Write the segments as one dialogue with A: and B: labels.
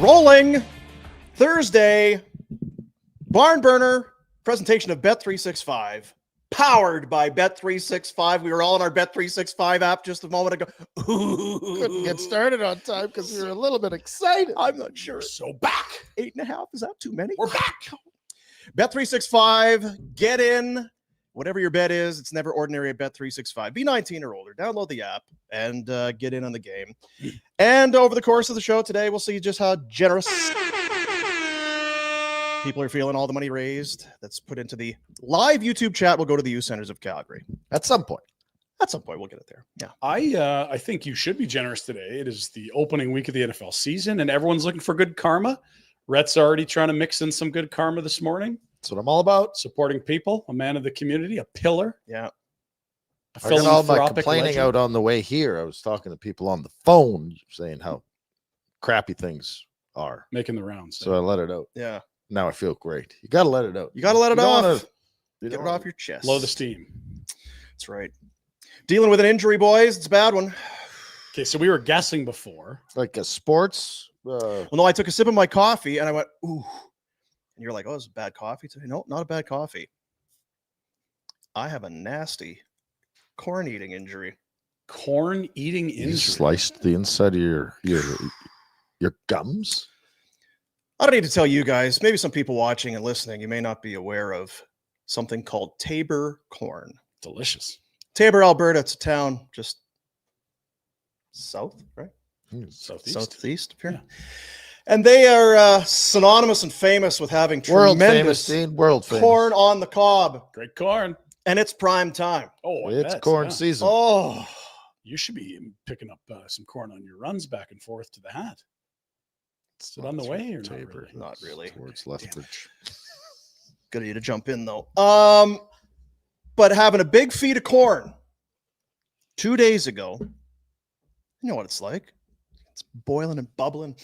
A: Rolling Thursday, Barn Burner, presentation of Bet365, powered by Bet365. We were all on our Bet365 app just a moment ago.
B: Couldn't get started on time because we were a little bit excited.
A: I'm not sure.
C: So back.
A: 8.5, is that too many?
C: We're back.
A: Bet365, get in. Whatever your bet is, it's never ordinary at Bet365. Be 19 or older. Download the app and get in on the game. And over the course of the show today, we'll see just how generous people are feeling. All the money raised that's put into the live YouTube chat will go to the youth centers of Calgary.
B: At some point.
A: At some point, we'll get it there. Yeah.
C: I think you should be generous today. It is the opening week of the NFL season, and everyone's looking for good karma. Rhett's already trying to mix in some good karma this morning.
B: That's what I'm all about.
C: Supporting people, a man of the community, a pillar.
A: Yeah.
B: I got all my complaining out on the way here. I was talking to people on the phone saying how crappy things are.
C: Making the rounds.
B: So I let it out.
A: Yeah.
B: Now I feel great. You got to let it out.
A: You got to let it off.
B: Get
A: it off your chest.
C: Blow the steam.
A: That's right. Dealing with an injury, boys. It's a bad one.
C: Okay, so we were guessing before.
B: Like a sports.
A: Well, no, I took a sip of my coffee and I went, ooh. And you're like, oh, this is bad coffee today. No, not a bad coffee. I have a nasty corn eating injury.
C: Corn eating injury.
B: You sliced the inside of your gums?
A: I don't need to tell you guys. Maybe some people watching and listening, you may not be aware of something called Tabor corn.
C: Delicious.
A: Tabor, Alberta. It's a town just south, right? Southeast of here. Yeah. And they are synonymous and famous with having tremendous
B: world famous
A: corn on the cob.
C: Great corn.
A: And it's prime time.
C: Oh,
B: it's corn season.
A: Oh,
C: you should be picking up some corn on your runs back and forth to the hat. Is it on the way or not really?
A: Not really.
B: Towards Lethbridge.
A: Good of you to jump in though. But having a big feed of corn 2 days ago, you know what it's like. It's boiling and bubbling.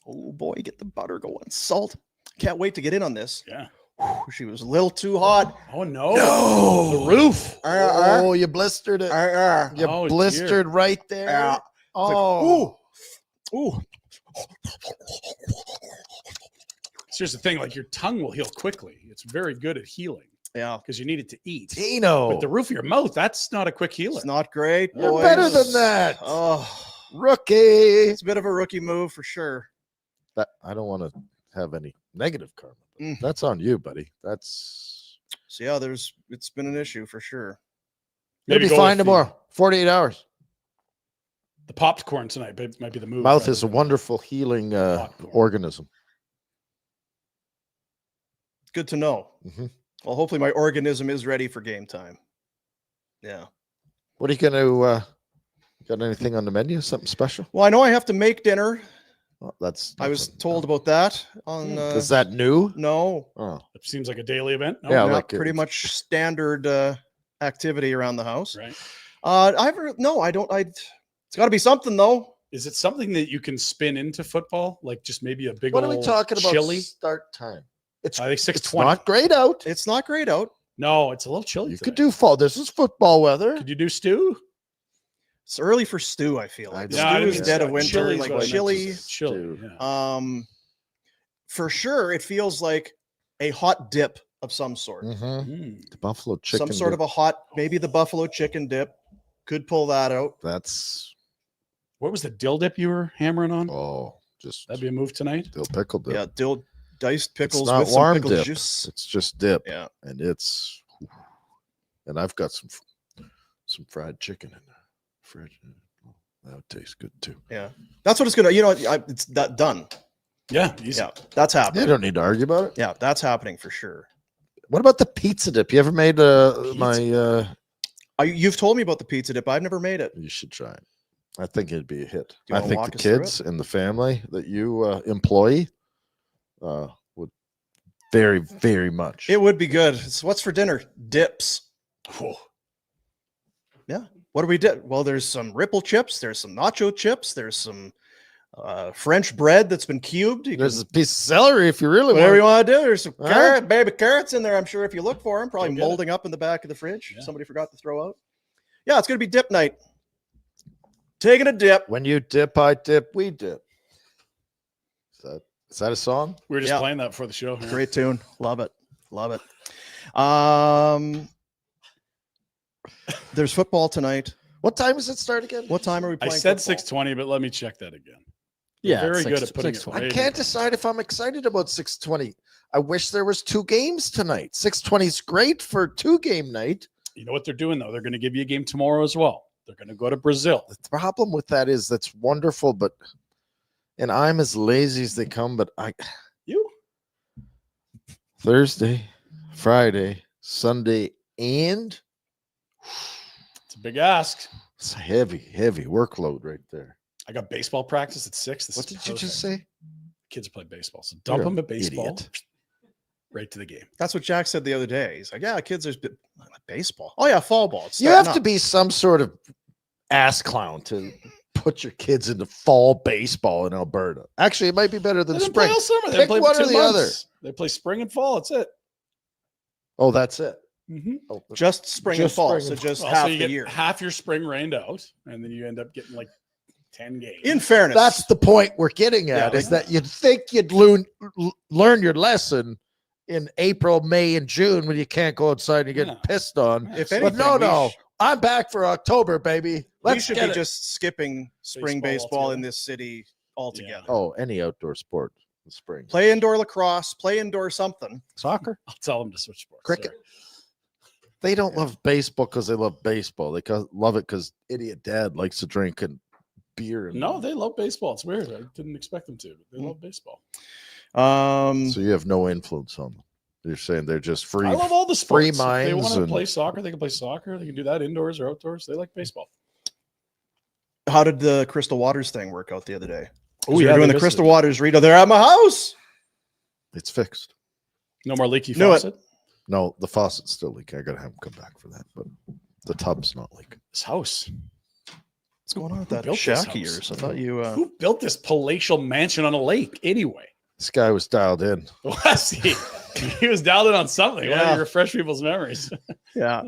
A: Oh boy, get the butter going. Salt. Can't wait to get in on this.
C: Yeah.
A: Whew, she was a little too hot.
C: Oh no.
A: No.
C: The roof.
B: Oh, you blistered it. You blistered right there.
A: Oh. Like, ooh.
C: Here's the thing, like your tongue will heal quickly. It's very good at healing.
A: Yeah.
C: Because you need it to eat.
B: Dino.
C: But the roof of your mouth, that's not a quick healer.
A: It's not great.
B: You're
A: boys.
B: better than that.
A: Oh.
B: Rookie.
A: It's a bit of a rookie move for sure.
B: I don't want to have any negative karma. That's on you, buddy. That's
A: so yeah, it's been an issue for sure.
B: You'll be fine tomorrow. 48 hours.
C: The popped corn tonight might be the move.
B: Mouth is a wonderful healing organism.
A: Good to know.
B: Mm-hmm.
A: Well, hopefully my organism is ready for game time. Yeah.
B: What are you going to got anything on the menu? Something special?
A: Well, I know I have to make dinner.
B: Well,
A: I was told about that on.
B: Is that new?
A: No.
B: Oh,
C: it seems like a daily event. No?
B: Yeah,
A: like pretty much standard activity around the house.
C: Right.
A: I don't. It's got to be something though.
C: Is it something that you can spin into football? Like just maybe a big.
B: What are we talking about?
C: Chili
B: Start time.
C: I think 6:20.
B: It's not great out.
A: It's not great out.
C: No, it's a little chilly.
B: You could do fall. This is football weather.
C: Could you do stew?
A: It's early for stew. I feel like
C: stew
A: is dead of winter.
C: Chili's
A: like
C: what I meant
A: chili.
C: Chili. Yeah.
A: For sure, it feels like a hot dip of some sort.
B: The buffalo chicken.
A: Some sort of a hot, maybe the buffalo chicken dip. Could pull that out.
B: That's.
C: What was the dill dip you were hammering on?
B: Oh,
C: that'd be a move tonight.
B: Dill pickle dip.
A: Yeah, dill diced pickles
B: it's not
A: with
B: warm
A: some pickle
B: dip.
A: juice.
B: It's just dip.
A: Yeah,
B: and I've got some fried chicken in the fridge. That would taste good too.
A: Yeah, that's what it's gonna. It's that done.
C: Yeah, easy.
A: Yeah, that's happening.
B: You don't need to argue about it.
A: Yeah, that's happening for sure.
B: What about the pizza dip? You ever made
A: You've told me about the pizza dip. I've never made it.
B: You should try it. I think it'd be a hit.
A: I
B: think the kids and the family that you employ would very, very much.
A: It would be good. So what's for dinner? Dips.
C: Oh.
A: Yeah. What do we do? Well, there's some Ripple chips. There's some nacho chips. There's some French bread that's been cubed.
B: There's a piece of celery if you really
A: whatever you
B: want
A: to do. There's some baby carrots in there. I'm sure if you look for them, probably molding up in the back of the fridge. Yeah. Somebody forgot to throw out. Yeah, it's going to be dip night. Taking a dip.
B: When you dip, I dip, we dip. Is that a song?
C: We were just playing that before the show.
A: Great tune. Love it. There's football tonight.
B: What time does it start again?
A: What time are we playing?
C: I said
A: football?
C: 6:20, but let me check that again.
A: Yeah,
C: Very good at putting it.
B: I can't decide if I'm excited about 6:20. I wish there was 2 games tonight. 6:20 is great for 2-game night.
C: You know what they're doing, though? They're going to give you a game tomorrow as well. They're going to go to Brazil.
B: The problem with that is that's wonderful, and I'm as lazy as they come, but Thursday, Friday, Sunday, and
C: it's a big ask.
B: It's a heavy workload right there.
C: I got baseball practice at 6.
B: What did you just say?
C: Kids play baseball, so dump them at baseball.
B: Idiot.
C: Right to the game.
A: That's what Jack said the other day. He's like, "Yeah, kids, there's baseball. Oh yeah, fall ball. It's
B: You have
A: starting
B: to
A: up."
B: be some sort of ass clown to put your kids into fall baseball in Alberta. Actually, it might be better than
C: They didn't play
B: spring.
C: all summer. They
B: Pick
C: play
B: one
C: for
B: or
C: 2
B: the other.
C: months. They play spring and fall. That's it.
B: Oh, that's it.
C: Mm-hmm.
B: Oh,
A: Just spring and fall, so just half
C: you
A: the
C: get
A: year.
C: half your spring rained out, and then you end up getting like 10 games.
A: In fairness,
B: that's the point we're getting at, is that you'd think you'd learn your lesson in April, May, and June when you can't go outside and you get pissed on.
A: If
B: But
A: anything,
B: no, I'm back for October, baby.
A: we
B: Let's
A: should
B: get
A: be
B: it.
A: just skipping spring baseball in this city altogether.
B: Oh, any outdoor sport in the spring.
A: Play indoor lacrosse, play indoor something.
B: Soccer?
C: I'll tell them to switch sports.
B: Cricket?
C: Sorry.
B: They don't love baseball because they love baseball. They love it because idiot dad likes to drink and beer. And
C: No, they love baseball. It's weird. I didn't expect them to. But they love baseball.
B: So you have no influence on them. You're saying they're just free.
C: I love all the
B: free
C: sports. If they
B: minds
C: want to play soccer, they can play soccer. They can do that indoors or outdoors. They like baseball.
A: How did the Crystal Waters thing work out the other day?
C: Oh,
A: We
C: yeah,
A: were doing
C: they
A: the
C: visited.
A: Crystal Waters read. They're at my house.
B: It's fixed.
C: No more leaky
A: Knew it.
C: faucet.
B: No, the faucet's still leaking. I gotta have them come back for that, but the tub's not leaking.
C: This house.
A: What's going on with
C: Who
A: that
C: built this
A: shack of
C: house?
A: yours? I thought you.
C: Who built this palatial mansion on a lake anyway?
B: This guy was dialed in.
C: Was he? He was dialed in on something. Why don't
A: Yeah.
C: you refresh people's memories?
A: Yeah,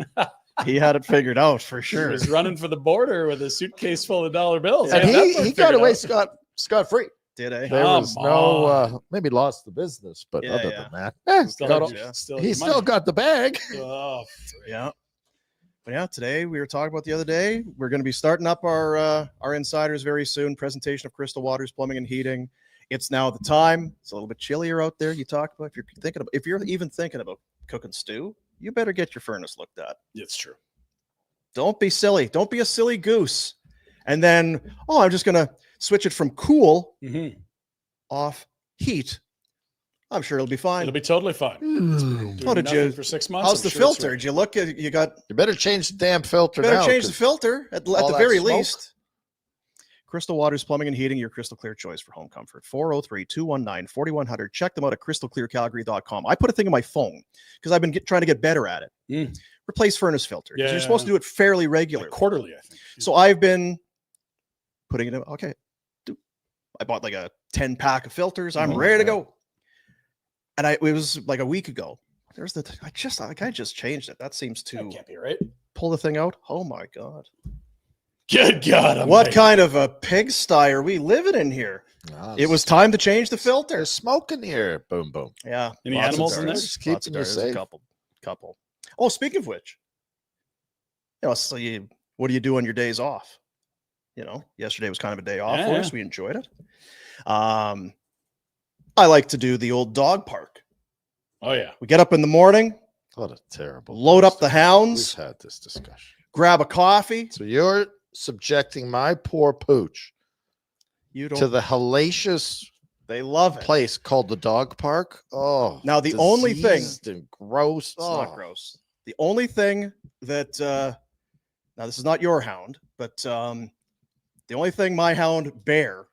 A: he had it figured out for
C: He
A: sure.
C: was running for the border with a suitcase full of dollar bills.
B: And
C: Hey, that's
B: he
C: what
B: got
C: figured
B: away
C: out.
B: scot free.
A: Did I?
B: There was
C: Come
B: no
C: on.
B: maybe lost the business, but
A: Yeah,
B: other
A: yeah.
B: than that,
C: Still
B: got
C: had-
B: all-
C: still
B: he
C: had
B: still
C: money.
B: got the bag.
C: Oh,
A: Yeah. But yeah, today we were talking about the other day. We're going to be starting up our insiders very soon. Presentation of Crystal Waters Plumbing and Heating. It's now the time. It's a little bit chillier out there. You talk about if you're even thinking about cooking stew, you better get your furnace looked at.
C: it's true.
A: Don't be silly. Don't be a silly goose. And then, I'm just going to switch it from cool
C: Mm-hmm.
A: off heat. I'm sure it'll be fine.
C: It'll be totally fine. Doing
A: How did
C: nothing
A: you-
C: for 6 months?
A: How's
C: I'm
A: the
C: sure it's
A: filter?
C: right.
A: Did you look at you got
B: You better change the damn filter
A: better
B: now.
A: change the
B: 'cause
A: filter at
B: all
A: the
B: that
A: very
B: smoke.
A: least. Crystal Waters Plumbing and Heating, your crystal clear choice for home comfort. 403-219-4100. Check them out at crystalclearcalgary.com. I put a thing in my phone because I've been trying to get better at it.
C: Mm.
A: Replace furnace filter. 'Cause
C: Yeah.
A: You're supposed to do it fairly regularly.
C: Like quarterly, I think.
A: So I've been putting it in. Okay. I bought like a 10-pack of filters. I'm
B: Oh,
A: ready to
B: yeah.
A: go. And it was like a week ago. There's I just changed it. That seems
C: That
A: to
C: can't be right.
A: pull the thing out. Oh my God.
C: Good God.
A: What
C: Almighty.
A: kind of a pigsty are we living in here? It was time to change the filter.
B: There's smoke in here. Boom, boom.
A: Yeah.
C: Any
A: lots of
C: animals in
A: darts.
C: there?
B: Just keeping
A: Lots of
B: you
A: darts.
B: safe.
A: Couple. Oh, speaking of which, what do you do on your days off? Yesterday was kind of a day off for
C: Yeah.
A: us. We enjoyed it. I like to do the old dog park.
C: Oh, yeah.
A: We get up in the morning,
B: What a terrible.
A: load up the
B: We've
A: hounds,
B: had this discussion.
A: grab a coffee.
B: So you're subjecting my poor pooch
A: You
B: to
A: don't.
B: the hellacious
A: They love it.
B: place called the dog park. Oh,
A: Now, the only thing-
B: diseased and gross.
A: It's not gross. The only thing that now this is not your hound, but the only thing my hound Bear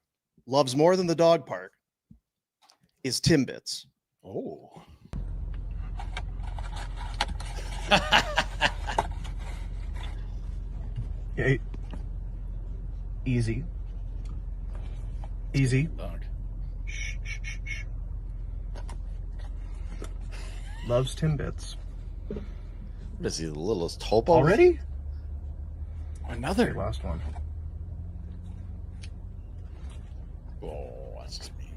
A: loves more than the dog park is Timbits.
C: Oh.
A: Okay. Easy.
C: Dog.
A: Loves Timbits.
B: What is he, the littlest hobo?
A: Already?
C: Another.
A: Last one.
C: Oh, that's just mean.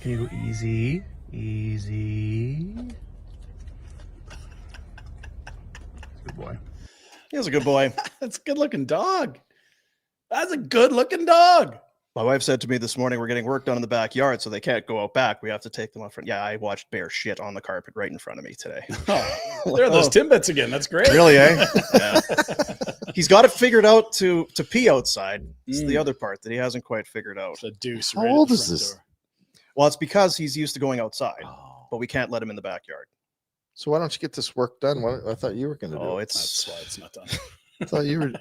A: Can you go easy? Easy. Good boy. He was a good boy.
C: That's a good looking dog. That's a good looking dog.
A: My wife said to me this morning, we're getting work done in the backyard, so they can't go out back. We have to take them out front. Yeah, I watched bear shit on the carpet right in front of me today.
C: Oh, there are those Timbits again. That's great.
A: Really, eh? Yeah. He's got it figured out to pee outside. It's the other part that he hasn't quite figured out.
C: It's a deuce.
B: How
C: right at
B: old
C: the
B: is
C: front
B: this?
C: door.
A: Well, it's because he's used to going outside,
C: Oh,
A: but we can't let him in the backyard.
B: So why don't you get this work done? I thought you were going to do
A: Oh,
B: it.
C: that's
A: it's
C: why it's not done.
B: I thought you were.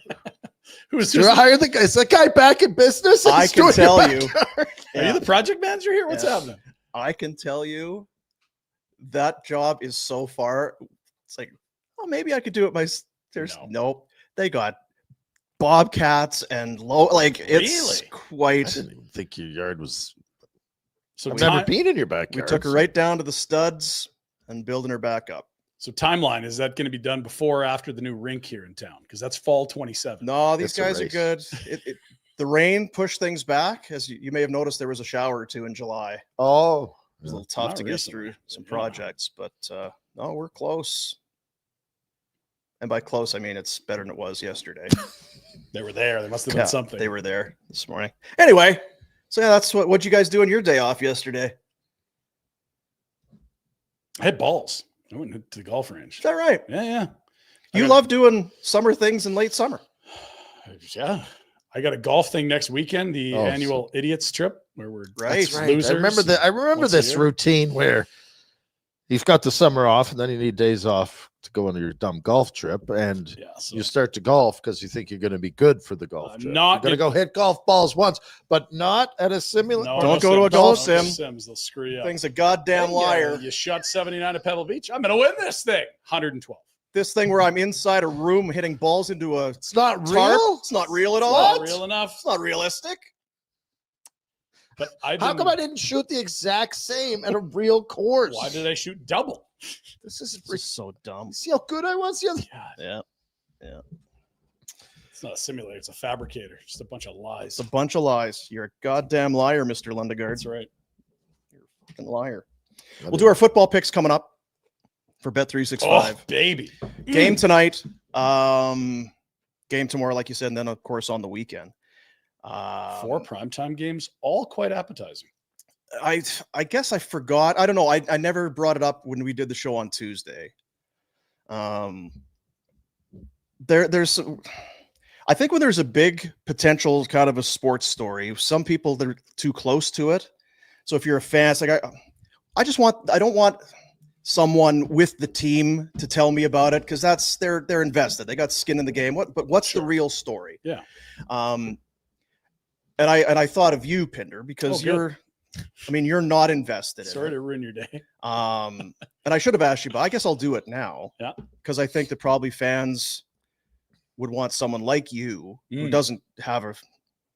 C: Who's
B: Did I hire the guy? Is that guy back in business?
A: I
B: He's
A: can
B: doing
A: tell
B: your
A: you.
B: backyard?
C: Are you the project manager here? What's
A: Yeah.
C: happening?
A: I can tell you that job is so far. It's like, oh, maybe I could do it myself. There's
C: No.
A: nope. They got bobcats and it's
C: Really?
B: I
A: quite.
B: didn't even think your yard was.
C: So
B: I've
C: time-
B: never been in your
A: We
B: backyard.
A: took her right down to the studs and building her back up.
C: So timeline, is that going to be done before or after the new rink here in town? Because that's fall 27.
A: No, these
B: It's a
A: guys are
B: race.
A: good. The rain pushed things back. As you may have noticed, there was a shower or two in July. It
B: Oh,
A: was a little tough
C: Not
A: to get
C: recently.
A: through some
C: Yeah.
A: projects, but no, we're close. And by close, I mean it's better than it was yesterday.
C: They were there. There must have been something.
A: They were there this morning. Anyway, so yeah, that's what'd you guys do on your day off yesterday?
C: I had balls. I went to the golf range.
A: Is that right?
C: Yeah, yeah.
A: You love doing summer things in late summer.
C: Yeah. I got a golf thing next weekend, the
B: Oh,
C: annual Idiots Trip, where we're
A: Right.
B: that's right.
C: losers.
B: I remember
C: once a
B: this
C: year.
B: routine where you've got the summer off and then you need days off to go on your dumb golf trip, and
C: Yeah. So
B: you start to golf because you think you're going to be good for the golf trip.
C: not
B: You're going to go hit golf balls once, but not at a simulator.
C: no,
A: Don't
C: no
A: go to a
C: Sims.
A: golf
C: Don't go
A: sim.
C: Sims. They'll screw you up.
A: Thing's a goddamn
C: Hey,
A: liar.
C: You shot 79 at Pebble Beach. I'm going to win this thing. 112.
A: This thing where I'm inside a room hitting balls into a
B: It's not
A: tarp.
B: real.
A: It's not real at
C: It's
A: all.
C: not real enough.
A: It's not realistic.
C: But I've
B: How
C: been,
B: come I didn't shoot the exact same at a real course?
C: why did I shoot double?
B: This is
A: This is so dumb.
B: see how good I was the other.
C: God,
A: Yeah.
C: it's not a simulator. It's a fabricator. Just a bunch of lies.
A: It's a bunch of lies. You're a goddamn liar, Mr. Lundegaard.
C: That's right.
A: You're a fucking liar. We'll do our football picks coming up for Bet365.
C: Oh, baby.
A: Game tonight. Game tomorrow, like you said, and then of course on the weekend.
C: 4 primetime games, all quite appetizing.
A: I guess I forgot. I don't know. I never brought it up when we did the show on Tuesday. There's I think when there's a big potential kind of a sports story, some people that are too close to it. So if you're a fan, it's like I don't want someone with the team to tell me about it because they're invested. They got skin in the game. But what's the real story?
C: Yeah.
A: And I thought of you, Pinder, because
C: good.
A: you're not invested in
C: Sorry
A: it.
C: to ruin your day.
A: And I should have asked you, but I guess I'll do it now.
C: Yeah.
A: Because I think that probably fans would want someone like you who
C: Mm.
A: doesn't have a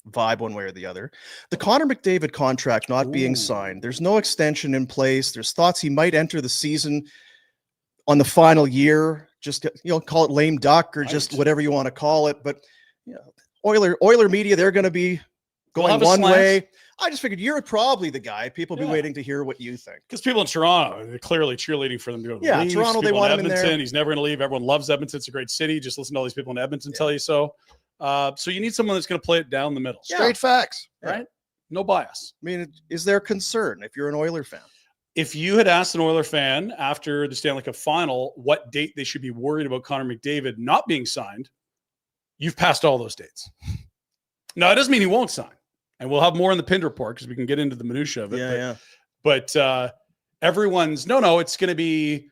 A: vibe one way or the other. The Connor McDavid contract not being
C: Ooh.
A: signed. There's no extension in place. There's thoughts he might enter the season on the final year. Just call it lame duck or just
C: Right.
A: whatever you want to call it. But Oiler media, they're going to be
C: They'll
A: going
C: have a
A: one
C: slant.
A: way. I just figured you're probably the guy. People be
C: Yeah.
A: waiting to hear what you think.
C: Because people in Toronto, they're clearly cheerleading for them to go to the
A: Yeah,
C: Leafs.
A: Toronto, they
C: People
A: want
C: in
A: him in there.
C: Edmonton. He's never going to leave. Everyone loves Edmonton. It's a great city. Just listen to all these people in Edmonton tell you so. So you need someone that's going to play it down the middle.
A: Yeah.
B: Straight facts.
C: Right? No bias.
A: I mean, is there concern if you're an Oiler fan?
C: If you had asked an Oiler fan after the Stanley Cup final what date they should be worried about Connor McDavid not being signed, you've passed all those dates. No, it doesn't mean he won't sign. And we'll have more in the Pinder Report because we can get into the minutia of it.
A: Yeah,
C: but, But everyone's no, it's going to be,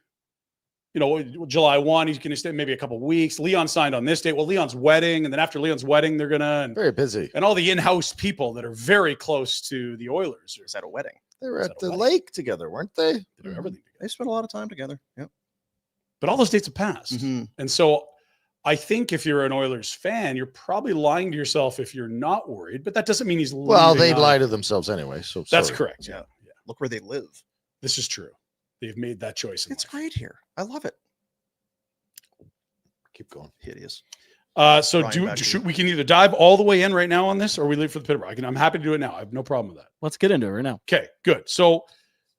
C: July 1. He's going to stay maybe a couple weeks. Leon signed on this date. Well, Leon's wedding. And then after Leon's wedding, they're going to,
B: Very busy.
C: and all the in-house people that are very close to the Oilers
A: Is that a wedding?
B: They were
C: Is
B: at
C: that a
B: the
C: wedding?
B: lake together, weren't they?
C: they do everything together.
A: They spent a lot of time together. Yep.
C: But all those dates have passed.
A: Mhm.
C: And so I think if you're an Oilers fan, you're probably lying to yourself if you're not worried, but that doesn't mean he's
B: Well,
C: leaving
B: they
C: out.
B: lie to themselves anyway. So
C: That's
B: sorry.
C: correct.
A: Yeah.
C: Yeah.
A: Look where they live.
C: This is true. They've made that choice. In
A: It's
C: life.
A: great here. I love it.
B: Keep going.
A: Hideous.
C: So we can either dive all the way in right now on this, or we leave for the Pinder Report. I'm happy to do it now. I have no problem with that.
D: Let's get into it right now.
C: Okay, good. So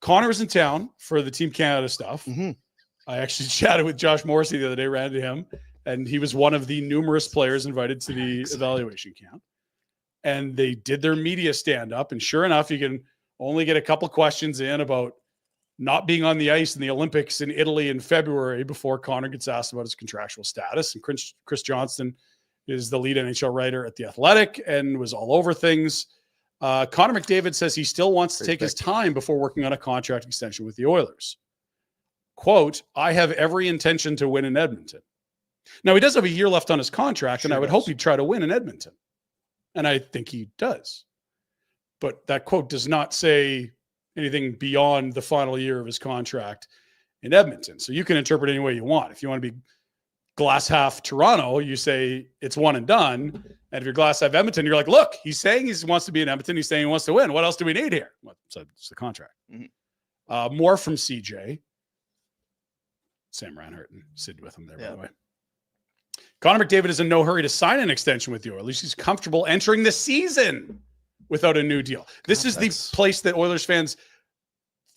C: Connor was in town for the Team Canada stuff.
A: Mm-hmm.
C: I actually chatted with Josh Morrissey the other day, ran into him, and he was one of the numerous players invited to the evaluation camp. And they did their media stand-up, and sure enough, you can only get a couple questions in about not being on the ice in the Olympics in Italy in February before Connor gets asked about his contractual status. And Chris Johnston is the lead NHL writer at The Athletic and was all over things. Connor McDavid says he still wants to take his time before working on a contract extension with the Oilers. Quote, I have every intention to win in Edmonton. Now, he does have a year left on his contract, and I would hope he'd try to win in Edmonton. And I think he does. But that quote does not say anything beyond the final year of his contract in Edmonton. So you can interpret any way you want. If you want to be glass half Toronto, you say it's one and done. And if you're glass half Edmonton, you're like, look, he's saying he wants to be in Edmonton. He's saying he wants to win. What else do we need here? Well, so it's the contract. Mm-hmm. More from CJ. Sam Ranhart and Sid with him there, by the way. Connor McDavid is in no hurry to sign an extension with the Oilers. He's comfortable entering the season without a new deal. This is the place that Oilers fans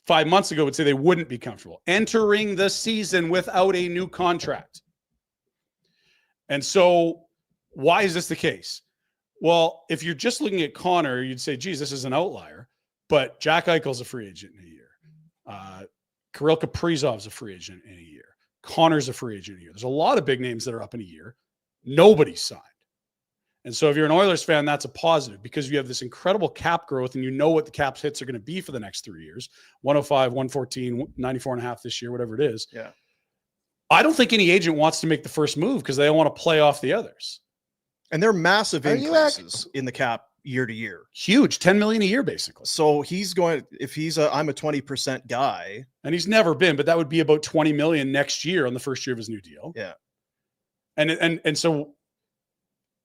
C: 5 months ago would say they wouldn't be comfortable. Entering the season without a new contract. And so why is this the case? Well, if you're just looking at Connor, you'd say, geez, this is an outlier. But Jack Eichel's a free agent in a year. Kirill Kaprizov's a free agent in a year. Connor's a free agent in a year. There's a lot of big names that are up in a year. Nobody's signed. And so if you're an Oilers fan, that's a positive because you have this incredible cap growth and you know what the cap hits are going to be for the next 3 years. 105, 114, 94 and a half this year, whatever it is.
A: Yeah.
C: I don't think any agent wants to make the first move because they don't want to play off the others.
A: And they're massive increases in the cap year to year.
C: Huge, 10 million a year, basically.
A: So he's going, if he's I'm a 20% guy.
C: And he's never been, but that would be about 20 million next year on the first year of his new deal.
A: Yeah.
C: And so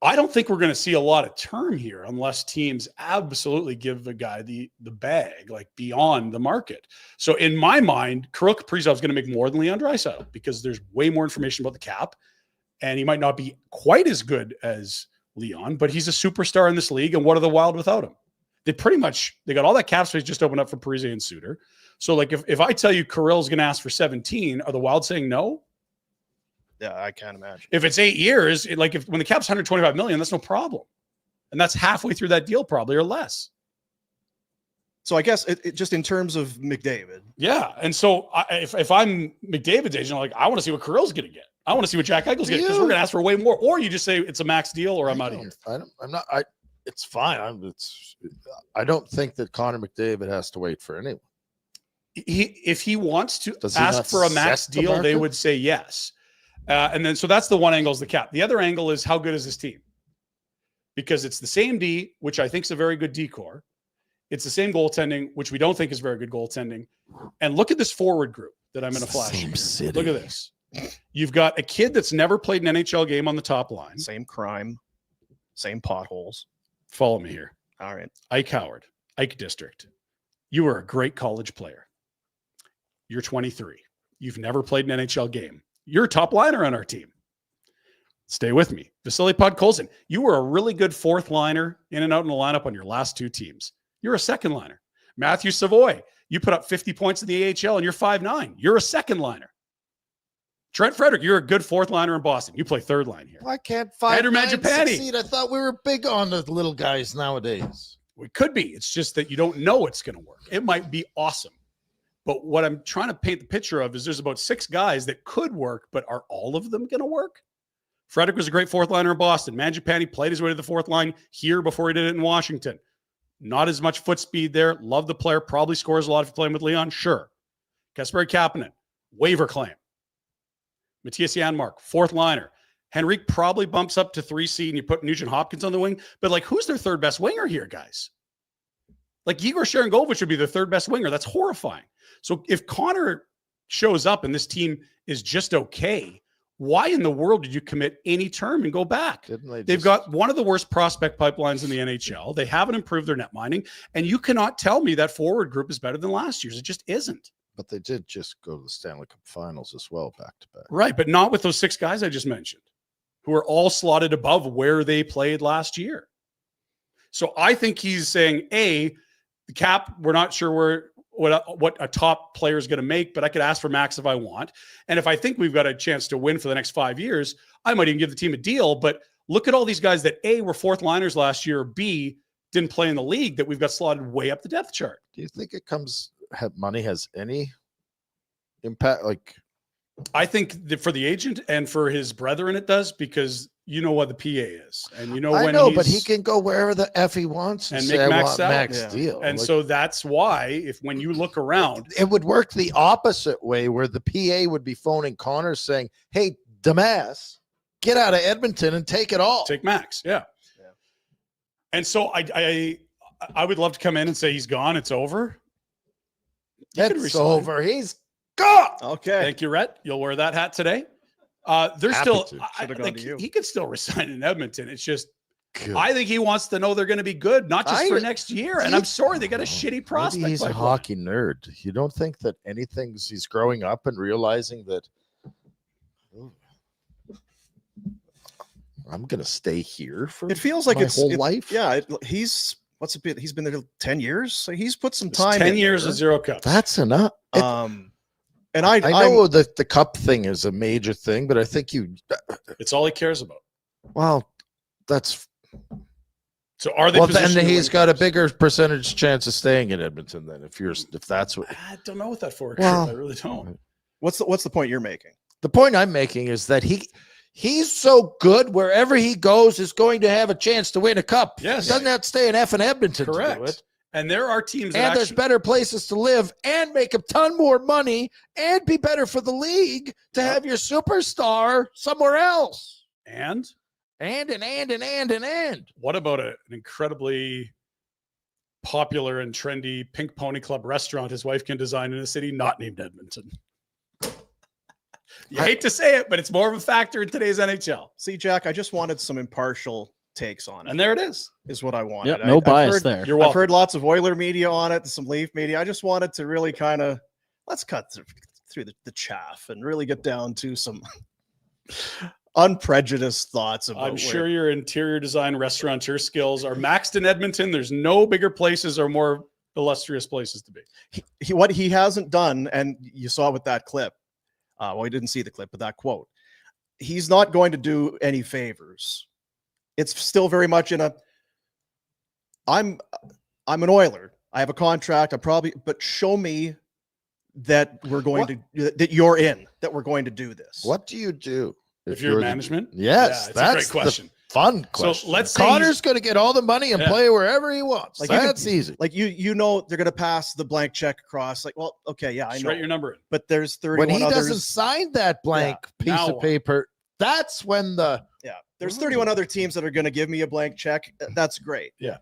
C: I don't think we're going to see a lot of term here unless teams absolutely give the guy the bag, like beyond the market. So in my mind, Kirill Kaprizov is going to make more than Leon Draisaitl because there's way more information about the cap and he might not be quite as good as Leon, but he's a superstar in this league. And what are the Wild without him? They got all that cap space just opened up for Parise and Suter. So like if I tell you Kirill's going to ask for 17, are the Wild saying no?
A: Yeah, I can't imagine.
C: If it's 8 years, when the cap's 125 million, that's no problem. And that's halfway through that deal probably or less.
A: So I guess it just in terms of McDavid.
C: Yeah. And so if I'm McDavid's agent, I want to see what Kirill's going to get. I want to see what Jack Eichel's getting because we're going to ask for way more. Or you just say it's a max deal or I'm out of here.
B: It's fine. I don't think that Connor McDavid has to wait for anyone.
C: If he wants to ask for a max deal, they would say yes. And then, so that's the one angle is the cap. The other angle is how good is this team? Because it's the same D, which I think is a very good decor. It's the same goaltending, which we don't think is very good goaltending. And look at this forward group that I'm going to flash. Look at this. You've got a kid that's never played an NHL game on the top line.
A: Same crime, same potholes.
C: Follow me here.
A: All right.
C: Ike Howard, Ike District. You were a great college player. You're 23. You've never played an NHL game. You're a top liner on our team. Stay with me. Vasily Podkolzin, you were a really good fourth liner in and out in the lineup on your last two teams. You're a second liner. Matthew Savoy, you put up 50 points in the AHL and you're 5'9". You're a second liner. Trent Frederick, you're a good fourth liner in Boston. You play third line here.
B: Why can't 5'9" succeed? I thought we were big on the little guys nowadays.
C: We could be. It's just that you don't know it's going to work. It might be awesome. But what I'm trying to paint the picture of is there's about 6 guys that could work, but are all of them going to work? Frederick was a great fourth liner in Boston. Mangiapane played his way to the fourth line here before he did it in Washington. Not as much foot speed there. Love the player. Probably scores a lot if you're playing with Leon. Sure. Kasperi Kapanen, waiver claim. Matthias Janmark, fourth liner. Henrique probably bumps up to 3C and you put Nugent Hopkins on the wing. But who's their third best winger here, guys? Igor Sharangovich would be their third best winger. That's horrifying. So if Connor shows up and this team is just okay, why in the world did you commit any term and go back? They've got one of the worst prospect pipelines in the NHL. They haven't improved their net mining. And you cannot tell me that forward group is better than last year's. It just isn't.
B: But they did just go to the Stanley Cup Finals as well, back to back.
C: Right, but not with those 6 guys I just mentioned. who are all slotted above where they played last year. So I think he's saying, the cap, we're not sure what a top player is going to make, but I could ask for max if I want. And if I think we've got a chance to win for the next 5 years, I might even give the team a deal. But look at all these guys that A, were fourth liners last year, or B, didn't play in the league that we've got slotted way up the depth chart.
B: Do you think money has any impact? Like,
C: I think that for the agent and for his brethren, it does, because you know what the PA is, and
B: but he can go wherever the F he wants
C: and
B: say,
C: make max
B: deal.
C: And so that's why, when you look around,
B: it would work the opposite way, where the PA would be phoning Connor saying, "Hey, Damas, get out of Edmonton and take it all.
C: Take max." Yeah. And so I would love to come in and say he's gone. It's over.
B: It's over. He's gone.
A: Okay.
C: Thank you, Rhett. You'll wear that hat today. There's
B: Happy
C: still,
B: to.
C: he could still resign in Edmonton. It's just,
B: Good.
C: I think he wants to know they're going to be good, not just for next year. And I'm sorry, they got a shitty prospect.
B: Maybe he's a hockey nerd. You don't think that he's growing up and realizing that I'm going to stay here for
A: it feels like
B: my whole life?
A: Yeah. He's been there 10 years. So he's put some time
C: 10
A: in
C: years
A: there.
C: of 0 cups.
B: That's enough.
A: And
B: I know that the cup thing is a major thing, but I think
C: it's all he cares about.
B: Well, that's
C: so. Are they?
B: Well, then he's got a bigger percentage chance of staying in Edmonton. Then, if that's what
C: I don't know what that for.
B: Well,
C: I really don't.
A: What's the point you're making?
B: The point I'm making is that he's so good wherever he goes is going to have a chance to win a cup.
C: Yes,
B: he doesn't have to stay in effing Edmonton.
C: Correct.
B: To do it.
C: And there are teams,
B: and there's better places to live and make a ton more money and be better for the league to have your superstar somewhere else.
C: And what about an incredibly popular and trendy Pink Pony Club restaurant his wife can design in a city not named Edmonton? You hate to say it, but it's more of a factor in today's NHL.
A: See, Jack, I just wanted some impartial takes on it.
C: And there it is
A: what I wanted.
D: Yep, no bias there.
C: You're welcome.
A: I've heard lots of Oiler media on it, some Leaf media. I just wanted to really kind of let's cut through the chaff and really get down to some unprejudiced thoughts about.
C: I'm sure your interior design restaurateur skills are maxed in Edmonton. There's no bigger places or more illustrious places to be.
A: What he hasn't done, and you saw with that clip. Well, he didn't see the clip, but that quote. He's not going to do any favors. It's still very much in a. I'm an Oiler. I have a contract. But show me that we're going that you're in, that we're going to do this.
B: What do you do
C: if you're management?
B: Yes,
C: yeah,
B: that's
C: a great question.
B: Fun question.
C: So let's say
B: Connor's going to get all the money and play wherever he wants. Like that's easy.
A: Like you know they're going to pass the blank check across. Like, well, okay, yeah, I know.
C: Write your number in.
A: But there's 31
B: when he
A: others.
B: doesn't sign that blank piece of paper. That's when
A: there's 31 other teams that are going to give me a blank check. That's great.
C: Yeah.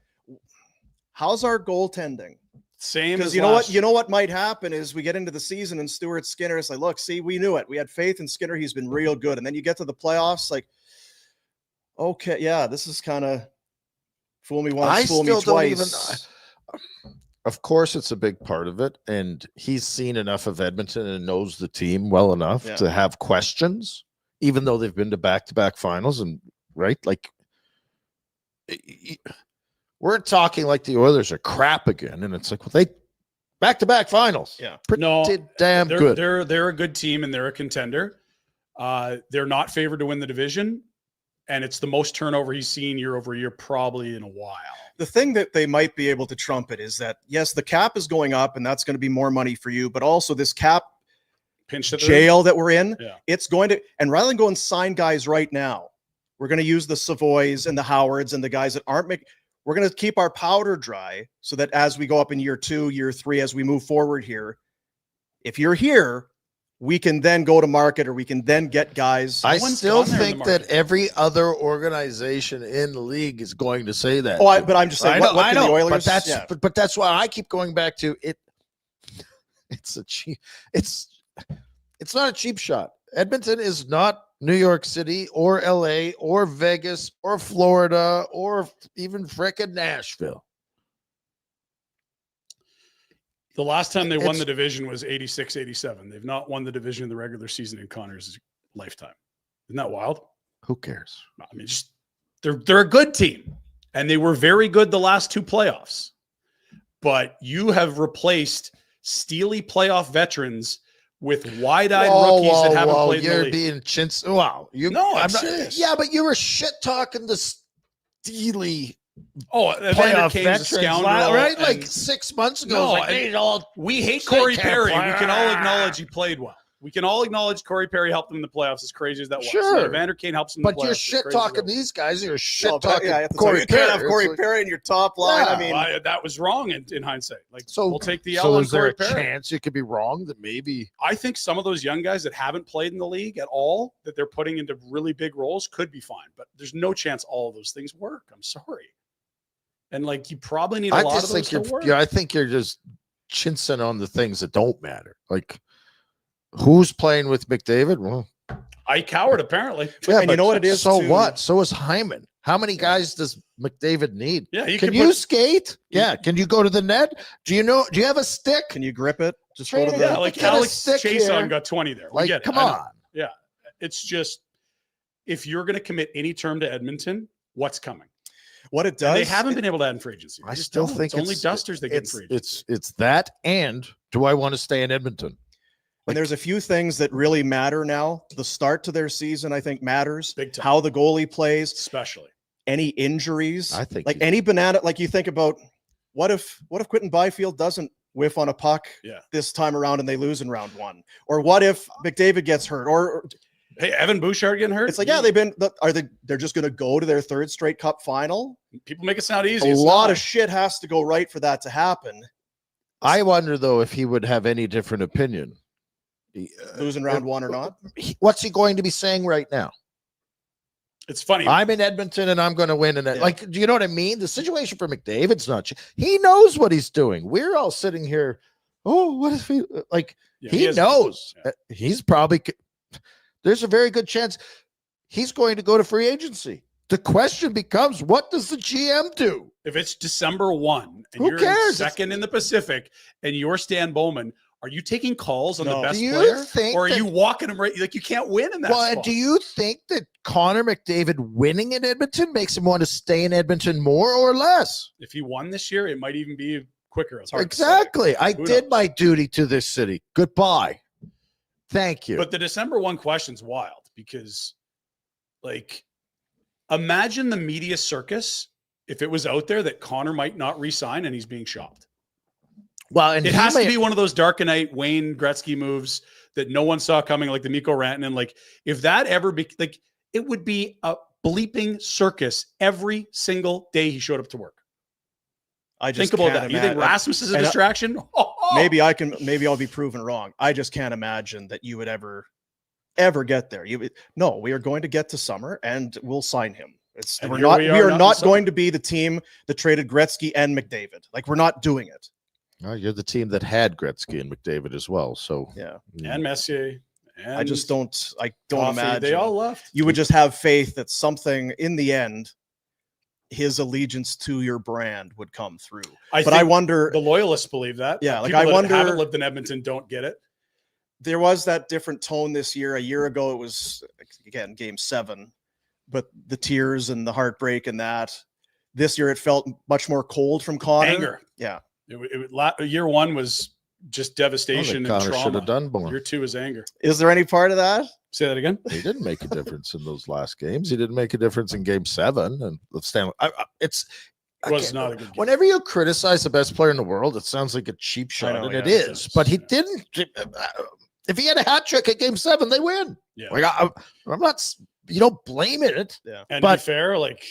A: How's our goaltending?
C: Same.
A: Because you know what might happen is we get into the season and Stuart Skinner is like, look, see, we knew it. We had faith in Skinner. He's been real good. And then you get to the playoffs, like, okay, yeah, this is kind of fool me once, fool me twice.
B: Of course, it's a big part of it. And he's seen enough of Edmonton and knows the team well enough to have questions, even though they've been to back-to-back finals. And right, like, we're talking like the Oilers are crap again. And it's like, well, they back-to-back finals.
A: Yeah.
B: Pretty damn good.
C: They're a good team and they're a contender. They're not favored to win the division. And it's the most turnover he's seen year over year, probably in a while.
A: The thing that they might be able to trumpet is that, yes, the cap is going up and that's going to be more money for you, but also this cap
C: pinch
A: jail that we're in, it's going to, and rather than go and sign guys right now, we're going to use the Savoys and the Howards and the guys that aren't making, we're going to keep our powder dry so that as we go up in year 2, year 3, as we move forward here, if you're here, we can then go to market or we can then get guys.
B: I still think that every other organization in the league is going to say that.
A: Oh, but I'm just saying, what
B: I know,
A: the Oilers,
B: but that's why I keep going back to it. It's not a cheap shot. Edmonton is not New York City or LA or Vegas or Florida or even frickin' Nashville.
C: The last time they won the division was 86-87. They've not won the division in the regular season in Connor's lifetime. Isn't that wild?
B: Who cares?
C: I mean, just they're a good team, and they were very good the last 2 playoffs. But you have replaced steely playoff veterans with wide-eyed rookies that haven't played in the
B: You're
C: league.
B: being chintz. Wow.
C: No, I'm
B: not,
C: serious.
B: yeah, but you were shit talking the steely
C: Evander
B: playoff
C: Kane's a
B: veterans,
C: scoundrel,
B: right?
C: and-
B: Like 6 months ago.
C: No,
B: it was like,
C: and
B: they all
C: we hate
B: They
C: Corey
B: can't
C: Perry.
B: play.
C: We can all acknowledge he played well. We can all acknowledge Corey Perry helped them in the playoffs, as crazy as that was.
B: Sure.
C: Evander Kane helps them in the
B: But
C: playoffs.
B: you're
C: as
B: shit
C: crazy as
B: talking
C: that was.
B: these guys. You're shit
A: No, but
B: talking
A: yeah, I have to tell
B: Corey
A: you can't
B: Perry.
A: have Corey
B: It's like-
A: Perry in your top line.
B: Yeah.
A: I mean,
C: That was wrong in hindsight. Like,
B: So
C: we'll take the L
B: So
C: on
B: is there
C: Corey
B: a
C: Perry.
B: chance you could be wrong that maybe
C: I think some of those young guys that haven't played in the league at all, that they're putting into really big roles, could be fine. But there's no chance all of those things work. I'm sorry. And like, you probably need a
B: I
C: lot
B: just
C: of those
B: think
C: to
B: you're
C: work.
B: yeah, I think you're just chinsing on the things that don't matter. Like who's playing with McDavid? Well,
C: Ike Howard, apparently.
B: yeah,
A: and you know what it is,
B: So
A: too?
B: what? So is Hyman. How many guys does McDavid need?
C: Yeah,
B: Can you skate? Yeah. Can you go to the net? Do you have a stick?
A: can you grip it? Just
B: Train
A: go to
B: it
A: the.
C: Yeah,
B: out.
C: like
B: Get a
C: Alex
B: stick
C: Chason
B: here.
C: got 20 there. We
B: Like,
C: get it.
B: come
C: I know.
B: on.
C: It's just, if you're going to commit any term to Edmonton, what's coming?
A: What it
C: And
A: does.
C: they haven't been able to add in free agency. They
B: I
C: just
B: still
C: don't.
B: think
C: it's only dusters that get in free agency.
B: It's that, and do I want to stay in Edmonton?
A: And there's a few things that really matter now. The start to their season, I think, matters.
C: Big time.
A: How the goalie plays,
C: Especially.
A: any injuries.
B: I think
A: like
B: you-
A: any banana. Like you think about what if Quentin Byfield doesn't whiff on a puck
C: Yeah.
A: this time around and they lose in round 1, or what if McDavid gets hurt, or
C: Hey, Evan Bouchard getting hurt?
A: it's like they're just going to go to their 3rd straight cup final.
C: People make it sound easy.
A: A
C: It's
A: lot
C: not.
A: of shit has to go right for that to happen.
B: I wonder though if he would have any different opinion.
A: Losing round 1 or not.
B: What's he going to be saying right now?
C: It's funny.
B: I'm in Edmonton and I'm going to win. And
A: Yeah.
B: like, do you know what I mean? The situation for McDavid's not. He knows what he's doing. We're all sitting here. Oh, what if he like?
C: Yeah,
B: he
C: has-
B: knows.
C: yeah.
B: He's probably. There's a very good chance he's going to go to free agency. The question becomes, what does the GM do?
C: If it's December 1 and
B: Who
C: you're
B: cares?
C: second in the Pacific and you're Stan Bowman, are you taking calls on
A: No.
C: the best
B: Do you
C: player?
B: think
C: Or are
B: that-
C: you walking him right? Like, you can't win in that
B: Well,
C: spot.
B: do you think that Connor McDavid winning in Edmonton makes him want to stay in Edmonton more or less?
C: If he won this year, it might even be quicker. It's hard to say.
B: Exactly. I
C: Who
B: did
C: knows?
B: my duty to this city. Goodbye. Thank you.
C: But the December 1 question's wild because, like, imagine the media circus if it was out there that Connor might not re-sign and he's being shopped.
B: well, and
C: It
B: he
C: has
B: may-
C: to be one of those Darkenite Wayne Gretzky moves that no one saw coming, like the Mikko Rantanen. Like, if that ever be like, it would be a bleeping circus every single day he showed up to work.
A: I just
C: Think about
A: can't
C: that. You think
A: imagine-
C: Rasmus is a
A: and I-
C: distraction?
A: maybe I'll be proven wrong. I just can't imagine that you would ever get there. No, we are going to get to summer and we'll sign him.
C: And
A: we
C: here
A: are
C: we are, not in
A: not
C: summer.
A: going to be the team that traded Gretzky and McDavid. Like, we're not doing it.
B: Oh, you're the team that had Gretzky and McDavid as well. So
A: Yeah.
C: And Messier. And
A: I don't
C: Coffey,
A: imagine
C: they all left.
A: you would just have faith that something in the end, his allegiance to your brand would come through.
C: I
A: But I
C: think
A: wonder,
C: the loyalists believe that.
A: Yeah, like,
C: People
A: I
C: that
A: wonder-
C: haven't lived in Edmonton don't get it.
A: there was that different tone this year. A year ago, it was, again, game 7, but the tears and the heartbreak and that. This year, it felt much more cold from Connor.
C: Anger.
A: Yeah.
C: Year 1 was just devastation and
B: Connor should
C: trauma.
B: have done more.
C: Year 2 is anger.
A: Is there any part of that?
C: Say that again.
B: He didn't make a difference in those last games. He didn't make a difference in Game 7. And let's stand. It's
C: It was
B: again,
C: not a good game.
B: Whenever you criticize the best player in the world, it sounds like a cheap shot,
A: know,
B: and
A: yeah,
B: it
C: it
B: is.
C: does,
B: But he
C: yeah.
B: didn't. If he had a hat trick at Game 7, they win.
C: Yeah.
B: Like I'm not. You don't blame it.
C: And
B: But-
C: to be fair, like,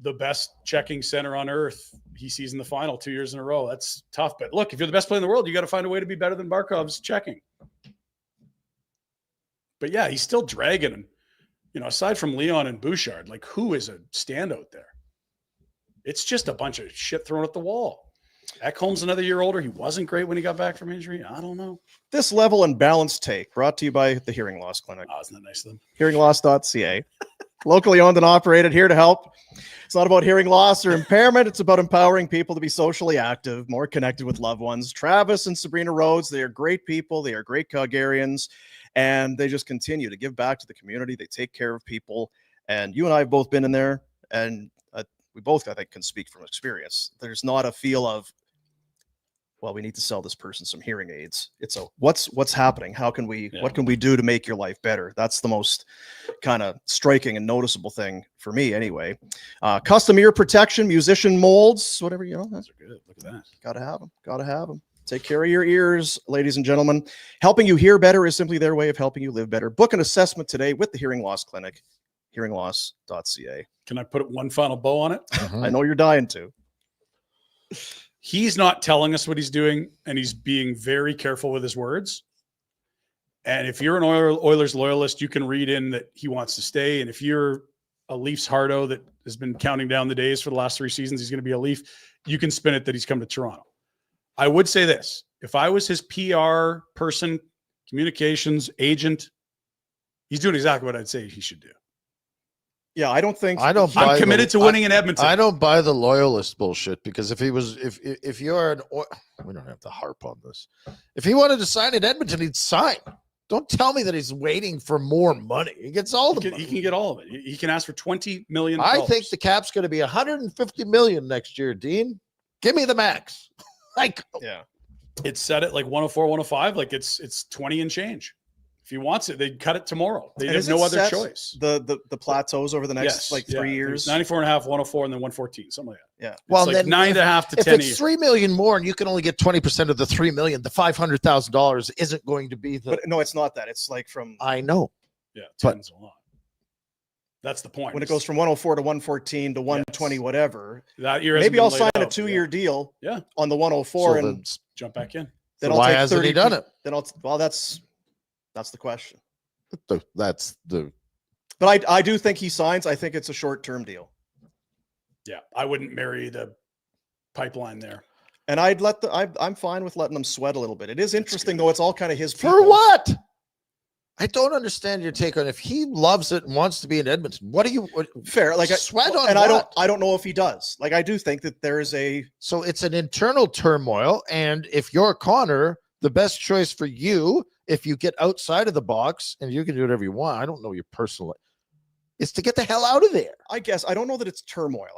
C: the best checking center on earth, he sees in the final 2 years in a row. That's tough. But look, if you're the best player in the world, you got to find a way to be better than Barkov's checking. But yeah, he's still dragging him. You know, aside from Leon and Bouchard, like, who is a standout there? It's just a bunch of shit thrown at the wall. Ekholm's another year older. He wasn't great when he got back from injury. I don't know.
A: This level and balanced take brought to you by the Hearing Loss Clinic.
C: Oh, isn't that nice of them?
A: Hearingloss.ca. Locally owned and operated, here to help. It's not about hearing loss or impairment. It's about empowering people to be socially active, more connected with loved ones. Travis and Sabrina Rhodes, they are great people. They are great Calgarians, and they just continue to give back to the community. They take care of people And you and I have both been in there, and we both, I think, can speak from experience. There's not a feel of, well, we need to sell this person some hearing aids. It's a what's happening? How can we what can we do to make your life better? That's the most kind of striking and noticeable thing for me anyway. Custom ear protection, musician molds, whatever, you know.
C: Those are good. Look at that.
A: Gotta have them. Take care of your ears, ladies and gentlemen. Helping you hear better is simply their way of helping you live better. Book an assessment today with the Hearing Loss Clinic, hearingloss.ca.
C: Can I put one final bow on it?
A: I know you're dying to.
C: He's not telling us what he's doing, and he's being very careful with his words. And if you're an Oilers loyalist, you can read in that he wants to stay. And if you're a Leafs hardo that has been counting down the days for the last 3 seasons, he's going to be a Leaf, you can spin it that he's come to Toronto. I would say this. If I was his PR person, communications agent, he's doing exactly what I'd say he should do.
A: Yeah, I don't think
C: I'm committed to winning in Edmonton.
B: I don't buy the loyalist bullshit, because if he was, if you're we don't have to harp on this. If he wanted to sign in Edmonton, he'd sign. Don't tell me that he's waiting for more money. He gets all the money.
C: He can get all of it. He can ask for $20 million.
B: I think the cap's going to be $150 million next year, Dean. Give me the max.
A: Yeah.
C: It's set at like 104, 105. Like it's 20 and change. If he wants it, they'd cut it tomorrow. They have no other choice.
A: The plateaus over the next 3 years.
C: 94 and a half, 104, and then 114, something like that.
A: Yeah.
B: Well,
C: like
B: then
C: 9.5 to 10.
B: If it's $3 million more and you can only get 20% of the $3 million, the $500,000 isn't going to be the.
A: But no, it's not that. It's like from.
B: I know.
C: Yeah, 10's a lot. That's the point.
A: When it goes from 104 to 114 to 120, whatever.
C: That year,
A: maybe I'll sign a 2-year deal.
C: Yeah.
A: On the 104
B: so
A: and
C: jump back in.
A: Then
B: so
A: I'll
B: why
A: take
B: hasn't
A: 30,
B: he done it?
A: Then that's the question.
B: That's the.
A: But I do think he signs. I think it's a short-term deal.
C: Yeah, I wouldn't marry the pipeline there.
A: And I'm fine with letting them sweat a little bit. It is interesting though. It's all kind of his people.
B: For what? I don't understand your take on if he loves it and wants to be in Edmonton. What do you
A: fair? Like
B: sweat on?
A: And
B: what?
A: I don't know if he does. Like I do think that there is a.
B: So it's an internal turmoil, and if you're Connor, the best choice for you, if you get outside of the box and you can do whatever you want, I don't know your personal, is to get the hell out of there.
A: I guess I don't know that it's turmoil.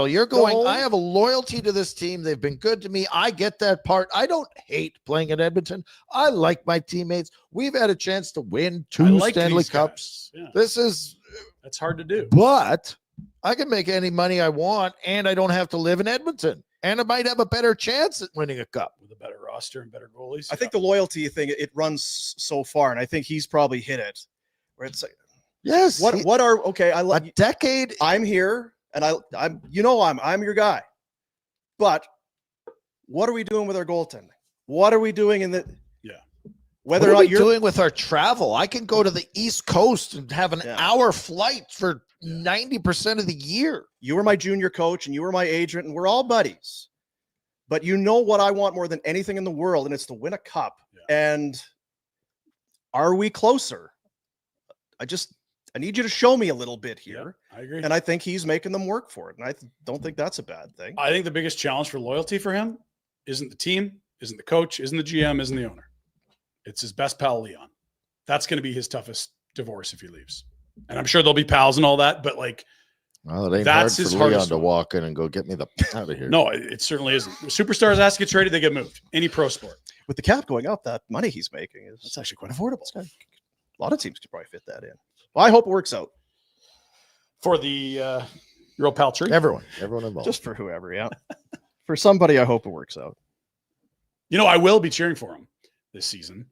B: You're going, I have a loyalty to this team. They've been good to me. I get that part. I don't hate playing in Edmonton. I like my teammates. We've had a chance to win 2 Stanley Cups.
C: Yeah. That's hard to do.
B: But I can make any money I want, and I don't have to live in Edmonton. And I might have a better chance at winning a cup
C: with a better roster and better goalies.
A: I think the loyalty thing, it runs so far, and I think he's probably hit it where it's like,
B: yes.
A: I love
B: a decade.
A: I'm here, and I'm your guy. But what are we doing with our goaltending? What are we doing in the?
B: Yeah.
A: Whether
B: what
A: or
B: are
A: not
B: we doing with our travel? I can go to the East Coast and have an hour flight for 90% of the year.
A: You were my junior coach and you were my agent, and we're all buddies. But you know what I want more than anything in the world, and it's to win a cup. Yeah. And are we closer? I need you to show me a little bit here.
C: Yeah, I agree.
A: And I think he's making them work for it. And I don't think that's a bad thing.
C: I think the biggest challenge for loyalty for him isn't the team, isn't the coach, isn't the GM, isn't the owner. It's his best pal, Leon. That's going to be his toughest divorce if he leaves. And I'm sure they'll be pals and all that, but like,
B: well, it ain't
C: that's
B: hard
C: his
B: for Leon
C: hardest
B: to
C: one.
B: walk in and go get me the out of here.
C: No, it certainly isn't. Superstars ask to get traded, they get moved. Any pro sport.
A: With the cap going up, that money he's making is actually quite affordable. A lot of teams could probably fit that in. Well, I hope it works out.
C: For the your old pal Tree?
B: Everyone involved.
A: Just for whoever, yeah. For somebody, I hope it works out.
C: You know, I will be cheering for him this season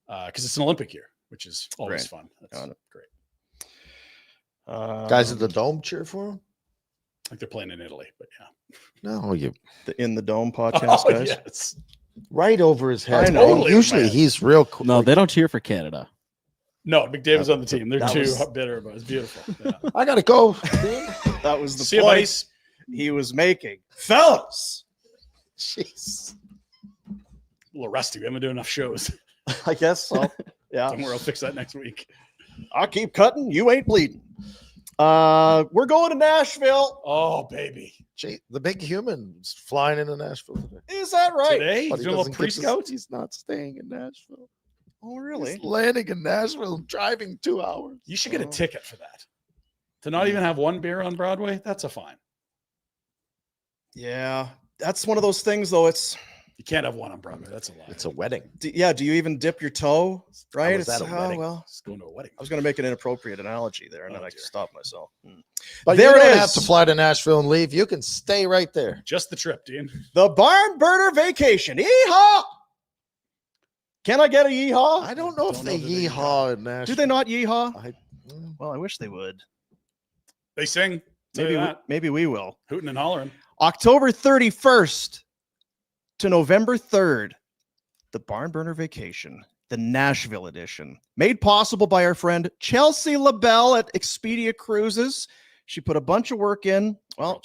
C: because it's an Olympic year, which is always fun. That's great.
B: Guys at the Dome cheer for him?
C: I think they're playing in Italy, but yeah.
B: No,
A: the In the Dome podcast, guys.
C: Yes.
B: Right over his head.
A: I know.
C: Totally,
B: usually
C: man.
B: he's real cool.
D: No, they don't cheer for Canada.
C: No, McDavid's on the team. They're too
B: was-
C: bitter, but it's beautiful. Yeah.
B: I gotta go.
A: That was the
C: See you,
A: point
C: buddies.
A: he was making. Fellas!
B: Jeez.
C: A little rusty. We haven't done enough shows.
A: I guess so. Yeah.
C: Don't worry, I'll fix that next week.
A: I'll keep cutting. You ain't bleeding. We're going to Nashville.
C: Oh, baby.
B: Gee, the big human's flying into Nashville today.
A: Is that right?
C: Today?
B: But
C: He's
B: he
C: doing a little
B: doesn't get to-
C: pre-scout?
B: He's not staying in Nashville.
A: Oh, really?
B: He's landing in Nashville, driving 2 hours.
C: You should get a ticket for that. To not even have one beer on Broadway, that's a fine.
A: Yeah, that's one of those things, though.
C: You can't have one on Broadway. That's a lie.
B: It's a wedding.
A: Do you even dip your toe? Right?
B: was at a wedding.
A: Well,
C: It's going to a wedding.
A: I was going to make an inappropriate analogy there, and then I
C: dear.
A: stopped myself.
B: But
A: There
B: you
A: it
B: don't
A: is.
B: have to fly to Nashville and leave. You can stay right there.
C: Just the trip, Dean.
A: The Barn Burner Vacation. Yeehaw! Can I get a yeehaw?
B: I don't know if
C: Don't
B: they
C: know that they
B: yeehaw in Nashville.
A: Do they not yeehaw?
B: I,
A: Well, I wish they would.
C: They sing.
A: Maybe we will.
C: Hooting and hollering.
A: October 31st to November 3rd, the Barn Burner Vacation, the Nashville edition, made possible by our friend Chelsea LaBelle at Expedia Cruises. She put a bunch of work in. Well,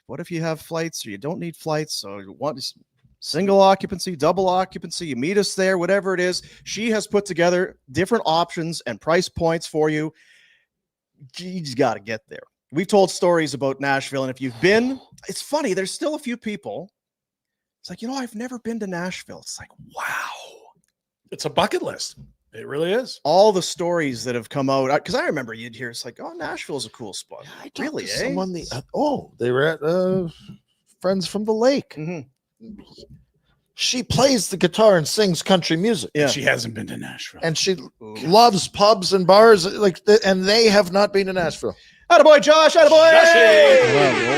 A: what if you have flights or you don't need flights? So you want single occupancy, double occupancy, you meet us there, whatever it is. She has put together different options and price points for you. You just got to get there. We've told stories about Nashville, and if you've been, it's funny, there's still a few people. It's like, I've never been to Nashville. It's like, wow.
C: It's a bucket list. It really is.
A: All the stories that have come out, because I remember you'd hear, it's like, oh, Nashville's a cool spot.
B: I talked
A: Really,
B: to
A: eh?
B: someone they were at Friends from the Lake.
A: Mhm.
B: She plays the guitar and sings country music.
A: Yeah.
C: She hasn't been to Nashville.
B: And she
A: Ooh.
B: loves pubs and bars, and they have not been to Nashville.
A: Attaboy, Josh. Attaboy.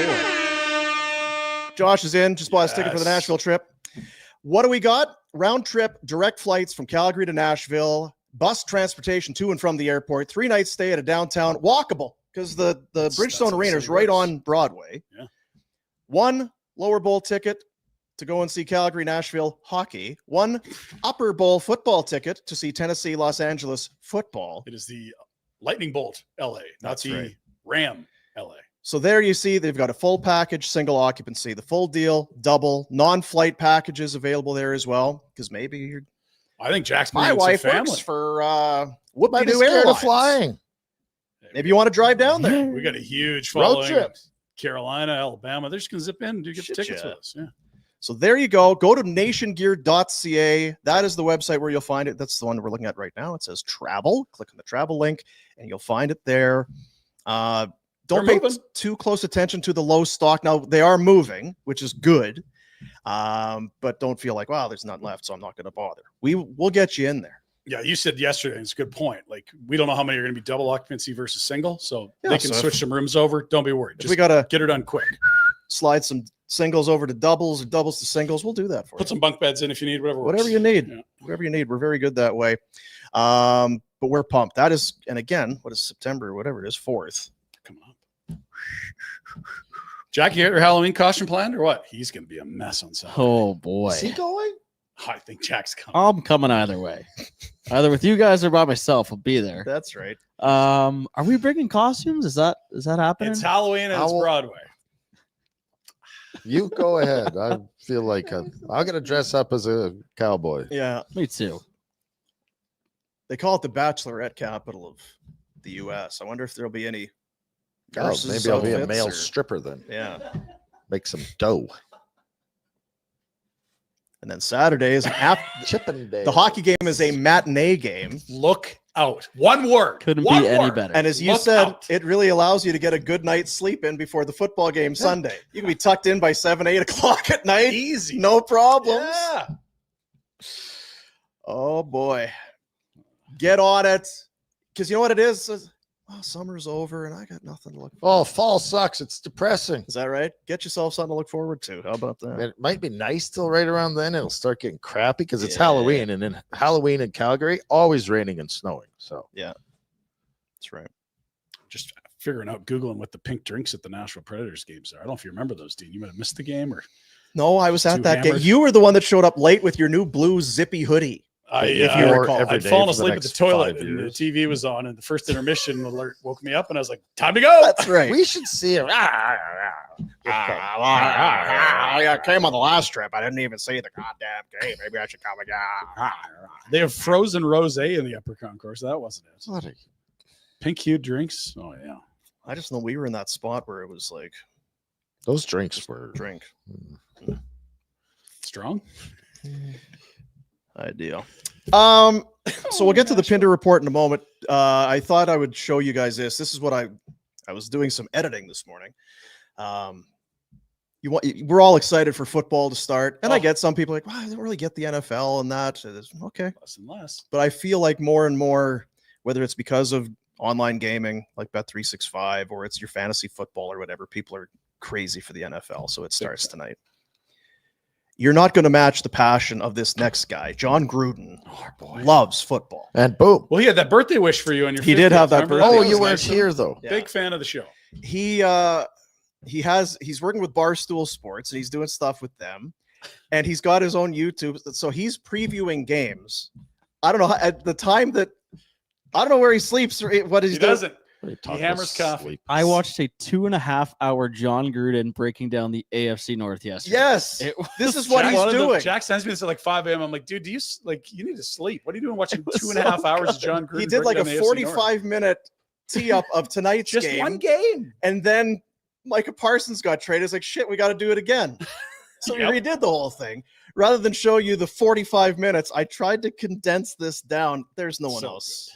C: Joshy!
A: Josh is in. Just bought his ticket for the
C: Yes.
A: Nashville trip. What do we got? Round trip, direct flights from Calgary to Nashville, bus transportation to and from the airport, 3-night stay at a downtown, walkable, because the Bridgestone Arena is right on Broadway.
C: Yeah.
A: One lower bowl ticket to go and see Calgary, Nashville hockey. One upper bowl football ticket to see Tennessee, Los Angeles football.
C: It is the Lightning Bolt LA, not
A: That's
C: the
A: right.
C: Ram LA.
A: So there you see they've got a full package, single occupancy, the full deal, double, non-flight packages available there as well. Because maybe you're
C: I think Jack's
A: my
C: bringing some
A: wife
C: family.
A: works for
B: Might be
A: Whoopie-Doo
B: scared of
A: Airlines.
B: flying.
A: Maybe you want to drive down there.
C: We got a huge
B: Road
C: following.
B: trip.
C: Carolina, Alabama. They're just going to zip in and get
A: Shit,
C: tickets
A: yeah.
C: with us. Yeah.
A: So there you go. Go to nationgear.ca. That is the website where you'll find it. That's the one we're looking at right now. It says travel. Click on the travel link and you'll find it there. Don't
C: They're
A: pay
C: moving.
A: too close attention to the low stock. Now they are moving, which is good. But don't feel like, wow, there's nothing left, so I'm not going to bother. We'll get you in there.
C: Yeah, you said yesterday, and it's a good point. Like, we don't know how many are going to be double occupancy versus single, so
A: Yeah,
C: they can
A: so if-
C: switch some rooms over. Don't be worried.
A: If
C: Just
A: we got to
C: get her done quick.
A: slide some singles over to doubles or doubles to singles, we'll do that for
C: Put
A: you.
C: some bunk beds in if you need, whatever
A: Whatever
C: works.
A: you need.
C: Yeah.
A: Whatever you need. We're very good that way. But we're pumped. That is, and again, what is September, whatever it is, 4th.
C: Come on. Jack, you got your Halloween costume planned or what? He's going to be a mess on Saturday.
D: Oh boy,
B: Is he going?
C: I think Jack's coming.
D: I'm coming either way. Either with you guys or by myself, I'll be there.
A: That's right.
D: Are we bringing costumes? Is that happening?
C: It's Halloween and it's
B: Owl.
C: Broadway.
B: You go ahead. I feel like I'm going to dress up as a cowboy.
A: Yeah.
D: Me too.
A: They call it the bachelorette capital of the U.S. I wonder if there'll be any.
B: Oh,
A: nurses'
B: maybe I'll be a
A: outfits
B: male
A: or-
B: stripper then.
A: Yeah.
B: Make some dough.
A: And then Saturday is
B: Chippendale.
A: the hockey game is a matinee game.
C: Look out. One word.
D: Couldn't
C: One
D: be any
C: word.
D: better.
A: And as you
C: Look
A: said,
C: out.
A: it really allows you to get a good night's sleep in before the football game Sunday. You can be tucked in by 7, 8 o'clock at night.
C: Easy.
A: No problems.
C: Yeah.
A: Oh boy. Get on it. Because you know what it is? Oh, summer's over and I got nothing to look for.
B: Oh, fall sucks. It's depressing.
A: Is that right? Get yourself something to look forward to. How about that?
B: It might be nice till right around then. It'll start getting crappy because it's
A: Yeah.
B: Halloween, and in Halloween in Calgary, always raining and snowing. So
A: That's right.
C: Just figuring out, Googling what the pink drinks at the Nashville Predators games are. I don't know if you remember those, Dean. You might have missed the game or
A: No, I was
C: Too
A: at that game.
C: hammered.
A: You were the one that showed up late with your new blue zippy hoodie.
B: If you recall. every
C: I'd
B: day
C: fallen
B: for the
C: asleep at the
B: next
C: toilet
B: 5
C: and the
B: years.
C: TV was on, and the first intermission alert woke me up, and I was like, "Time to go!"
A: That's right.
B: we should see it.
A: I came on the last trip. I didn't even see the goddamn game. Maybe I should come again.
C: They have frozen rosé in the upper concourse. That wasn't it.
B: What a-
C: Pink hued drinks. Oh yeah.
A: I just know we were in that spot where it was like
B: Those drinks were
A: drink.
C: Strong.
A: Ideal. So we'll get to the Pinder Report in a moment. I thought I would show you guys this. This is what I was doing some editing this morning. We're all excited for football to start, and I get some people like, "Wow, I don't really get the NFL and that." Okay,
C: Less and less.
A: but I feel like more and more, whether it's because of online gaming like Bet365 or it's your fantasy football or whatever, people are crazy for the NFL. So it starts tonight. You're not going to match the passion of this next guy. John Gruden loves football.
B: And boom.
C: Well, he had that birthday wish for you on your.
A: He did
C: 50th.
A: have that
C: Remember
A: birthday
B: Oh,
C: That
B: you
C: was
B: weren't
C: nice.
B: here though.
A: Yeah.
C: Big fan of the show.
A: He's working with Barstool Sports and he's doing stuff with them, and he's got his own YouTube. So he's previewing games. I don't know at the time that I don't know where he sleeps or what he's
C: He
A: doing.
C: doesn't. He hammers coffee.
D: I watched a 2.5-hour John Gruden breaking down the AFC North yesterday.
A: Yes,
D: It
A: this is what
C: Jack-
A: he's doing.
C: Jack sends me this at like 5 a.m. I'm like, dude, you need to sleep? What are you doing watching 2.5 hours of John Gruden?
A: He did like a
C: breaking down the AFC North?
A: 45-minute tee up of tonight's
C: Just
A: game.
C: one game.
A: And then Micah Parsons got traded. It's like, shit, we got to do it again. So
C: Yep.
A: we redid the whole thing. Rather than show you the 45 minutes, I tried to condense this down. There's no one
C: So
A: else.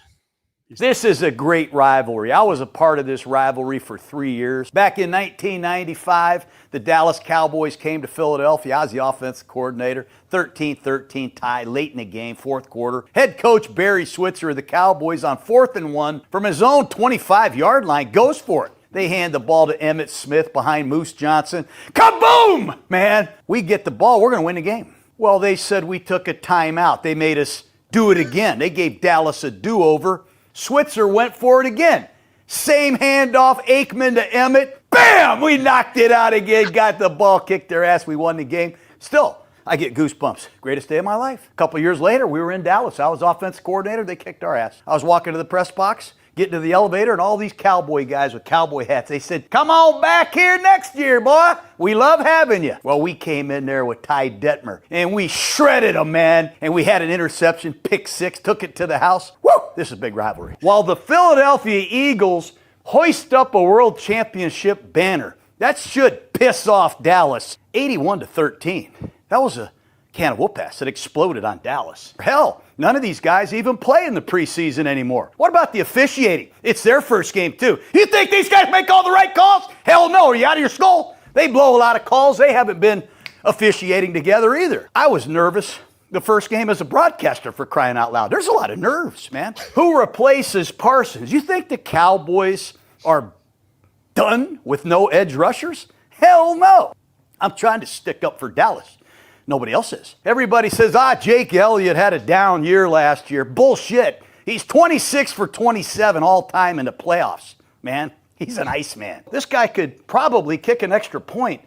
E: This is a great rivalry. I was a part of this rivalry for 3 years. Back in 1995, the Dallas Cowboys came to Philadelphia. I was the offensive coordinator. 13-13 tie late in the game, fourth quarter. Head coach Barry Switzer of the Cowboys on 4th and 1 from his own 25-yard line goes for it. They hand the ball to Emmitt Smith behind Moose Johnson. Kaboom! Man, we get the ball. We're going to win the game. Well, they said we took a timeout. They made us do it again. They gave Dallas a do-over. Switzer went for it again. Same handoff, Aikman to Emmett. Bam! We knocked it out again, got the ball, kicked their ass. We won the game. Still, I get goosebumps. Greatest day of my life. A couple years later, we were in Dallas. I was offensive coordinator. They kicked our ass. I was walking to the press box, getting to the elevator, and all these cowboy guys with cowboy hats, they said, "Come on back here next year, boy. We love having you." Well, we came in there with Ty Detmer, and we shredded them, man. And we had an interception, pick six, took it to the house. Woo! This is a big rivalry. While the Philadelphia Eagles hoist up a world championship banner, that should piss off Dallas. 81-13. That was a can of whoop-ass that exploded on Dallas. Hell, none of these guys even play in the preseason anymore. What about the officiating? It's their first game, too. You think these guys make all the right calls? Hell no. Are you out of your skull? They blow a lot of calls. They haven't been officiating together either. I was nervous the first game as a broadcaster, for crying out loud. There's a lot of nerves, man. Who replaces Parsons? You think the Cowboys are done with no edge rushers? Hell no. I'm trying to stick up for Dallas. Nobody else is. Everybody says, Jake Elliott had a down year last year. Bullshit. He's 26 for 27 all time in the playoffs, man. He's an Iceman. This guy could probably kick an extra point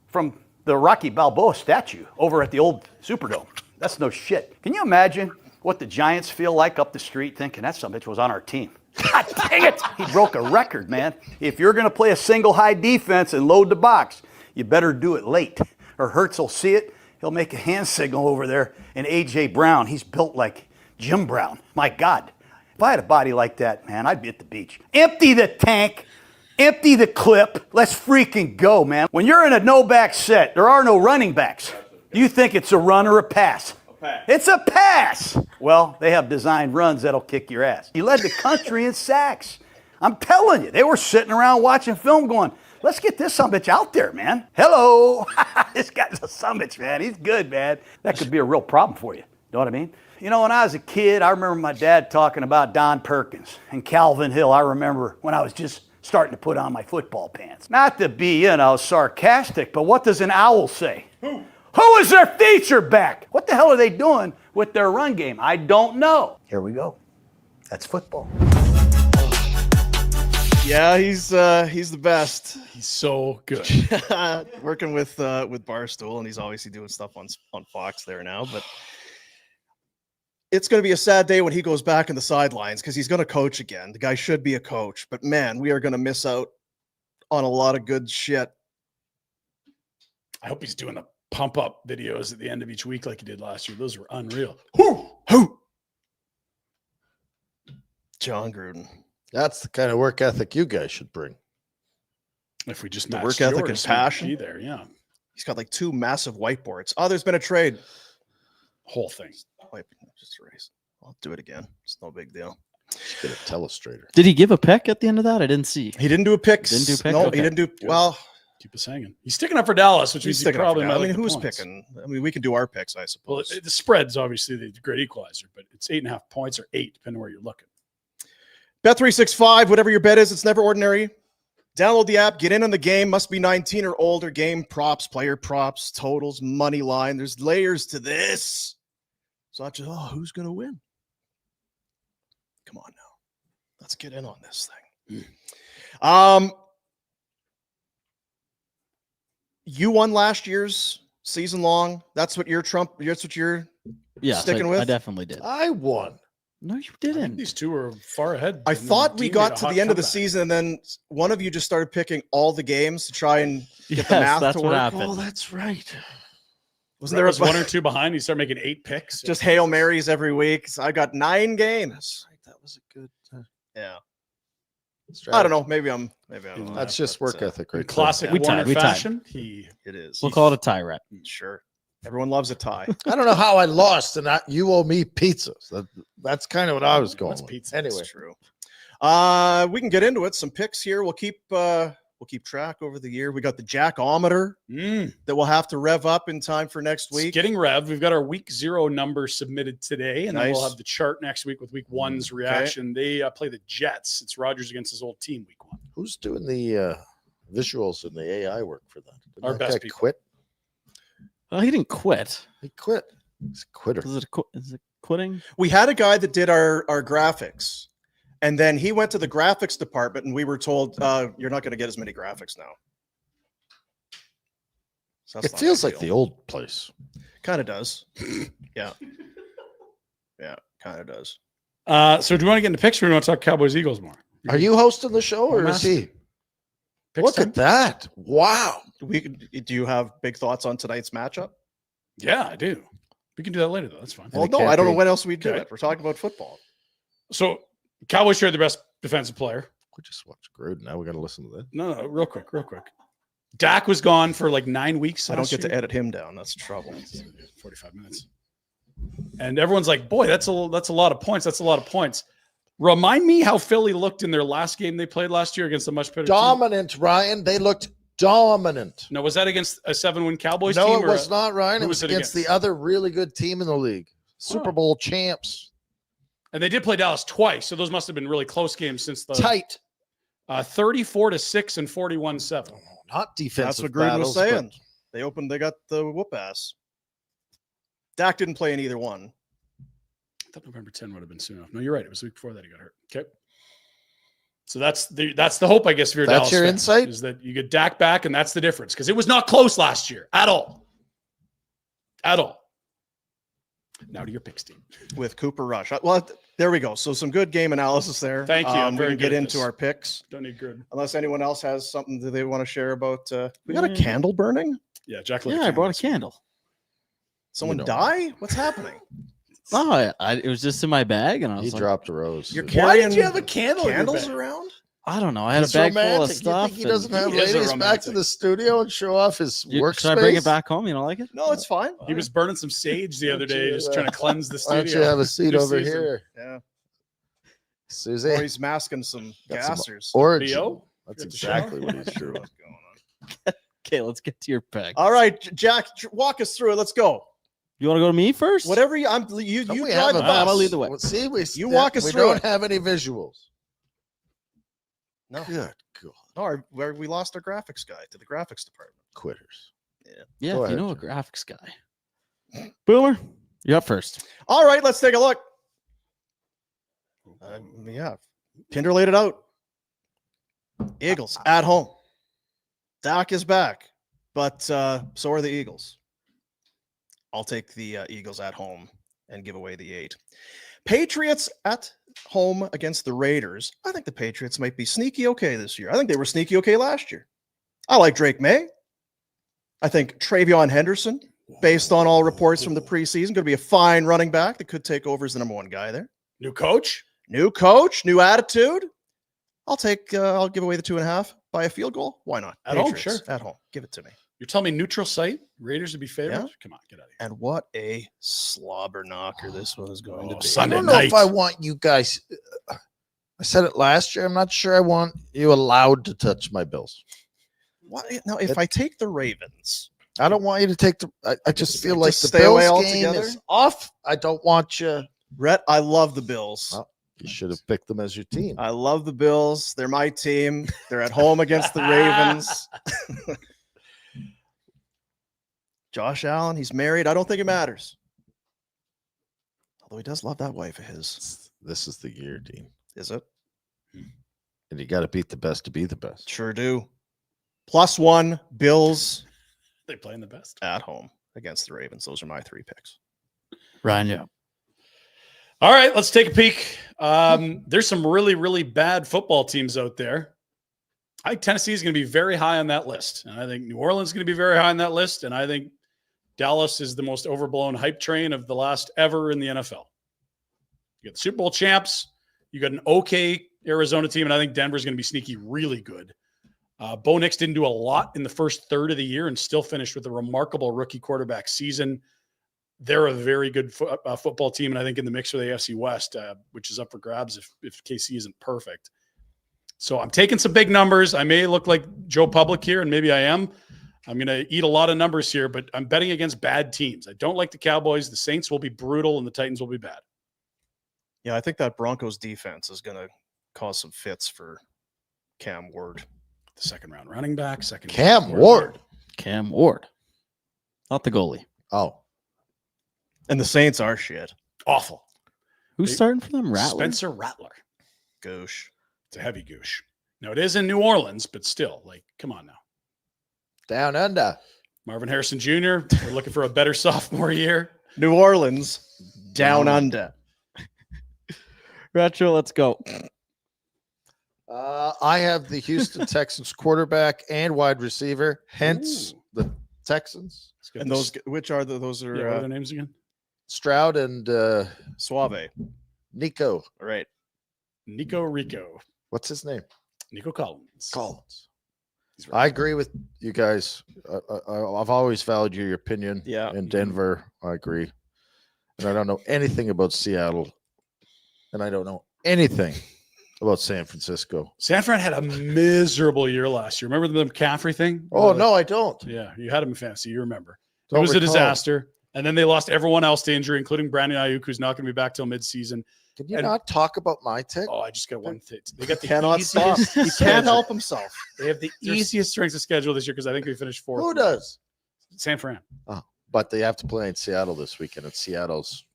E: from the Rocky Balboa statue over at the old Superdome. That's no shit. Can you imagine what the Giants feel like up the street thinking that son of a bitch was on our team? God dang it. He broke a record, man. If you're going to play a single high defense and load the box, you better do it late, or Hurts will see it. He'll make a hand signal over there. And A.J. Brown, he's built like Jim Brown. My God, if I had a body like that, man, I'd be at the beach. Empty the tank. Empty the clip. Let's freaking go, man. When you're in a no-back set, there are no running backs. You think it's a run or a pass? It's a pass. Well, they have designed runs that'll kick your ass. He led the country in sacks. I'm telling you, they were sitting around watching film going, let's get this sumbitch out there, man. Hello. This guy's a sumbitch, man. He's good, man. That could be a real problem for you. You know what I mean? You know, when I was a kid, I remember my dad talking about Don Perkins and Calvin Hill. I remember when I was just starting to put on my football pants. Not to be, sarcastic, but what does an owl say? Who is their feature back? What the hell are they doing with their run game? I don't know. Here we go. That's football.
A: Yeah, he's the best.
C: He's so good.
A: Working with Barstool, and he's obviously doing stuff on Fox there now. But it's going to be a sad day when he goes back in the sidelines because he's going to coach again. The guy should be a coach, but man, we are going to miss out on a lot of good shit.
C: I hope he's doing the pump up videos at the end of each week like he did last year. Those were unreal.
A: Who? John Gruden.
B: That's the kind of work ethic you guys should bring.
C: If we just
A: The
C: matched
A: work ethic and
C: yours, we'd
A: passion.
C: be there, yeah.
A: He's got like 2 massive whiteboards. Oh, there's been a trade.
C: Whole thing.
A: Wipe. just erase. I'll do it again. It's no big deal.
B: Just get a telestrator.
D: Did he give a pick at the end of that? I didn't see.
A: He didn't do a pick.
D: Didn't do pick?
A: No,
D: Okay.
A: he didn't do.
C: Good.
A: Well,
C: Keep us hanging. He's sticking up for Dallas, which
A: he's
C: means he
A: sticking up for
C: probably
A: that.
C: might
A: I mean,
C: like the
A: who's
C: points.
A: picking? I mean, we can do our picks, I
C: Well,
A: suppose.
C: the spread's obviously the great equalizer, but it's 8.5 points or 8, depending where you're looking.
A: Bet365, whatever your bet is, it's never ordinary. Download the app, get in on the game, must be 19 or older. Game props, player props, totals, money line. There's layers to this. It's not just, who's going to win? Come on now. Let's get in on this thing. You won last year's season long. That's what you're sticking with?
D: I definitely did.
B: I won.
D: No, you
C: I think
D: didn't.
C: these two are far ahead.
A: I
C: and then
A: thought we
C: Dean
A: got
C: made a
A: to
C: hot
A: the end of the
C: comeback.
A: season, and then one of you just started picking all the games to try and get
D: Yes,
A: the math
D: that's
A: to
D: what
A: work.
D: happened.
B: Oh, that's right.
A: Wasn't
C: There
A: there
C: was one or two behind. You start making 8 picks.
A: just Hail Marys every week? So I got 9 games.
B: That was a good
A: Yeah.
B: strategy.
A: I don't know. Maybe I'm not.
B: That's just
A: but,
B: work ethic,
C: in
B: right? there.
C: classic
D: We
C: Warner
D: tied, we tied.
C: fashion.
A: It is.
D: We'll call it a tie wrap.
A: Sure. Everyone loves a tie.
B: I don't know how I lost, and you owe me pizzas. That's kind of what I was going
C: What's
B: with.
C: pizza?
B: Anyway,
A: That's true. We can get into it. Some picks here. We'll keep track over the year. We got the Jackometer that we'll have to rev up in time for next
C: It's
A: week.
C: getting revved. We've got our week 0 number submitted today, and then we'll
A: Nice.
C: have the chart next week with week 1's reaction. They play the Jets. It's Rodgers against his old team week 1.
B: who's doing the visuals and the AI work for that? Didn't
C: Our
B: that
C: best
B: guy
C: people.
B: quit.
D: Well, he didn't quit.
B: He quit. He's a quitter.
D: Is it quitting?
A: We had a guy that did our graphics, and then he went to the graphics department, and we were told, you're not going to get as many graphics now. So
B: It feels like the old place.
A: kind of does. Yeah. Yeah, kind of does.
C: So do you want to get into picks or do you want to talk Cowboys Eagles more?
B: Are you hosting the show or
C: I'm
B: is he?
C: Picks
B: Look
C: time?
B: at that. Wow.
A: Do you have big thoughts on tonight's matchup?
C: Yeah, I do. We can do that later though. That's fine.
A: Well,
B: it
A: no,
B: can't
A: I don't know
B: be-
A: when else we'd do
C: Okay.
A: it. We're talking about football.
C: So Cowboys shared the best defensive player.
B: We just watched Gruden. Now we got to listen to that.
C: No, real quick. Dak was gone for like 9 weeks.
A: I don't
C: last
A: get to
C: year.
A: edit him down. That's the trouble.
C: 45 minutes. And everyone's like, boy, that's a lot of points. That's a lot of points. Remind me how Philly looked in their last game they played last year against a much better team.
B: Dominant, Ryan. They looked dominant.
C: No, was that against a 7-win Cowboys
B: No,
C: team?
B: it was not, Ryan.
C: who
B: It
C: was
B: was
C: it
B: against
C: against?
B: the other really good team in the league. Super Bowl champs.
C: And they did play Dallas twice, so those must have been really close games since the
B: Tight.
C: 34-6 and 41-7.
B: Not defensive.
A: That's what Gruden was
B: battles, but
A: saying. They got the whoop ass. Dak didn't play in either one.
C: I thought November 10 would have been soon enough. No, you're right. It was the week before that he got hurt. Okay. So that's the hope, I guess, if you're a
B: That's
C: Dallas
B: your
C: fan,
B: insight?
C: is that you get Dak back, and that's the difference because it was not close last year at all. At all. Now to your picks, team.
A: With Cooper Rush. Well, there we go. So some good game analysis there.
C: Thank you. I'm
A: We
C: very
A: can
C: good
A: get
C: at
A: into
C: this.
A: our picks.
C: Don't need Gruden.
A: Unless anyone else has something that they want to share about. We got a
D: Yeah.
A: candle burning?
C: Yeah, Jack.
D: Yeah, I brought a candle.
A: Someone
B: know.
A: die? What's happening?
D: Oh, it was just in my bag, and I
B: he
D: was like,
B: dropped a rose.
A: You're
C: Why
A: carrying
C: did you have a candle in your
A: candles
C: bag?
A: around?
D: I don't know. I had
B: He's
D: a bag full of
B: romantic. You
D: stuff.
B: think he doesn't
D: and-
B: have
C: He is a
B: ladies back to
C: romantic.
B: the studio and show off his
D: Should
B: workspace?
D: I bring it back home? You don't like it?
A: No, it's fine.
C: He was burning some sage the other day,
B: you,
C: just trying to cleanse the
B: Why don't
C: studio.
B: you have a seat
C: New
B: over
C: season.
B: here,
A: Yeah. Or
B: Susie?
A: he's masking some
B: Got some
A: gassers.
B: Origin.
C: BO?
B: That's
C: You're at the
B: exactly
C: show?
B: what he's true.
A: What's going on?
D: Okay, let's get to your pick.
A: All right, Jack, walk us through it. Let's go.
D: You want to go to me first?
A: Whatever you
B: Don't
A: you
B: we
A: drive
B: have
A: the
B: a
A: bus.
D: I'll lead the way.
B: Well, see, we
A: walk us
B: we
A: through
B: don't
A: it.
B: have any visuals.
A: No,
B: Good God.
A: no, we lost our graphics guy to the graphics department.
B: Quitters.
D: Yeah,
B: Go
D: if you
B: ahead,
D: know a
B: Jim.
D: graphics guy. Boomer, you're up first.
A: All right, let's take a look. Yeah, Pinder laid it out. Eagles at home. Dak is back, but so are the Eagles. I'll take the Eagles at home and give away the 8. Patriots at home against the Raiders. I think the Patriots might be sneaky okay this year. I think they were sneaky okay last year. I like Drake May. I think Travion Henderson, based on all reports from the preseason, going to be a fine running back that could take over as the number 1 guy there.
C: New coach?
A: New coach, new attitude. I'll give away the 2.5 by a field goal. Why not?
C: At home,
A: Patriots,
C: sure.
A: At home. Give it to me.
C: You're telling me neutral site Raiders would be favored?
A: Yeah.
C: Come on, get out of here.
A: And what a slobber knocker this one is going to be.
B: I
C: Sunday
B: don't know if
C: night.
B: I want you guys. I said it last year. I'm not sure I want you allowed to touch my Bills.
A: What? Now, if I take the Ravens,
B: I don't want you to take the. I just feel like
A: Just
B: the
A: stay away
B: Bills game
A: altogether?
B: is off. I don't want you.
A: Rhett, I love the Bills.
B: Well, you should have picked them as your team.
A: I love the Bills. They're my team. They're at home against the Ravens. Josh Allen, he's married. I don't think it matters. Although he does love that wife of his.
B: This is the year, Dean,
A: Is it?
B: and you got to beat the best to be the best.
A: Sure do. +1 Bills
C: They playing the best.
A: at home against the Ravens. Those are my 3 picks.
D: Ryan, yeah.
C: All right, let's take a peek. There's some really, really bad football teams out there. I think Tennessee is going to be very high on that list. And I think New Orleans is going to be very high on that list. And I think Dallas is the most overblown hype train of the last ever in the NFL. You got the Super Bowl champs. You got an okay Arizona team. And I think Denver's going to be sneaky really good. Bo Nix didn't do a lot in the first third of the year and still finished with a remarkable rookie quarterback season. They're a very good football team, and I think in the mix for the AFC West, which is up for grabs if KC isn't perfect. So I'm taking some big numbers. I may look like Joe Public here, and maybe I am. I'm going to eat a lot of numbers here, but I'm betting against bad teams. I don't like the Cowboys. The Saints will be brutal, and the Titans will be bad.
A: Yeah, I think that Broncos defense is going to cause some fits for Cam Ward.
C: The second round running back, second
B: Cam
C: round
B: Ward.
D: Cam Ward. Not the goalie.
B: Oh,
A: And the Saints are shit.
C: Awful.
D: Who's starting for them? Rattler?
C: Spencer Rattler.
A: Goosh.
C: It's a heavy goosh. Now, it is in New Orleans, but still, like, come on now.
B: down under.
C: Marvin Harrison Jr., we're looking for a better sophomore year.
A: New Orleans, down under.
D: Retro, let's go.
B: I have the Houston Texans quarterback and wide receiver, hence
C: Ooh.
B: the Texans.
C: Let's get
A: And
C: this-
A: those, which are those are
C: yeah, what are their names again?
B: Stroud and
A: Suave.
B: Nico.
A: All right.
C: Nico Rico.
B: What's his name?
C: Nico Collins.
B: Collins.
C: He's right.
B: I agree with you guys. I've always valued your opinion.
A: Yeah.
B: In Denver, I agree. And I don't know anything about Seattle. And I don't know anything about San Francisco.
C: San Fran had a miserable year last year. Remember the McCaffrey thing?
B: Oh, no, I don't.
C: Yeah, you had him in fantasy. You remember. It
B: Don't
C: was a
B: recall.
C: disaster. And then they lost everyone else to injury, including Brandon Ayuk, who's not going to be back till midseason.
B: Can you
C: And-
B: not talk about my tick?
C: Oh, I just got one thing. They got the
A: Cannot stop.
C: easiest
A: He can't
C: schedule.
A: help himself.
C: They have the easiest strengths of schedule this year because I think they finished fourth.
B: Who does?
C: San Fran.
B: But they have to play in Seattle this weekend. And Seattle's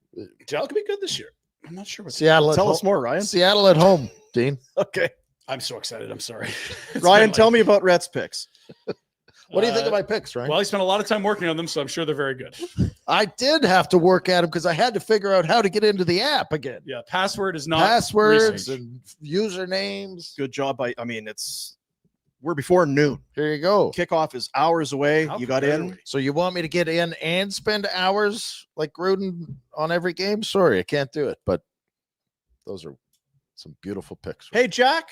C: Seattle could be good this year. I'm not sure what.
B: Seattle at
A: Tell
B: home.
A: us more, Ryan.
B: Seattle at home, Dean.
A: Okay.
C: I'm so excited. I'm sorry.
A: Ryan, tell me about Rhett's picks.
B: What do you think of my picks, Ryan?
C: Well, he spent a lot of time working on them, so I'm sure they're very good.
B: I did have to work at them because I had to figure out how to get into the app again.
C: Yeah, password is not
B: Passwords
C: research.
B: and usernames.
A: Good job. I mean, we're before noon.
B: Here you go.
A: Kickoff is hours away.
C: How
A: You got
C: dare
A: in.
C: we?
B: So you want me to get in and spend hours like Gruden on every game? Sorry, I can't do it. But those are some beautiful picks.
A: Hey, Jack,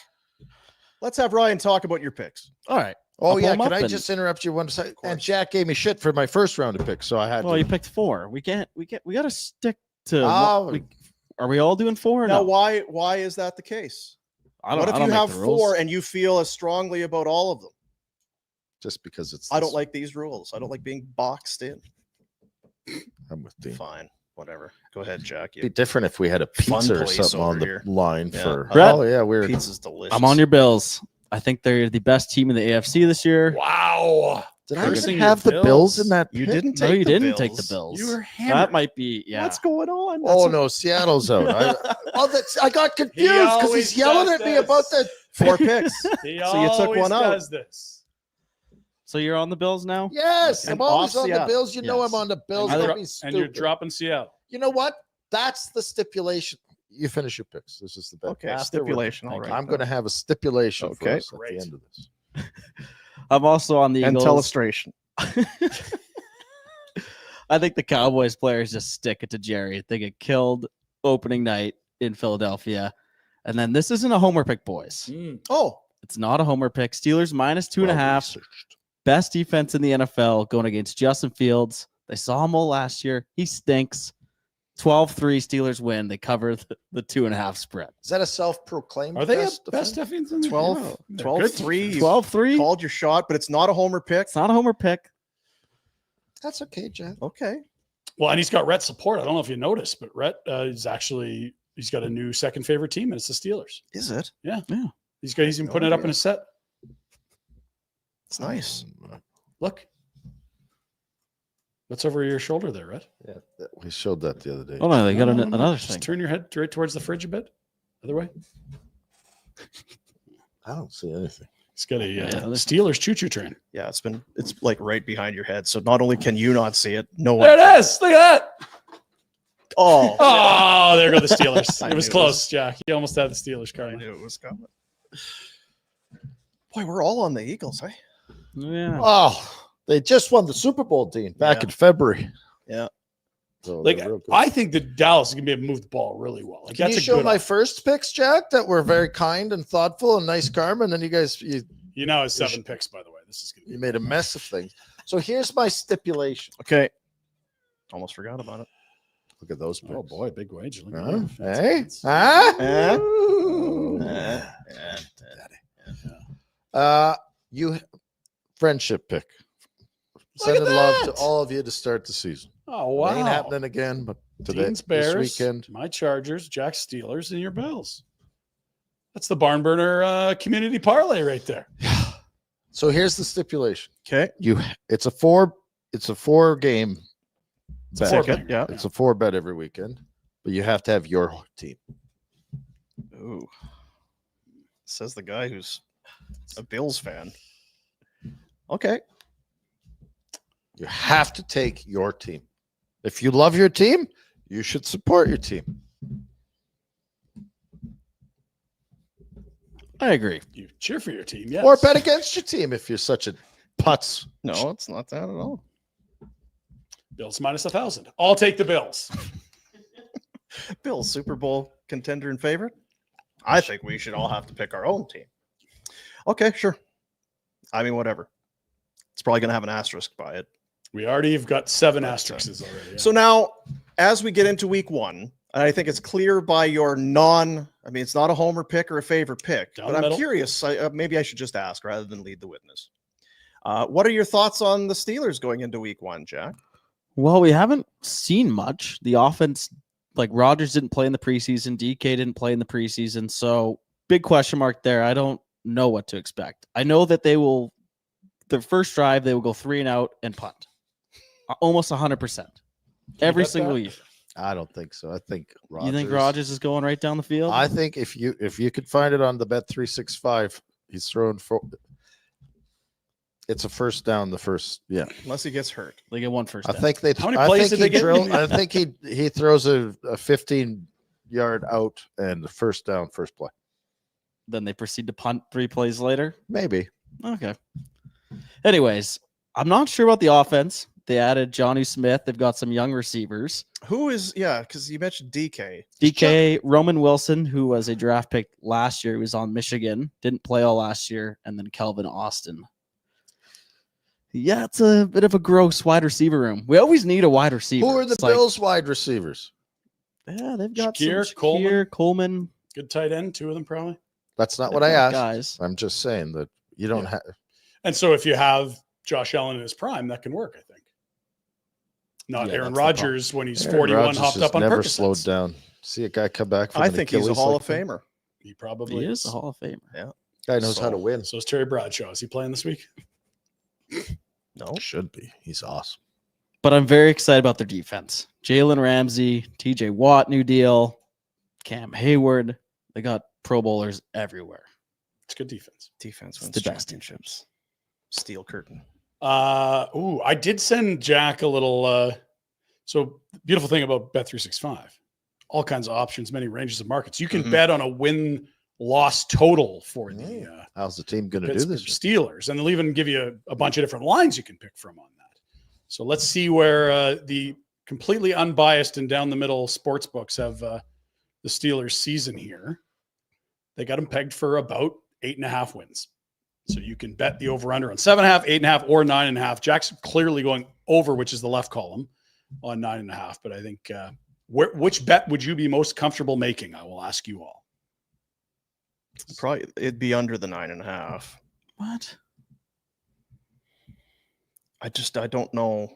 A: let's have Ryan talk about your picks.
D: All right.
B: Oh
D: I'll
B: yeah,
D: pull 'em
B: can
D: up
B: I
D: and-
B: just interrupt you one second?
A: course.
B: And Jack gave me shit for my first round of picks, so I had
D: Well,
B: to.
D: you picked 4. We got to stick to.
B: Oh.
D: Are we all doing 4? Or
A: Now,
D: no?
A: why is that the case?
D: I
A: What if
D: I
A: you
D: make
A: have
D: the rules.
A: 4 and you feel as strongly about all of them?
B: Just because it's.
A: I don't
B: this-
A: like these rules. I don't like being boxed in.
B: I'm with Dean.
A: Fine, whatever. Go ahead, Jack.
B: It'd be different if we had a
A: Fun
B: pizza or
A: place
B: something on
A: over
B: the
A: here.
B: line
A: Yeah.
B: for.
A: Brett?
B: Oh yeah, we're.
A: Pizza's delicious.
D: I'm on your Bills. I think they're the best team in the AFC this year.
C: Wow.
B: Did I
C: Cursing
B: even
C: your
B: have the Bills
C: Bills?
B: in that?
A: You
B: pick?
A: didn't
D: No,
A: take
D: you
A: the
D: didn't
A: Bills.
D: take the Bills.
C: You were hammered.
D: That might be, yeah.
A: What's going on?
B: Oh no, Seattle's out. I got confused because
C: always
B: he's yelling
C: does
B: at me
C: this.
B: about the.
A: 4 picks.
C: He
A: So you took
C: always
A: one out.
C: does this.
D: So you're on the Bills now?
B: Yes,
A: And
B: I'm always
A: off
B: on the
A: Seattle.
B: Bills. You know
D: Yes.
B: I'm on the Bills.
C: And,
B: Don't
C: you're,
B: be
C: and you're
B: stupid.
C: dropping Seattle.
B: You know what? That's the stipulation. You finish your picks. This is the bet.
A: Okay,
B: Afterward,
A: stipulation. All right.
B: I'm going to have a stipulation for
A: Okay.
B: us at
C: Great.
B: the end of this.
D: I'm also on the
A: And
D: Eagles.
A: illustration.
D: I think the Cowboys players just stick it to Jerry. They get killed opening night in Philadelphia. And then this isn't a homer pick, boys.
A: Oh,
D: It's not a homer pick. Steelers minus 2.5.
B: Well researched.
D: best defense in the NFL going against Justin Fields. They saw him all last year. He stinks. 12-3 Steelers win. They cover the 2.5 spread.
B: Is that a self-proclaimed?
C: Are they
B: best
C: a best defense in the
A: 12,
C: They're
A: 12-3.
C: good.
D: 12-3.
A: Called your shot, but it's not a homer pick.
D: It's not a homer pick.
B: That's okay, Jack.
A: Okay.
C: Well, and he's got Rhett's support. I don't know if you noticed, but Rhett is actually he's got a new second favorite team, and it's the Steelers.
A: Is it?
C: He's been putting it up in a set.
A: It's nice.
C: Look, what's over your shoulder there, Rhett?
B: Yeah, we showed that the other day.
D: Oh no, they got another
C: Just
D: thing.
C: turn your head right towards the fridge a bit. Other way.
B: I don't see anything.
C: He's got a
D: Yeah,
C: Steelers choo-choo train.
A: Yeah, it's like right behind your head. So not only can you not see it, no one.
C: There
A: can.
C: it is. Look at that.
A: Oh,
C: Oh, there go the Steelers.
A: I
C: It was
A: knew it
C: close,
A: was-
C: Jack. You almost had the Steelers
A: I
C: card.
A: knew it was coming. Boy, we're all on the Eagles, eh?
D: Yeah.
B: Oh, they just won the Super Bowl, Dean, back
A: Yeah.
B: in February.
A: Yeah.
B: So
C: Like,
B: they're real good.
C: I think that Dallas is going to be able to move the ball really well. Like,
B: Can
C: that's
B: you
C: a
B: show
C: good
B: my
C: op-
B: first picks, Jack, that were very kind and thoughtful and nice karma, and then you guys you
C: You know, it's 7 picks, by the way. This is going to be
B: made a mess of things. So here's my stipulation.
A: Okay. Almost forgot about it.
B: Look at those picks.
C: Oh boy, big wage. Look at
B: Huh?
C: that.
B: Hey?
C: That's-
B: Huh?
A: Eh?
B: Ooh. You friendship pick. Sending
C: at
B: love to
C: that.
B: all of you to start the season.
C: Oh wow!
B: It ain't happening again, but today,
C: Dean's Bears,
B: this weekend.
C: my Chargers, Jack's Steelers, and your Bills. That's the barn burner community parlay right there.
B: So here's the stipulation.
A: Okay.
B: It's a four game bet.
C: Four
A: Second,
C: banger.
A: yeah.
B: It's a 4 bet every weekend, but you have to have your team.
A: Ooh. Says the guy who's a Bills fan. Okay.
B: You have to take your team. If you love your team, you should support your team.
D: I agree.
C: You cheer for your team, yes.
B: Or bet against your team if you're such a putz.
A: No, it's not that at all.
C: Bills minus 1,000. I'll take the Bills.
A: Bills, Super Bowl contender and favorite. I think we should all have to pick our own team. Okay, sure. I mean, whatever. It's probably going to have an asterisk by it.
C: We already have got 7 asterisks already. Yeah.
A: So now, as we get into week 1, and I think it's clear by your it's not a homer pick or a favorite pick,
C: Down
A: but
C: the
A: I'm
C: middle.
A: curious. Maybe I should just ask rather than lead the witness. What are your thoughts on the Steelers going into week 1, Jack?
D: Well, we haven't seen much. The offense, like Rodgers didn't play in the preseason. DK didn't play in the preseason. So big question mark there. I don't know what to expect. I know that their first drive, they will go 3 and out and punt. Almost 100%. Every
C: bet
D: single
C: that?
D: year.
B: I don't think so. I think Rodgers.
D: You think Rodgers is going right down the field?
B: I think if you could find it on the Bet 365, he's throwing for. It's a first down. The first, yeah.
A: Unless he gets hurt.
D: They get one first
B: I
D: down.
B: think they.
C: How many
B: I
C: plays
B: think
C: did they
B: he
C: get?
B: drilled. I think he throws a 15-yard out and the first down, first play.
D: Then they proceed to punt 3 plays later.
B: Maybe.
D: Okay. Anyways, I'm not sure about the offense. They added Johnny Smith. They've got some young receivers.
A: Who is, because you mentioned DK.
D: DK, Roman Wilson, who was a draft pick last year, he was on Michigan, didn't play all last year, and then Kelvin Austin. Yeah, it's a bit of a gross wide receiver room. We always need a wide receiver.
B: Who are the
D: It's like,
B: Bills wide receivers?
D: yeah, they've got
C: Shakir,
D: some
C: Coleman.
D: Shakir, Coleman.
C: Good tight end, 2 of them probably.
B: That's not
D: They've
B: what I
D: got
B: asked.
D: Guys.
B: I'm just saying that you don't
C: Yeah.
B: have.
C: And so if you have Josh Allen in his prime, that can work, I think. Not
D: Yeah,
C: Aaron
D: that's the
C: Rodgers when he's
B: Aaron
C: 41
B: Rodgers
C: hopped
B: has
C: up on
B: never
C: Percocets.
B: slowed down. See a guy come back. From
A: I
B: an
A: think he's a
B: Achilles
A: Hall
B: like
A: of
B: that?
A: Famer.
C: He probably
D: He is a Hall of Famer.
B: Guy knows how to
A: So-
B: win.
C: So is Terry Bradshaw. Is he playing this week?
A: No.
B: Should be. He's awesome.
D: But I'm very excited about their defense. Jalen Ramsey, TJ Watt, new deal. Cam Hayward. They got Pro Bowlers everywhere.
C: It's good defense.
A: Defense
D: It's
A: wins
D: the best
A: championships. Steel curtain.
C: I did send Jack a little. So beautiful thing about Bet365, all kinds of options, many ranges of markets. You can
A: Mhm.
C: bet on a win-loss total for the
B: How's the team going to do
C: Pittsburgh
B: this?
C: Steelers, and they'll even give you a bunch of different lines you can pick from on that. So let's see where the completely unbiased and down the middle sports books have the Steelers season here. They got them pegged for about 8.5 wins. So you can bet the over-under on 7.5, 8.5, or 9.5. Jack's clearly going over, which is the left column, on 9.5. But I think which bet would you be most comfortable making? I will ask you all.
A: Probably it'd be under the 9.5.
D: What?
A: I don't know.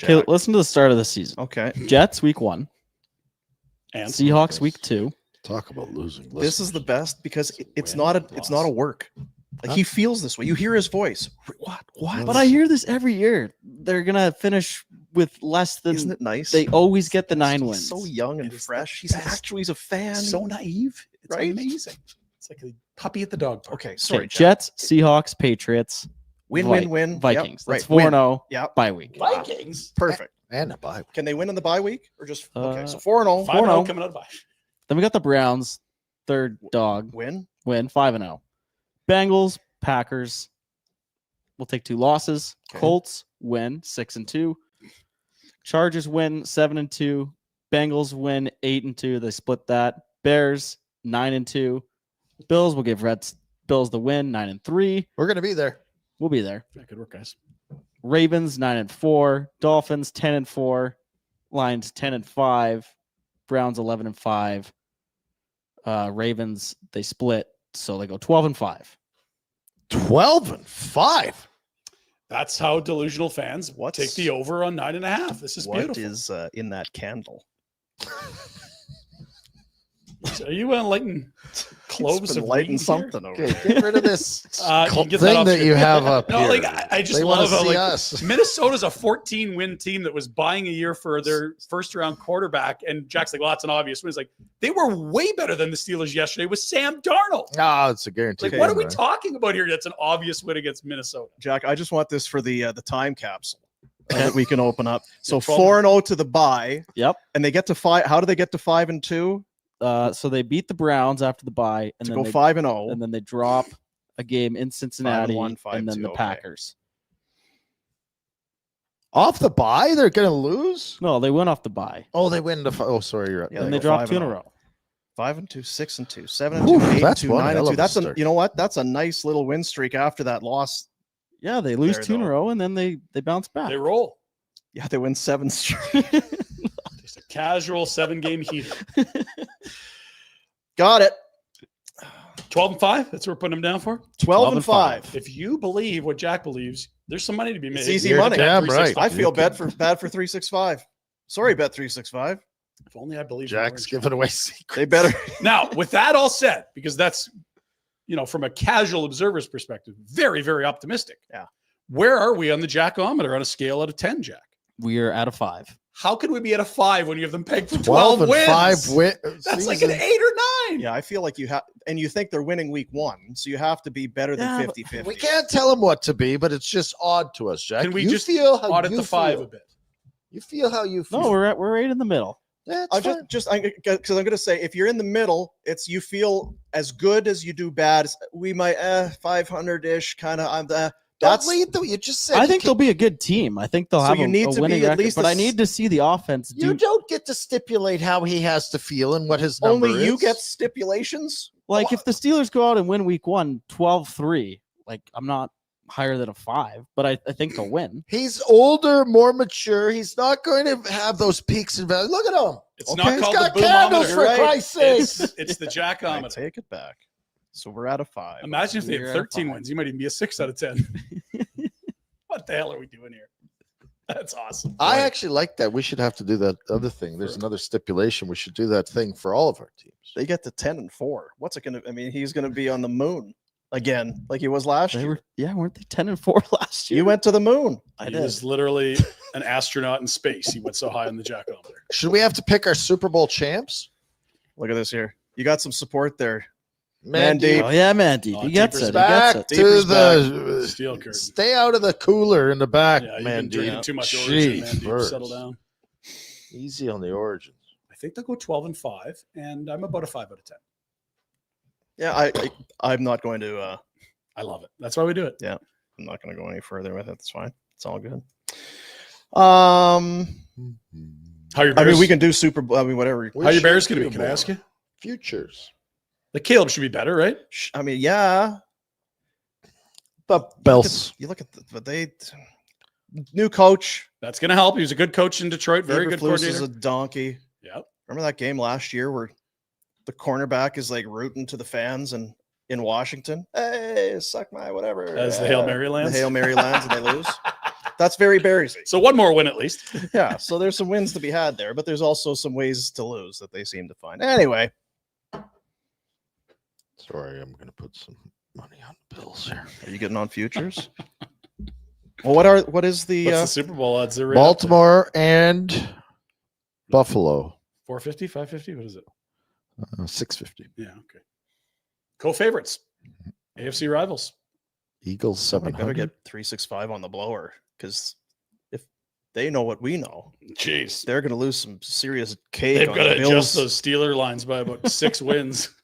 D: Okay,
A: Jack.
D: listen to the start of the season.
A: Okay.
D: Jets week 1,
C: And
D: Seahawks week 2.
B: Talk about losing.
A: This is the best because it's not a work. Like he feels this way. You hear his voice. What?
D: But I hear this every year. They're gonna finish with less than.
A: Isn't it nice?
D: They always get the 9
A: He's
D: wins.
A: so young and
C: It is
A: fresh.
C: the
A: He's
C: best.
A: he's a fan.
C: so naive. It's
A: Right?
C: amazing. It's like a puppy at the dog park.
A: Okay,
D: Okay,
A: sorry. Jack.
D: Jets, Seahawks, Patriots,
A: Win.
D: Vikings.
A: Yep,
D: That's
A: right. Win.
D: 4-0
A: Yep.
D: bye week.
C: Vikings.
A: Perfect.
B: and a bye.
A: Can they win in the bye week or just okay? So 4-0.
C: 5-0
D: 4-0.
C: coming out of bye.
D: Then we got the Browns, third dog
A: Win.
D: win, 5-0. Bengals, Packers. We'll take 2 losses.
A: Okay.
D: Colts win 6-2. Chargers win 7-2. Bengals win 8-2. They split that. Bears 9-2. Bills will give Bills the win 9-3.
B: We're gonna be there.
D: We'll be there.
C: Yeah, good work, guys.
D: Ravens 9-4. Dolphins 10-4. Lions 10-5. Browns 11-5. Ravens they split, so they go 12-5.
B: 12-5.
C: That's how delusional fans take the over on 9.5. This is
A: What
C: beautiful.
A: is in that candle?
C: Are you lighting cloves
A: Been
C: of
A: lighting
C: weed
A: something over
B: Okay,
A: there.
B: get rid of this
C: You can get that
B: thing
C: off
B: that
C: your-
B: you have up
C: No,
B: here.
C: like I just
B: They wanna
C: love how
B: see
C: like
B: us.
C: Minnesota's a 14-win team that was buying a year for their first-round quarterback, and Jack's like, "Well, that's an obvious win." It's like they were way better than the Steelers yesterday with Sam Darnold.
B: Ah, it's a guarantee.
C: Like, what are we talking about here? That's an obvious win against Minnesota.
A: Jack, I just want this for the time capsule that we can open up. So
C: 12.
A: 4-0 to the bye,
D: Yep.
A: and they get to 5. How do they get to 5-2
D: So they beat the Browns after the bye, and
A: to
D: then
A: go
D: they,
A: 5-0?
D: and then they drop a game in Cincinnati,
A: 5-1,
D: and then
A: 5-2,
D: the
A: okay.
D: Packers.
B: Off the bye, they're gonna lose.
D: No, they went off the bye,
B: Oh, they win the. Oh, sorry, you're up.
A: Yeah,
D: and
A: they
D: they
A: go
D: dropped 2 in a
A: 5-0.
D: row.
A: 5-2, 6-2, 7-2,
B: Whew,
A: 8-2,
B: that's one hell
A: 9-2.
B: of a
A: That's
B: start.
A: you know what? That's a nice little win streak after that loss.
D: Yeah, they lose
A: There,
D: 2 in a
A: though.
D: row, and then they bounce back.
C: They roll.
A: Yeah, they win 7 straight.
C: Just a casual 7-game heater.
A: Got it.
C: 12-5. That's what we're putting them down for.
A: 12-5.
C: If you believe what Jack believes, there's some money to be made.
A: It's easy
C: Here to
A: money.
C: Bet
B: Damn
C: 365.
B: right.
A: I feel bad for 365. Sorry, bet 365.
C: If only I believe.
B: Jack's
C: in orange.
B: giving away secrets.
A: They better.
C: Now, with that all said, because that's, from a casual observer's perspective, very, very optimistic.
A: Yeah.
C: Where are we on the Jackometer on a scale out of 10, Jack?
D: We are at a 5.
C: How can we be at a 5 when you have them pegged for
B: 12
C: 12
B: and
C: wins?
B: 5 wins.
C: That's like an 8 or 9.
A: Yeah, I feel like you have, and you think they're winning week 1, so you have to be better than
D: Yeah, but
A: 50-50.
B: We can't tell them what to be, but it's just odd to us, Jack.
C: Can we
B: You
C: just
B: feel how
C: audit
B: you
C: the 5
B: feel.
C: a bit?
B: You feel how you feel.
D: No, we're right in the middle.
B: That's
A: I'm
B: fine.
A: because I'm going to say if you're in the middle, it's you feel as good as you do bad. We might 500-ish kind of.
B: Don't lead the. You just said
D: I
B: you
D: think
B: can-
D: they'll be a good team. I think they'll
A: So
D: have
A: you need
D: a
A: to
D: winning
A: be at
D: record,
A: least
D: but
A: a
D: I need to see the offense
B: you
D: do.
B: don't get to stipulate how he has to feel and what his number
A: only you
B: is.
A: get stipulations.
D: Like if the Steelers go out and win week 1, 12-3, like I'm not higher than a 5, but I think they'll win.
B: He's older, more mature. He's not going to have those peaks and valleys. Look at him.
C: It's
A: Okay.
C: not
B: He's
C: called
B: got
C: the
B: candles
C: boomometer.
B: for
A: right.
B: Christ's sake.
C: It's the
A: I
C: Jackometer.
A: take it back. So we're at a 5.
C: Imagine if they
D: We're
C: had
D: at a
C: 13
D: 5.
C: wins. You might even be a 6 out of 10. What the hell are we doing here? That's awesome.
B: I actually like that. We should have to do that other thing. There's another stipulation. We should do that thing for all of our teams.
A: They get to 10-4. What's it going to? I mean, he's going to be on the moon again, like he was last
D: They
A: year.
D: weren't they 10-4 last year?
A: You went to the moon.
D: I
C: He
D: did.
C: was literally an astronaut in space. He went so high on the Jackometer.
B: Should we have to pick our Super Bowl champs?
A: Look at this here. You got some support there.
B: Man,
A: Deep.
D: Oh yeah, man, deep.
C: Oh,
D: He gets
C: Deeper's
D: it. He gets
B: back
D: it.
B: to
A: Deeper's
B: the
C: Steel curtain.
B: stay out of the cooler in the back,
C: Yeah, you've
B: man.
C: been drinking
B: Deep.
C: too much
B: Jeez,
C: origin, man. Deep,
B: birds.
C: settle down.
B: Easy on the origins.
C: I think they'll go 12-5, and I'm about a 5 out of 10.
A: Yeah, I'm not going to.
C: I love it. That's why we do it.
A: I'm not going to go any further with it. It's fine. It's all good.
C: How your
A: I
C: Bears?
A: mean, we can do Super Bowl. I mean, whatever.
C: How your Bears going to be?
B: Super
C: Can I
B: Bowl.
C: ask you?
B: Futures.
C: The Caleb should be better, right?
A: I mean, yeah.
B: But Bells.
A: You look at but new coach.
C: That's going to help. He was a good coach in Detroit. Very good
A: Eberflus is
C: coordinator.
A: a donkey.
C: Yep.
A: Remember that game last year where the cornerback is like rooting to the fans and in Washington? Hey, suck my whatever.
C: As the Hail Mary lands.
A: The Hail Mary lands and they lose. That's very Bearsy.
C: So one more win at least.
A: Yeah, so there's some wins to be had there, but there's also some ways to lose that they seem to find. Anyway.
B: Sorry, I'm going to put some money on the Bills here.
A: Are you getting on futures? Well, what is the
C: What's the Super Bowl odds? They're right
B: Baltimore and Buffalo?
C: 450, 550? What is it?
B: 650.
C: Yeah, okay. Co-favorites. AFC rivals.
B: Eagles
A: somebody better
B: 700.
A: get 365 on the blower because if they know what we know,
C: Jeez.
A: they're going to lose some serious cake.
C: They've
A: on
C: got to
A: the Bills.
C: adjust those Steeler lines by about 6 wins.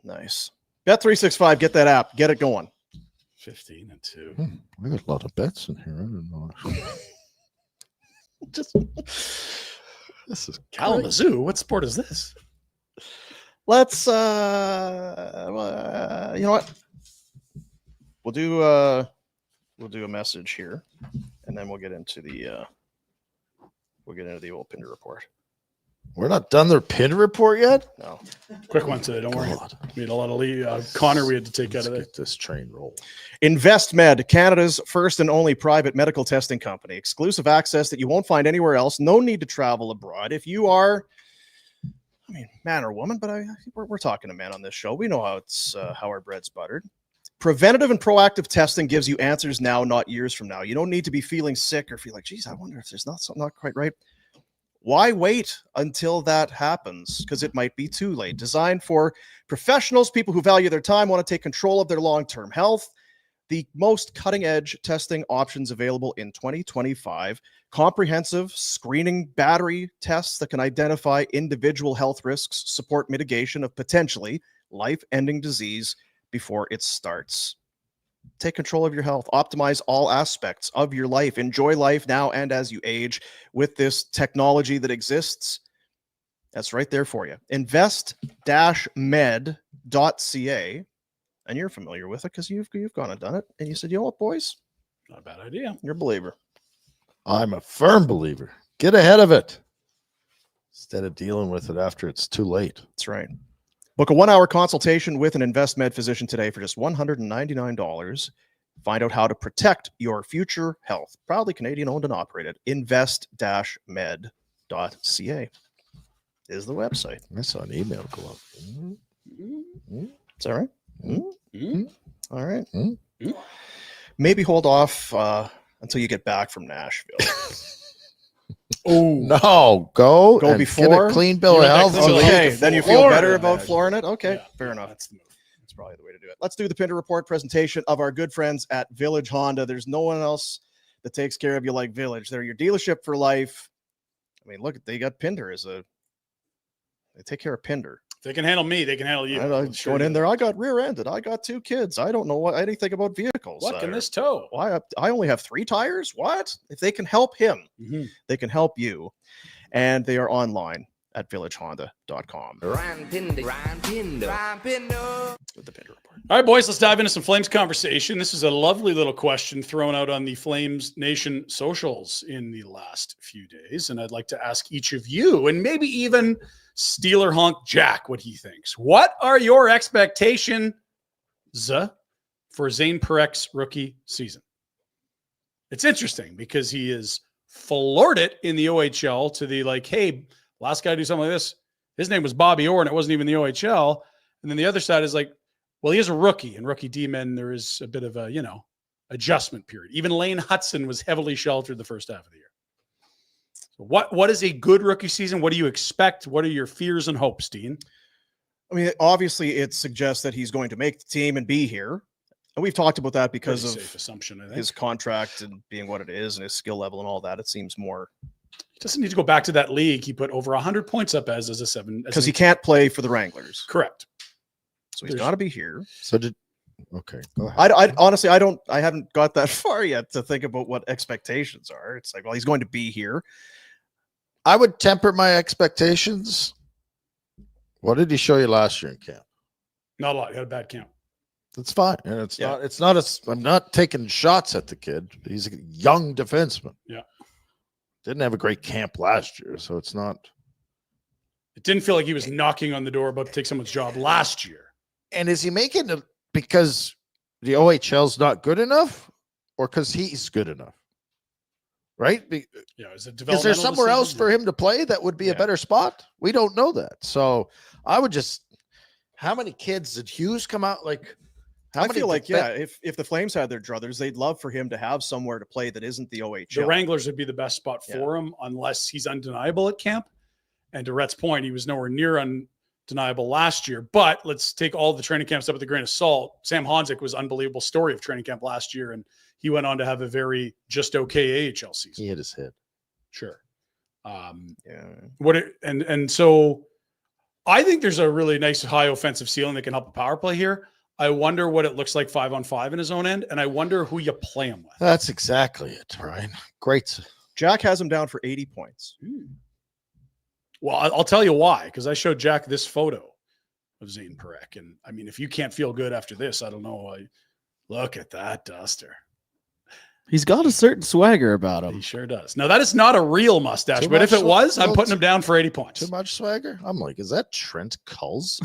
A: Nice. Bet 365. Get that app. Get it going.
C: 15 and 2.
B: We got a lot of bets in here. I don't know.
A: Just
B: This is
C: Kalamazoo. What sport is this?
A: let's you know what? We'll do a message here, and then we'll get into the old Pinder report.
B: We're not done their Pinder report yet.
A: No.
C: Quick one today. Don't worry.
B: God.
C: We had a lot of Connor we had to take out of there.
B: Get this train roll.
A: InvestMed, Canada's first and only private medical testing company. Exclusive access that you won't find anywhere else. No need to travel abroad. If you are, man or woman, but we're talking to men on this show. We know how our bread's buttered. Preventative and proactive testing gives you answers now, not years from now. You don't need to be feeling sick or feel like, geez, I wonder if there's something not quite right. Why wait until that happens? Because it might be too late. Designed for professionals, people who value their time, want to take control of their long-term health. The most cutting-edge testing options available in 2025. Comprehensive screening battery tests that can identify individual health risks, support mitigation of potentially life-ending disease before it starts. Take control of your health. Optimize all aspects of your life. Enjoy life now and as you age with this technology that exists. That's right there for you. Invest-med.ca. And you're familiar with it because you've gone and done it. And you said, you know what, boys?
C: Not a bad idea.
A: You're a believer.
B: I'm a firm believer. Get ahead of it instead of dealing with it after it's too late.
A: That's right. Book a 1-hour consultation with an InvestMed physician today for just $199. Find out how to protect your future health. Proudly Canadian owned and operated. Invest-med.ca is the website.
B: I saw an email go up.
A: Is that right?
C: Mm-hmm.
A: All right.
C: Mm-hmm.
A: Maybe hold off until you get back from Nashville.
C: Oh,
B: No, go and
A: before.
B: get a clean bill
C: You
B: of
C: want that
B: health.
C: clean bill of
A: Okay,
C: health
A: then you feel
C: Florida,
A: better about
C: man.
A: flooring it? Okay,
C: Yeah,
A: fair enough.
C: That's the move.
A: That's probably the way to do it. Let's do the Pinder Report presentation of our good friends at Village Honda. There's no one else that takes care of you like Village. They're your dealership for life. Look, they got Pinder they take care of Pinder.
C: If they can handle me, they can handle you.
A: I'm
C: Sure
A: going in
C: do.
A: there. I got rear-ended. I got 2 kids. I don't know anything about vehicles.
C: What can this tow?
A: Why? I only have 3 tires. What? If they can help him,
C: Mhm.
A: they can help you. And they are online at villagehonda.com.
F: Ryan Pinder.
A: With the Pinder Report.
C: All right, boys, let's dive into some Flames conversation. This is a lovely little question thrown out on the Flames Nation socials in the last few days. And I'd like to ask each of you, and maybe even Steeler Honk Jack, what he thinks. What are your expectations for Zane Parek's rookie season? It's interesting because he is floored it in the OHL to the hey, last guy to do something like this, his name was Bobby Orr and it wasn't even the OHL. And then the other side is well, he is a rookie, and rookie D-men, there is a bit of a, adjustment period. Even Lane Hudson was heavily sheltered the first half of the year. So what is a good rookie season? What do you expect? What are your fears and hopes, Dean?
A: Obviously it suggests that he's going to make the team and be here. And we've talked about that because
C: Pretty
A: of
C: safe assumption, I think.
A: his contract and being what it is and his skill level and all that. It seems more
C: He doesn't need to go back to that league. He put over 100 points up as a 7.
A: because he can't play for the Wranglers.
C: Correct.
A: So he's got to be here.
B: So okay, go ahead.
A: I honestly, I haven't got that far yet to think about what expectations are. It's well, he's going to be here.
B: I would temper my expectations. What did he show you last year in camp?
C: Not a lot. He had a bad count.
B: That's fine. And
A: Yeah.
B: I'm not taking shots at the kid. He's a young defenseman.
C: Yeah.
B: Didn't have a great camp last year, so it's not.
C: It didn't feel like he was knocking on the door about to take someone's job last year.
B: And is he making it because the OHL's not good enough or because he's good enough? Right?
C: Is it
B: Is there somewhere else
C: decision?
B: for him to play that would be a better spot? We don't know that. So I would just, how many kids did Hughes come out? Like, how
A: I
B: many
A: feel like,
B: def-
A: if the Flames had their druthers, they'd love for him to have somewhere to play that isn't the OHL.
C: The Wranglers would be the best spot for him unless he's undeniable at camp. And to Rhett's point, he was nowhere near undeniable last year. But let's take all the training camp stuff with a grain of salt. Sam Honzik was an unbelievable story of training camp last year, and he went on to have a very just okay AHL season.
B: He hit his head.
C: Sure.
A: Yeah.
C: And so I think there's a really nice high offensive ceiling that can help a power play here. I wonder what it looks like 5-on-5 in his own end, and I wonder who you play him with.
B: That's exactly it, Ryan. Great.
A: Jack has him down for 80 points.
C: Well, I'll tell you why, because I showed Jack this photo of Zane Parekh. And I mean, if you can't feel good after this, I don't know. Look at that duster.
D: He's got a certain swagger about
C: He
D: him.
C: sure does. Now, that is not a real mustache,
B: Too
C: but if
B: much
C: it was, I'm
B: well,
C: putting him down for 80 points.
B: Too much swagger? I'm like, is that Trent Culls?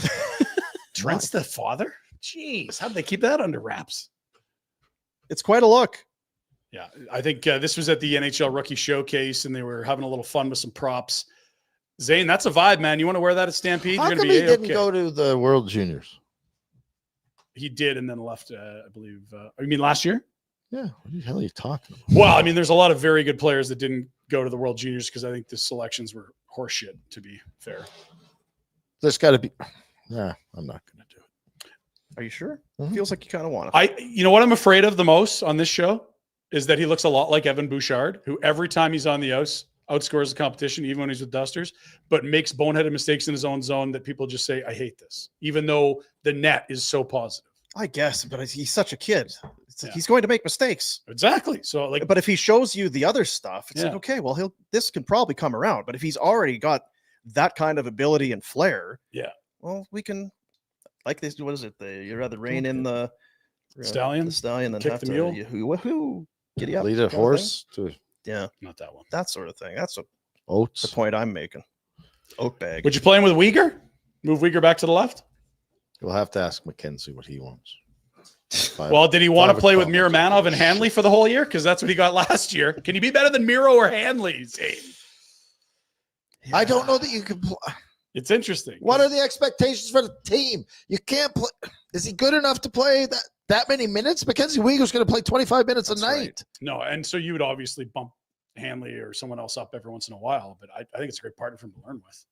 C: Trent's the father? Jeez, how did they keep that under wraps?
A: It's quite a look.
C: Yeah, I think this was at the NHL Rookie Showcase, and they were having a little fun with some props. Zane, that's a vibe, man. You want to wear that at Stampede?
B: How
C: You're
B: come
C: going to
B: he
C: be
B: didn't
C: okay.
B: go to the World Juniors?
C: He did, and then left, I believe. You mean last year?
B: Yeah. What the hell are you talking about?
C: Well, I mean, there's a lot of very good players that didn't go to the World Juniors because I think the selections were horseshit, to be fair.
B: There's got to be. Nah, I'm not going to do it.
A: Are you sure?
B: Mhm.
A: Feels like you kind of want to.
C: You know what I'm afraid of the most on this show is that he looks a lot like Evan Bouchard, who every time he's on the ice outscores the competition, even when he's with Dusters, but makes boneheaded mistakes in his own zone that people just say, I hate this, even though the net is so positive.
A: I guess, but he's such a kid.
C: Yeah.
A: He's going to make mistakes.
C: Exactly. So, like,
A: But if he shows you the other stuff, it's
C: Yeah.
A: like, okay, well, this can probably come around. But if he's already got that kind of ability and flair,
C: Yeah.
A: well, we can, like this. What is it? You'd rather rein in the
C: Stallion?
A: the stallion than
C: Kick
A: have
C: the
A: to
C: mule?
A: woohoo, giddy up,
B: Lead
A: kind
B: a
A: of thing.
B: horse to
A: Yeah,
C: not that one.
A: that sort of thing. That's the
B: oats.
A: point I'm making. Oat bag.
C: Would you play him with Uyghur? Move Uyghur back to the left?
B: You'll have to ask McKenzie what he wants.
C: Well, did he want to
B: Five
C: play with
B: o'clock.
C: Miramanov and Hanley for the whole year? Because that's what he got last year. Can you be better than Miro or Hanley, Zane?
B: I don't know that you can play.
C: It's interesting.
B: What are the expectations for the team? You can't play. Is he good enough to play that many minutes? Mackenzie Weegar's going to play 25 minutes
A: That's
B: a night.
A: right.
C: No, and so you would obviously bump Hanley or someone else up every once in a while, but I think it's a great partner for him to learn with.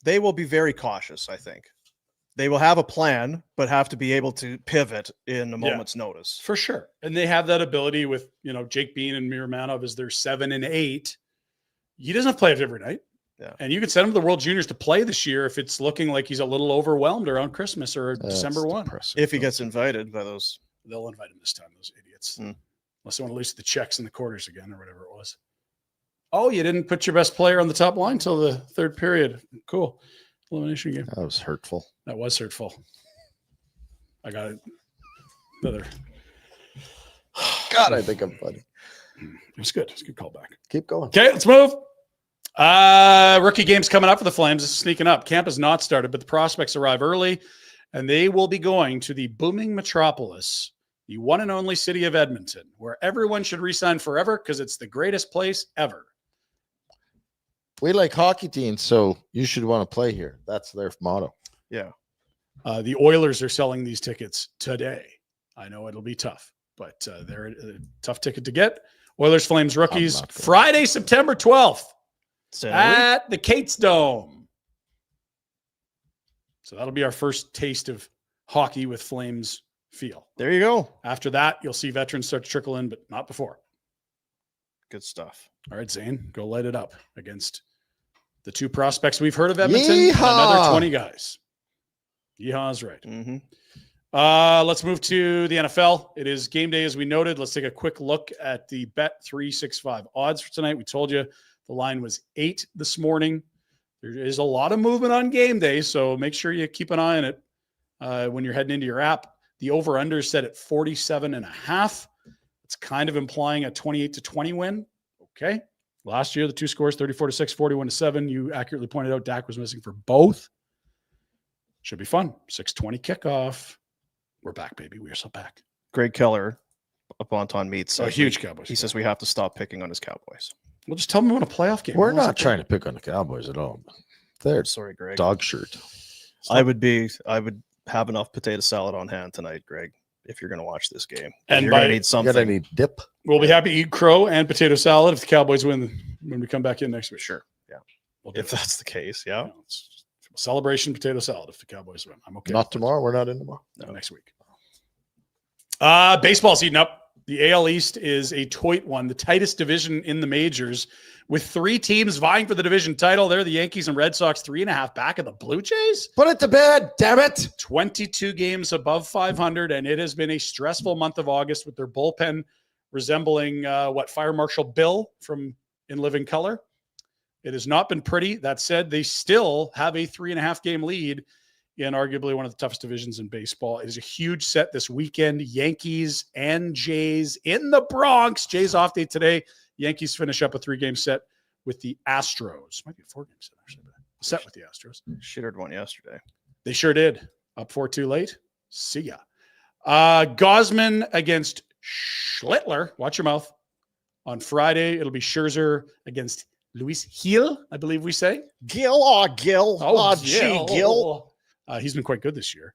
A: They will be very cautious, I think. They will have a plan, but have to be able to pivot in a moment's notice.
C: For sure. And they have that ability with, Jake Bean and Miramanov as their 7 and 8. He doesn't have to play it every night.
A: Yeah.
C: And you can send him to the World Juniors to play this year if it's looking like he's a little overwhelmed around Christmas or December 1.
B: Depressing.
A: If he gets invited by those.
C: They'll invite him this time, those idiots.
A: Hmm.
C: Unless they want to lose the checks in the quarters again or whatever it was. Oh, you didn't put your best player on the top line till the third period. Cool. Elimination game.
B: That was hurtful.
C: That was hurtful. I got it. Another.
B: God, I think I'm funny.
C: It was good. It's a good callback.
B: Keep going.
C: Okay, let's move. Rookie games coming up for the Flames. This is sneaking up. Camp has not started, but the prospects arrive early, and they will be going to the booming metropolis, the one and only city of Edmonton, where everyone should resign forever because it's the greatest place ever.
B: We like hockey teams, so you should want to play here. That's their motto.
A: Yeah.
C: The Oilers are selling these tickets today. I know it'll be tough, but they're a tough ticket to get. Oilers Flames rookies,
B: not going.
C: Friday, September 12th
A: Saturday.
C: at the Cates Dome. So that'll be our first taste of hockey with Flames feel.
A: There you go.
C: After that, you'll see veterans start to trickle in, but not before.
A: Good stuff.
C: All right, Zane, go light it up against the two prospects we've heard of Edmonton and
B: Yeehaw!
C: another 20 guys. Yeehaw's right.
A: Mm-hmm.
C: Let's move to the NFL. It is game day, as we noted. Let's take a quick look at the Bet365 odds for tonight. We told you the line was 8 this morning. There is a lot of movement on game day, so make sure you keep an eye on it when you're heading into your app. The over-under is set at 47.5. It's kind of implying a 28-20 win. Okay. Last year, the two scores, 34-6, 41-7. You accurately pointed out Dak was missing for both. Should be fun. 6:20 kickoff. We're back, baby. We are so back.
A: Greg Keller, up on Meats.
C: A huge Cowboys.
A: He says we have to stop picking on his Cowboys.
C: We'll just tell them we want a playoff game.
B: We're not trying to pick on the Cowboys at all. They're
A: Sorry, Greg.
B: dog shirt.
A: I would have enough potato salad on hand tonight, Greg, if you're going to watch this game.
C: And
A: you're
C: by-
A: going to need
B: You
A: something.
B: gotta need dip.
C: We'll be happy to eat crow and potato salad if the Cowboys win when we come back in next week.
A: Sure. Yeah.
C: We'll do
A: If
C: it.
A: that's the case, yeah.
C: You know, it's a celebration potato salad if the Cowboys win. I'm okay.
B: Not tomorrow. We're not in tomorrow.
C: No, next week. Baseball's heating up. The AL East is a tight one, the tightest division in the majors, with 3 teams vying for the division title. They're the Yankees and Red Sox, 3.5 back of the Blue Jays.
B: Put it to bed, damn it.
C: 22 games above 500, and it has been a stressful month of August with their bullpen resembling Fire Marshal Bill from In Living Color. It has not been pretty. That said, they still have a 3.5 game lead in arguably one of the toughest divisions in baseball. It is a huge set this weekend. Yankees and Jays in the Bronx. Jays off day today. Yankees finish up a 3-game set with the Astros. Might be a 4-game set, actually. Set with the Astros.
A: Shittered one yesterday.
C: They sure did. Up 4-2 late. See ya. Gosman against Schlittler. Watch your mouth. On Friday, it'll be Scherzer against Luis Gil, I believe we say.
A: Gil.
C: Gil. He's been quite good this year.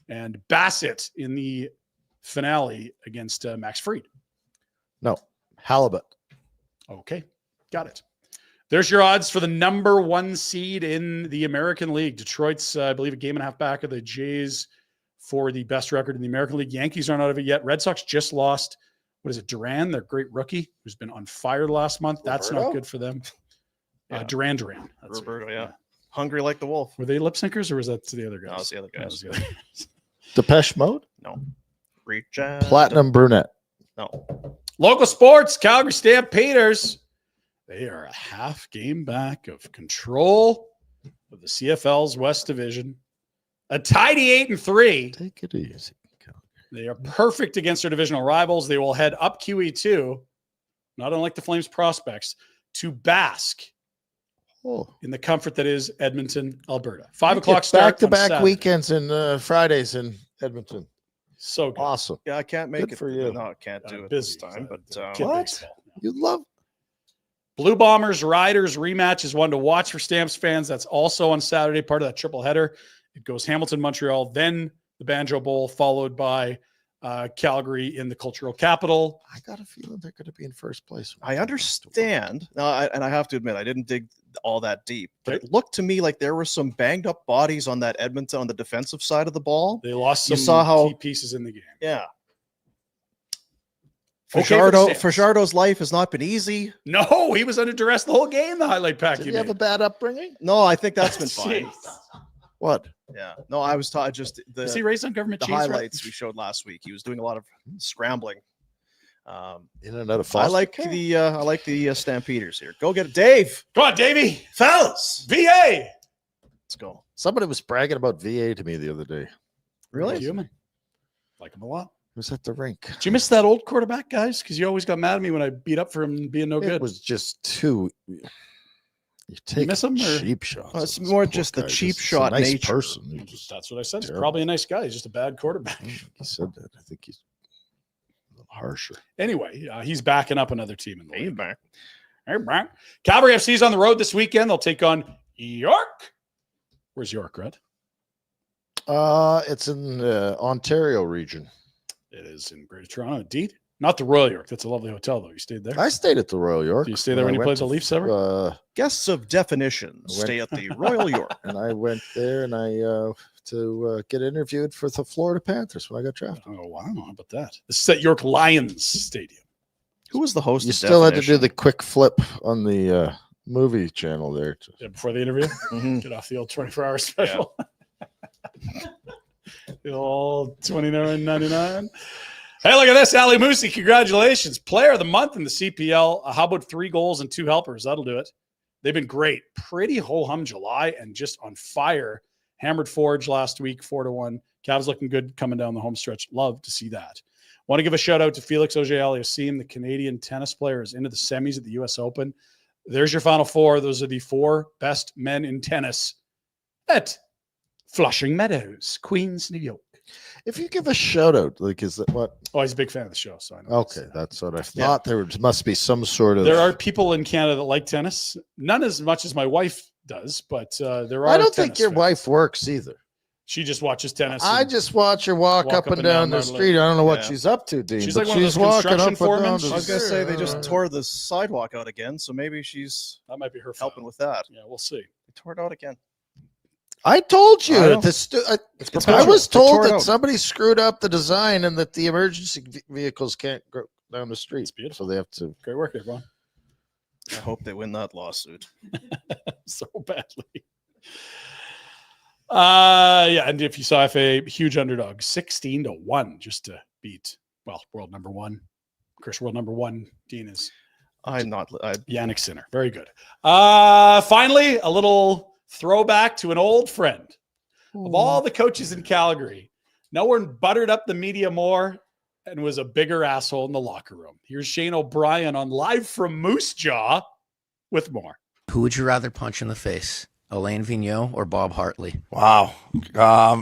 C: And Bassett in the finale against Max Fried.
B: No, halibut.
C: Okay, got it. There's your odds for the number 1 seed in the American League. Detroit's, I believe, a 1.5 game back of the Jays for the best record in the American League. Yankees aren't out of it yet. Red Sox just lost, what is it, Duran, their great rookie, who's been on fire last month. That's not good for them.
A: Yeah.
C: Duran. That's
A: Roberto, yeah. Hungry like the wolf.
C: Were they lip syncers or was that to the other guys?
A: No, it's the other
C: That
A: guys.
C: was the other guys.
B: Depeche Mode.
A: No. Reach out.
B: Platinum Brunette.
A: No.
C: Local sports, Calgary Stampeders. They are a 1/2 game back of control of the CFL's West Division. A tidy 8-3.
B: Take it easy.
C: They are perfect against their divisional rivals. They will head up QE2, not unlike the Flames prospects, to bask
B: Oh,
C: in the comfort that is Edmonton, Alberta. 5 o'clock
B: back
C: start
B: to
C: on
B: back
C: Saturday.
B: weekends and Fridays in Edmonton.
C: So good.
B: Awesome.
A: Yeah, I can't make
B: Good
A: it
B: for you.
A: No, I can't do it
C: Busy
A: this time. But
C: kid
B: What?
C: baseball.
B: You love
C: Blue Bombers Riders rematch is one to watch for Stamps fans. That's also on Saturday, part of that triple header. It goes Hamilton, Montreal, then the Banjo Bowl, followed by Calgary in the cultural capital.
B: I got a feeling they're going to be in first place.
A: I understand. And I have to admit, I didn't dig all that deep. But
C: Okay.
A: it looked to me like there were some banged up bodies on that Edmonton on the defensive side of the ball.
C: They lost
A: You
C: some
A: saw how-
C: key pieces in the game.
A: Yeah.
C: Okay for the Stamps.
A: Fajardo's life has not been easy.
C: No, he was under duress the whole game, the highlight pack
B: Did
C: you
B: you have a
C: made.
B: bad upbringing?
A: No, I think that's been fine.
C: Jeez.
B: What?
A: Yeah. No, I was taught just
C: Is he raised on government
A: the
C: cheese? right?
A: highlights we showed last week. He was doing a lot of scrambling.
B: In and out of
A: I
B: foster
A: like
B: care?
A: the Stampeders here. Go get it, Dave.
C: Come on, Davey.
A: Fellas,
C: VA.
A: let's go.
B: Somebody was bragging about VA to me the other day.
A: Really?
C: Human. Like him a lot.
B: It was at the rink.
C: Did you miss that old quarterback, guys? Because you always got mad at me when I beat up for him being no
B: It
C: good.
B: was just too. You take
C: miss him, or-
B: cheap shots.
A: Well, it's
B: on this
A: more
B: poor
A: just the
B: guy.
A: cheap
B: He's a
A: shot
B: nice
A: nature.
B: person. He just-
C: That's what I said. He's
B: terrible.
C: probably a nice guy. He's just a bad quarterback.
B: He said that. I think he's a little harsher.
C: Anyway, he's backing up another team in the
A: Hey,
C: league.
A: back.
C: Hey, back. Calgary FC's on the road this weekend. They'll take on York. Where's York, Red?
B: It's in the Ontario region.
C: It is in Greater Toronto. Indeed. Not the Royal York. That's a lovely hotel, though. You stayed there.
B: I stayed at the Royal York.
C: Do you stay there when you
B: went
C: played the
B: to,
C: Leafs ever?
A: Guests of definition
B: I went-
A: stay at the Royal York.
B: And I went there and I to get interviewed for the Florida Panthers when I got drafted.
C: Oh, wow. How about that? This is at York Lions Stadium.
A: Who was the host?
B: You
A: of
B: still had to do
A: Definition?
B: the quick flip on the movie channel there.
C: Yeah, before the interview.
A: Mhm.
C: Get off the old 24-hour special. The old $29.99. Hey, look at this. Ali Moosey, congratulations. Player of the month in the CPL. How about 3 goals and 2 helpers? That'll do it. They've been great. Pretty ho-hum July and just on fire Hammered Forge last week, 4-1. Cavs looking good coming down the home stretch. Love to see that. Want to give a shout out to Felix Auger-Aliassime, the Canadian tennis player, is into the semis at the U.S. Open. There's your final four. Those are the 4 best men in tennis at Flushing Meadows, Queens, New York.
B: If you give a shout out, like, is that what?
C: Oh, he's a big fan of the show, so I know.
B: Okay, that's what I thought. There must be some sort of.
C: There are people in Canada that like tennis, none as much as my wife does, but there are.
B: I don't think
C: tennis
B: your
C: fans.
B: wife works either.
C: She just watches tennis.
B: I
C: and
B: just watch her walk up and down the street. I don't know what
A: Yeah.
B: she's up to, Dean.
C: She's
B: but
C: like one of
B: she's
C: those
B: walking
C: construction
B: up and
C: foremen.
B: down the
A: I was gonna say they just
B: street.
A: tore the sidewalk out again, so maybe she's
C: That might be her
A: helping
C: file.
A: with that.
C: Yeah, we'll see.
A: They tore it out again.
B: I told you.
A: I know.
B: I
A: perpetual.
B: was
A: They tore
B: told
A: it
B: that
A: out.
B: somebody screwed up the design and that the emergency vehicles can't go down the street.
C: It's beautiful.
B: So they have to.
C: Great work, everyone.
A: I hope they win that lawsuit.
C: So badly. Yeah, and if you saw FA, huge underdog, 16-1, just to beat, well, world number 1. Of course, world number 1, Dean, is
A: I'm not.
C: Yannick Sinner. Very good. Finally, a little throwback to an old friend. Of all the coaches in Calgary, no one buttered up the media more and was a bigger asshole in the locker room. Here's Shane O'Brien on Live from Moose Jaw with more.
F: Who would you rather punch in the face, Alain Vigneault or Bob Hartley?
G: Wow.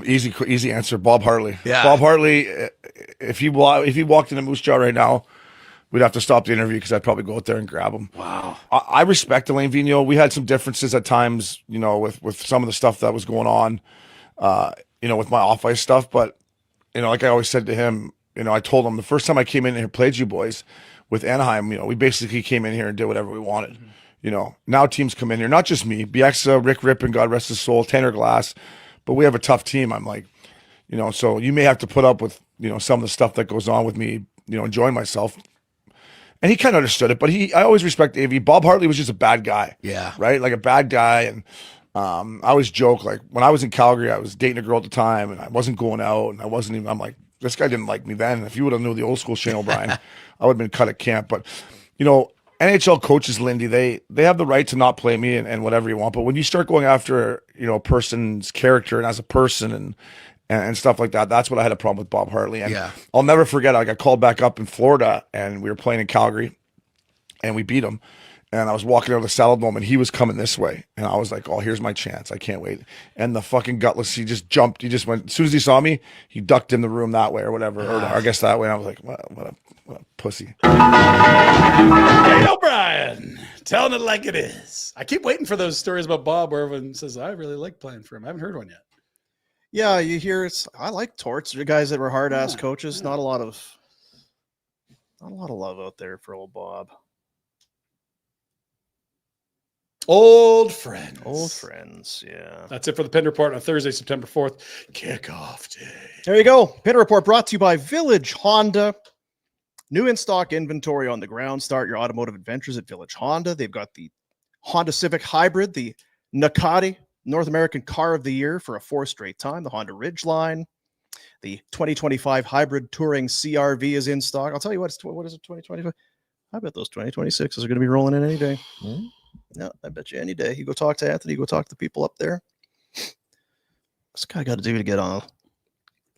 G: Easy answer. Bob Hartley.
F: Yeah.
G: Bob Hartley, if he walked into Moose Jaw right now, we'd have to stop the interview because I'd probably go out there and grab him.
F: Wow.
G: I respect Alain Vigneault. We had some differences at times, with some of the stuff that was going on, with my off-ice stuff. But, like I always said to him, I told him the first time I came in here and played you boys with Anaheim, we basically came in here and did whatever we wanted.
C: Mm-hmm.
G: Now teams come in here, not just me, Bieksa, Rick Rippon, God rest his soul, Tanner Glass, but we have a tough team. I'm like, so you may have to put up with, some of the stuff that goes on with me, enjoying myself. And he kind of understood it, but I always respect AV. Bob Hartley was just a bad guy.
F: Yeah.
G: Right? Like a bad guy. And I always joke, like when I was in Calgary, I was dating a girl at the time and I wasn't going out and I'm like, this guy didn't like me then. If you would have knew the old school Shane O'Brien, I would have been cut at camp. But, NHL coaches, Lindy, they have the right to not play me and whatever you want. But when you start going after, a person's character and as a person and stuff like that, that's what I had a problem with Bob Hartley. And
F: Yeah.
G: I'll never forget, I got called back up in Florida and we were playing in Calgary and we beat him. And I was walking out of the Salad Dome and he was coming this way. And I was like, oh, here's my chance. I can't wait. And the fucking gutless, he just jumped. He just went, as soon as he saw me, he ducked in the room that way or whatever. Or I guess that way. And I was like, what a pussy.
C: Shane O'Brien, telling it like it is. I keep waiting for those stories about Bob where everyone says, I really like playing for him. I haven't heard one yet.
A: Yeah, you hear it's. I like Torts. The guys that were hard ass coaches. Not a lot of love out there for old Bob.
C: Old friends.
A: Old friends. Yeah.
C: That's it for the Pinder Report on Thursday, September 4th. Kickoff day.
A: There you go. Pinder Report brought to you by Village Honda. New in-stock inventory on the ground. Start your automotive adventures at Village Honda. They've got the Honda Civic Hybrid, the Nakati North American Car of the Year for a 4th straight time, the Honda Ridgeline. The 2025 Hybrid Touring CRV is in stock. I'll tell you what is it, 2025? I bet those 2026s are going to be rolling in any day. Yeah, I bet you any day. You go talk to Anthony, you go talk to the people up there. What's guy got to do to get on a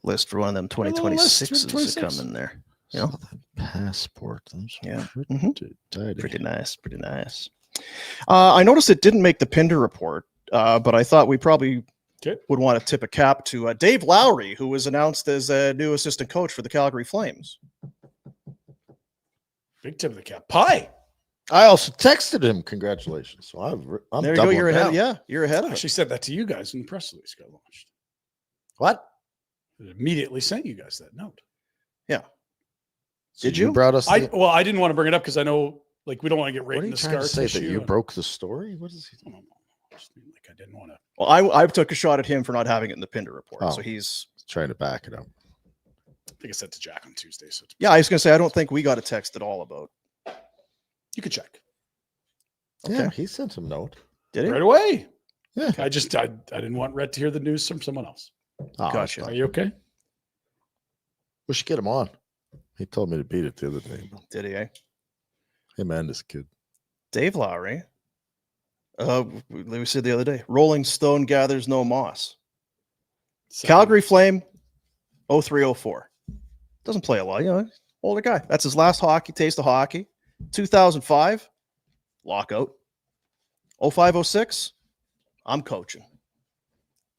A: list for one of them 2026s to come in there? You know?
B: Passport.
A: Yeah. Pretty nice. I noticed it didn't make the Pinder Report, but I thought we probably would want to tip a cap to Dave Lowry, who was announced as a new assistant coach for the Calgary Flames.
C: Big tip of the cap. Pie.
B: I also texted him congratulations. So I'm
A: there you go. You're ahead.
B: down.
A: Yeah, you're ahead of
C: I
A: it.
C: actually said that to you guys when the press release got launched.
B: What?
C: It immediately sent you guys that note.
A: Yeah.
B: So
A: Did you?
B: brought us.
C: I didn't want to bring it up because I know, like, we don't want to get right
B: What are
C: in
B: you
C: the
B: trying
C: scar
B: to say
C: tissue.
B: that you broke the story? What is he?
C: I don't know. Just mean, like, I didn't want to.
A: Well, I took a shot at him for not having it in the Pinder Report.
B: Oh.
A: So he's.
B: Trying to back it up.
C: I think I said to Jack on Tuesday. So
A: Yeah, I was going to say, I don't think we got a text at all about.
C: you could check
B: Yeah, he sent him note.
A: Did he?
C: right away.
B: Yeah.
C: I didn't want Rhett to hear the news from someone else.
B: Oh,
A: Gotcha.
C: Are you okay?
B: we should get him on. He told me to beat it the other day.
A: Did he? Eh?
B: Him and this kid.
A: Dave Lowry. We said the other day, Rolling Stone gathers no moss. Calgary Flame, 0304. Doesn't play a lot, older guy. That's his last hockey taste of hockey. 2005, lockout. 0506, I'm coaching.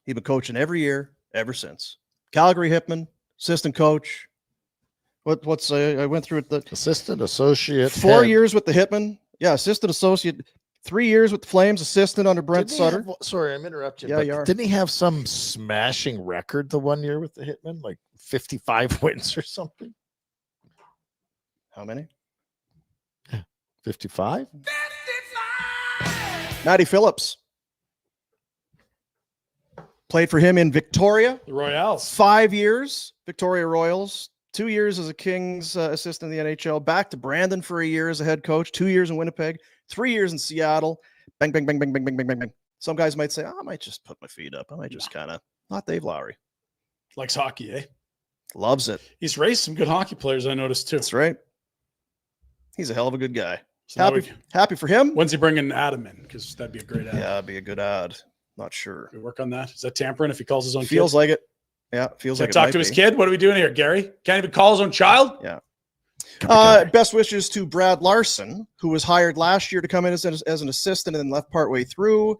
A: He's been coaching every year ever since. Calgary Hitman, assistant coach. I went through it. The
B: Assistant, associate,
A: 4
B: head.
A: years with the Hitman. Yeah, assistant, associate. 3 years with the Flames, assistant under Brent
B: Didn't he
A: Sutter.
B: sorry, I'm interrupting.
A: Yeah,
B: But
A: you are.
B: didn't he have some smashing record the one year with the Hitmen, like 55 wins or something?
A: How many?
B: 55.
A: Matty Phillips. Played for him in Victoria.
C: The Royals.
A: 5 years, Victoria Royals. 2 years as a Kings assistant in the NHL. Back to Brandon for a year as a head coach. 2 years in Winnipeg. 3 years in Seattle. Bang, bang, bang, bang, bang, bang, bang, bang, bang. Some guys might say, I might just put my feet up. I might just kind of, not Dave Lowry.
C: Likes hockey, eh?
A: Loves it.
C: He's raised some good hockey players, I noticed too.
A: That's right. He's a hell of a good guy.
C: So now
A: Happy for him.
C: when's he bringing Adam in? Because that'd be a great ad.
A: Yeah, it'd be a good ad. Not sure.
C: We work on that. Is that tampering if he calls his own
A: Feels
C: kid?
A: like it. Yeah, feels
C: Can't
A: like it
C: talk
A: might
C: to his
A: be.
C: kid? What are we doing here, Gary? Can't even call his own child?
A: Yeah. Best wishes to Brad Larson, who was hired last year to come in as an assistant and then left partway through.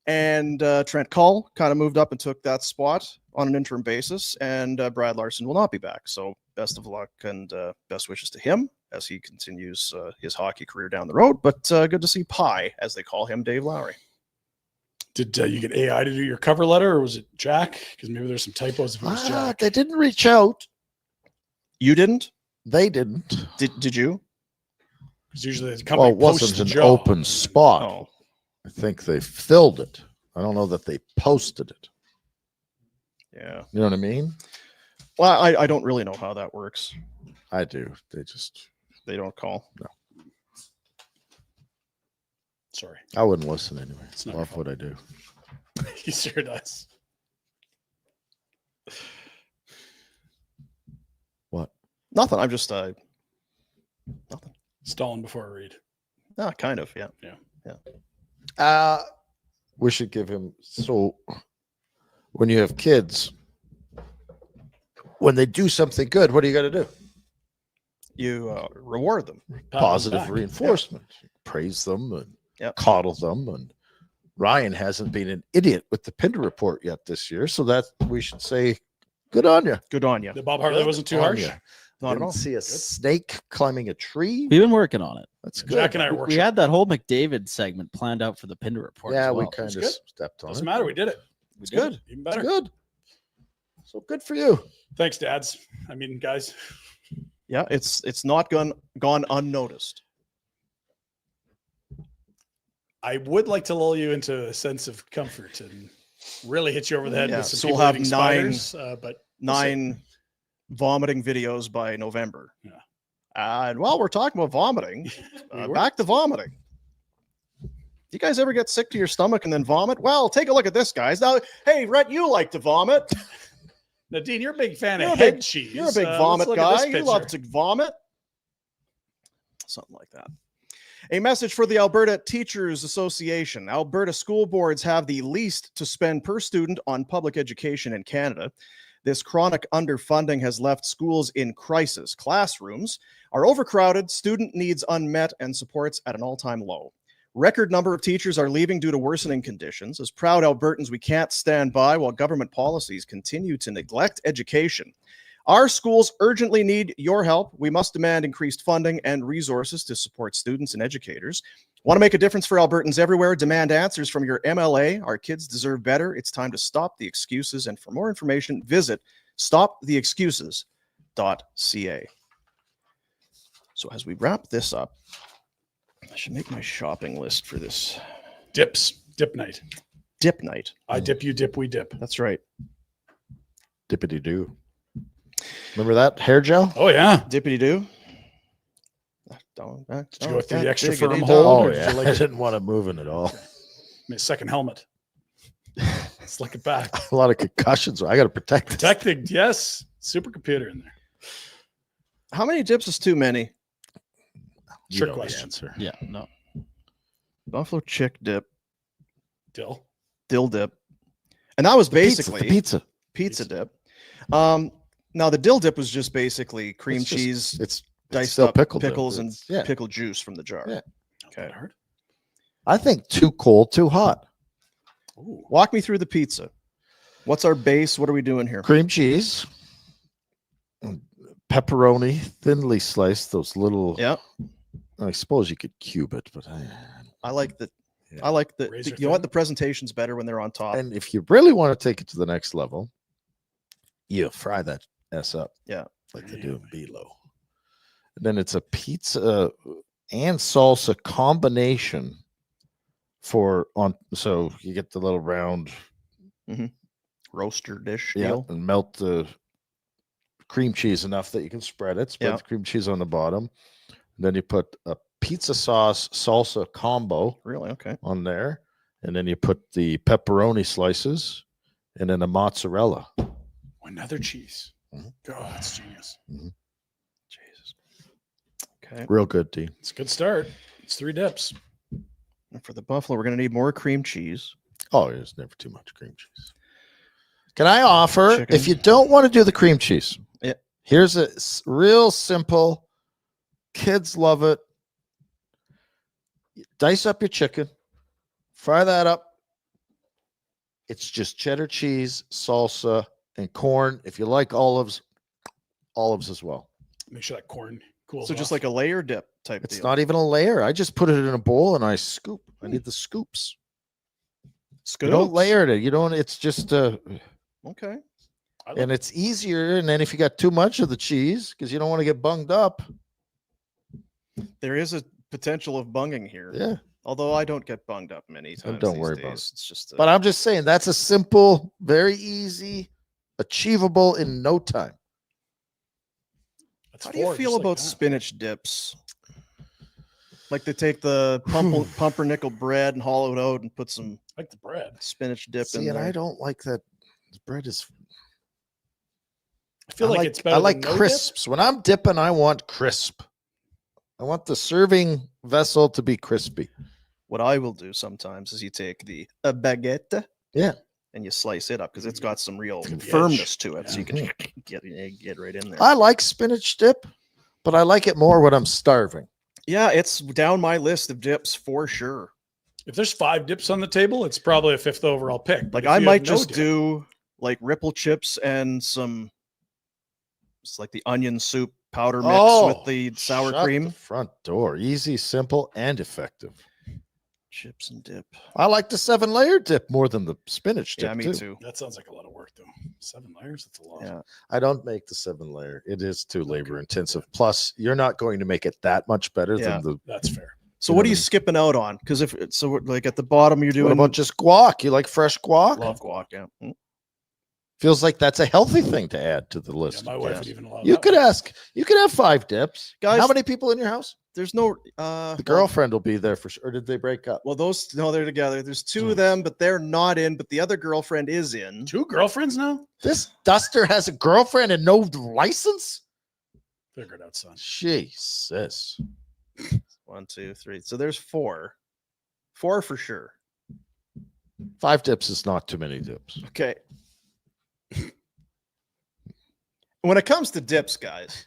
A: And Trent Cull kind of moved up and took that spot on an interim basis. And Brad Larson will not be back. So best of luck and best wishes to him as he continues his hockey career down the road. But good to see Pie, as they call him, Dave Lowry.
C: Did you get AI to do your cover letter, or was it Jack? Because maybe there's some typos if it was Jack.
B: They didn't reach out.
A: You didn't?
B: They didn't.
A: Did you?
C: Because usually the company
B: Well, it
C: posts
B: wasn't
C: the
B: an
C: job.
B: open spot.
A: Oh,
B: I think they filled it. I don't know that they posted it.
A: yeah.
B: You know what I mean?
A: Well, I don't really know how that works.
B: I do.
A: They don't call.
C: Sorry.
B: I wouldn't listen anyway.
C: It's not
B: Love
C: your
B: what I do.
C: He sure does.
B: What?
A: Nothing. I'm just nothing.
C: Stalling before I read.
A: Ah, kind of. Yeah.
B: We should give him. So when you have kids, when they do something good, what do you got to do?
A: You reward them.
C: Pat on
B: Positive
C: the back.
B: reinforcement. Praise them and
A: Yep.
B: coddle them. And Ryan hasn't been an idiot with the Pinder Report yet this year. So that we should say, good on you.
A: Good on you.
C: The Bob Hartley
B: Good
C: wasn't too
B: on
C: harsh.
B: ya.
A: Not at
B: Didn't
A: all.
B: see a snake climbing a tree.
D: We've been working on it.
B: That's good.
C: Jack and I are
D: We
C: working.
D: had that whole McDavid segment planned out for the Pinder Report.
B: Yeah,
D: as
B: we
D: well.
B: kind of
C: good.
B: stepped on
C: Doesn't
B: it.
C: matter. We did it.
A: It's
C: We did
A: good.
C: it. Even
B: It's
C: better.
B: good. So good for you.
C: Thanks, dads. I mean, guys.
A: Yeah, it's not gone unnoticed.
C: I would like to lull you into a sense of comfort and really hit you over the head
A: Yeah,
C: with some
A: so we'll
C: people
A: have
C: eating
A: 9
C: spiders, but
A: 9 vomiting videos by November.
C: Yeah.
A: And while we're talking about vomiting,
C: We were.
A: back to vomiting. You guys ever get sick to your stomach and then vomit? Well, take a look at this, guys. Now, hey, Rhett, you like to vomit.
C: Nadine, you're a big fan
A: You're
C: of
A: a big-
C: head cheese.
A: You're a big
C: Let's
A: vomit
C: look at this
A: guy. You love
C: picture.
A: to vomit. Something like that. A message for the Alberta Teachers Association. Alberta school boards have the least to spend per student on public education in Canada. This chronic underfunding has left schools in crisis. Classrooms are overcrowded, student needs unmet, and supports at an all-time low. Record number of teachers are leaving due to worsening conditions. As proud Albertans, we can't stand by while government policies continue to neglect education. Our schools urgently need your help. We must demand increased funding and resources to support students and educators. Want to make a difference for Albertans everywhere? Demand answers from your MLA. Our kids deserve better. It's time to stop the excuses. And for more information, visit stoptheexcuses.ca. So as we wrap this up, I should make my shopping list for this
C: Dip night.
A: dip night.
C: I dip, you dip, we dip.
A: That's right.
B: Dippity doo. Remember that hair gel?
C: Oh, yeah.
A: Dippity doo.
C: Did you go through the extra firm
A: diggity
C: hole?
A: dog.
B: Oh
C: or did
B: yeah.
C: you like
B: I
C: it?
B: didn't want to move in at all.
C: My second helmet. Slick it back.
B: A lot of concussions. I got to protect this.
C: Protecting, yes. Supercomputer in there.
A: How many dips is too many?
B: You
C: Trick
B: know the
C: question.
B: answer.
D: Yeah, no.
A: Buffalo chick dip,
C: Dill.
A: dill dip. And that was
B: The pizza,
A: basically
B: the pizza.
A: pizza dip. Now the dill dip was just basically cream cheese,
B: It's
A: diced
B: still
A: up
B: pickled dip.
A: pickles and
B: It's- yeah.
A: pickle juice from the jar.
B: Yeah.
A: Okay.
C: Hard.
B: I think too cold, too hot.
C: Ooh.
A: Walk me through the pizza. What's our base? What are we doing here?
B: Cream cheese, pepperoni, thinly sliced. Those little.
A: Yeah,
B: I suppose you could cube it, but
A: I like the.
B: Yeah.
A: I like the.
C: Razor
A: You know what?
C: thin?
A: The presentation's better when they're on top.
B: and if you really want to take it to the next level, you fry that s up.
A: Yeah.
B: like they do in Below. And then it's a pizza and salsa combination so you get the little round
A: Roaster dish
B: yeah,
A: deal.
B: and melt the cream cheese enough that you can spread it. Spread
A: Yeah.
B: the cream cheese on the bottom. And then you put a pizza sauce salsa combo
A: Really? Okay.
B: on there. And then you put the pepperoni slices and then a mozzarella.
C: Another cheese.
B: Mhm.
C: God, that's genius.
A: Jesus. Okay.
B: Real good, D.
C: It's a good start. It's 3 dips.
A: And for the buffalo, we're going to need more cream cheese.
B: Oh, there's never too much cream cheese. Can I offer,
A: Chicken.
B: if you don't want to do the cream cheese,
A: Yeah.
B: here's a real simple, kids love it. Dice up your chicken, fry that up. It's just cheddar cheese, salsa, and corn. If you like olives as well.
C: Make sure that corn cools
A: So just
C: off.
A: like a layer dip type
B: It's
A: deal.
B: not even a layer. I just put it in a bowl and I scoop. I need the scoops. You don't
A: Scoops.
B: layer it. You don't. It's just
A: Okay.
C: I like-
B: and it's easier. And then if you got too much of the cheese, because you don't want to get bunged up.
A: There is a potential of bunging here.
B: Yeah.
A: Although I don't get bunged up many times.
B: don't
A: these
B: worry
A: days.
B: about it.
A: It's just.
B: But I'm just saying that's a simple, very easy, achievable in no time.
C: That's
A: How do you
C: 4
A: feel
C: just like
A: about
C: that.
A: spinach dips? Like they take the pumpernickel bread and hollow it out and put some
C: I like the bread.
A: spinach dip
B: See,
A: in
B: and
A: there.
B: I don't like that. The bread is.
C: I feel like it's better.
B: I like
C: than no dip.
B: crisps. When I'm dipping, I want crisp. I want the serving vessel to be crispy.
A: What I will do sometimes is you take a baguette,
B: Yeah.
A: and you slice it up because it's got some real
C: Get the
A: firmness
C: edge.
A: to it, so you can get right in there.
B: I like spinach dip, but I like it more when I'm starving.
A: Yeah, it's down my list of dips for sure.
C: If there's 5 dips on the table, it's probably a 5th overall pick. But
A: Like
C: if
A: I
C: you
A: might
C: have no
A: just
C: dip-
A: do like ripple chips and some, it's like the onion soup powder mix with the sour
B: shut
A: cream.
B: The front door. Easy, simple, and effective.
A: Chips and dip.
B: I like the 7-layer dip more than the spinach dip.
A: Yeah, me too.
C: That sounds like a lot of work, though. 7 layers? That's a lot.
A: Yeah.
B: I don't make the 7-layer. It is too labor intensive. Plus, you're not going to make it that much better
A: Yeah.
B: than the.
C: That's fair.
A: So
B: You
A: what
B: know
A: are you
B: what I mean?
A: skipping out on? Because if so, like at the bottom, you're
B: What
A: doing
B: about just guac? You like fresh guac?
A: love guac. Yeah.
B: Feels like that's a healthy thing to add to the
C: Yeah,
B: list.
C: my
B: of
C: wife
B: dips.
C: would even allow
B: You
C: that
B: could
C: one.
B: ask. You could have 5 dips.
A: Guys-
B: How many people in your house?
A: There's no
B: The girlfriend will be there for sure. Or did they break up?
A: Well, those no, they're together. There's 2
B: Hmm.
A: of them, but they're not in. But the other girlfriend is in.
C: 2 girlfriends now?
B: This duster has a girlfriend and no license?
C: Figure it out, son.
B: Jesus.
A: 1, 2, 3. So there's 4. 4 for sure.
B: 5 dips is not too many dips.
A: Okay. When it comes to dips, guys,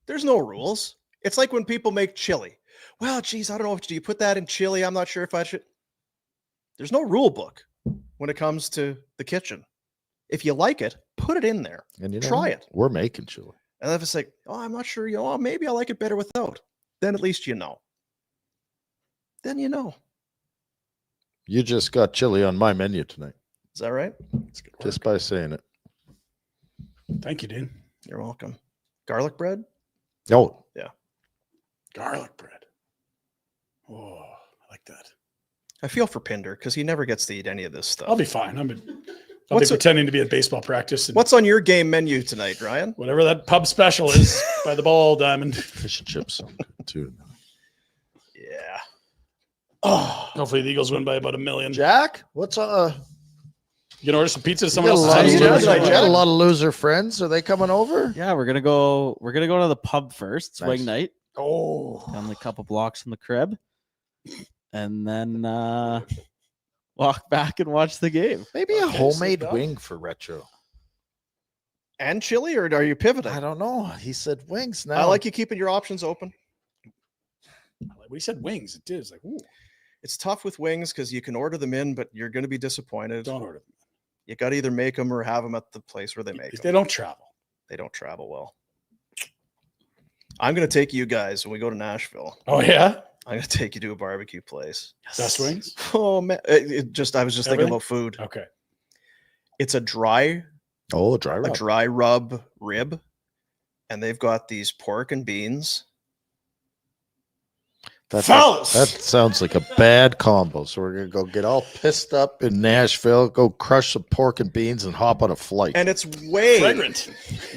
A: there's no rules. It's like when people make chili. Well, geez, I don't know. Do you put that in chili? I'm not sure if I should. There's no rule book when it comes to the kitchen. If you like it, put it in there.
B: And you know
A: Try
B: what?
A: it.
B: We're making chili.
A: And if it's like, oh, I'm not sure, maybe I like it better without, then at least you know. Then you know.
B: You just got chili on my menu tonight
A: Is that right?
C: That's good work.
B: just by saying it.
C: Thank you, Dean.
A: You're welcome. Garlic bread?
B: Oh,
C: Garlic bread. Oh, I like that.
A: I feel for Pinder because he never gets to eat any of this stuff.
C: I'll be fine. I'll be
A: What's a-
C: pretending to be at baseball practice. And
A: What's on your game menu tonight, Ryan?
C: whatever that pub special is by the ball diamond.
B: fish and chips sound good too.
A: Yeah.
C: Oh, hopefully the Eagles win by about 1 million.
B: Jack, what's
C: You can order some pizza to
B: you
C: someone
B: got a
C: else's
B: lot of
C: house.
A: Sounds
B: loser,
A: good.
C: Jack?
A: Jack.
B: you got a lot of loser friends. Are they coming over?
D: Yeah, we're gonna go to the pub first, swing
B: Nice.
D: night,
C: Oh,
D: down a couple blocks from the crib, and then walk back and watch the game.
B: Maybe a
C: Okay,
B: homemade
C: sit down.
B: wing for retro.
A: And chili, or are you pivoting?
B: I don't know. He said wings now.
A: I like you keeping your options open.
C: When he said wings, it did. It's like, ooh,
A: It's tough with wings because you can order them in, but you're going to be disappointed.
C: don't order them.
A: You got to either make them or have them at the place where they make
C: They
A: them.
C: don't travel.
A: They don't travel well. I'm going to take you guys when we go to Nashville.
C: Oh yeah,
A: I'm going to take you to a barbecue place.
C: best wings.
A: Oh man, I was just thinking
C: Everything?
A: about food.
C: Okay.
A: It's a dry
B: dry rub.
A: rub rib, and they've got these pork and beans.
B: That
C: Fellas!
B: sounds like a bad combo. So we're gonna go get all pissed up in Nashville, go crush some pork and beans, and hop on a flight.
A: And it's way
C: Fragrant.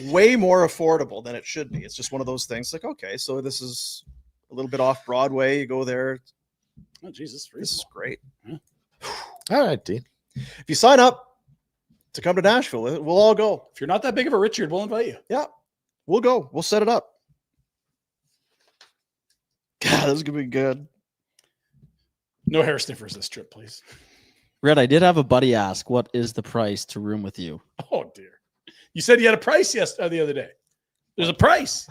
A: way more affordable than it should be. It's just one of those things like, okay, so this is a little bit off Broadway. You go there.
C: Oh Jesus,
A: This is great.
B: all right, Dean.
A: If you sign up to come to Nashville, we'll all go.
C: If you're not that big of a Richard, we'll invite you.
A: Yeah, we'll go. We'll set it up. God, this is gonna be good.
C: No hair sniffers this trip, please.
D: Red, I did have a buddy ask, what is the price to room with you?
C: Oh dear. You said you had a price the other day. There's a price.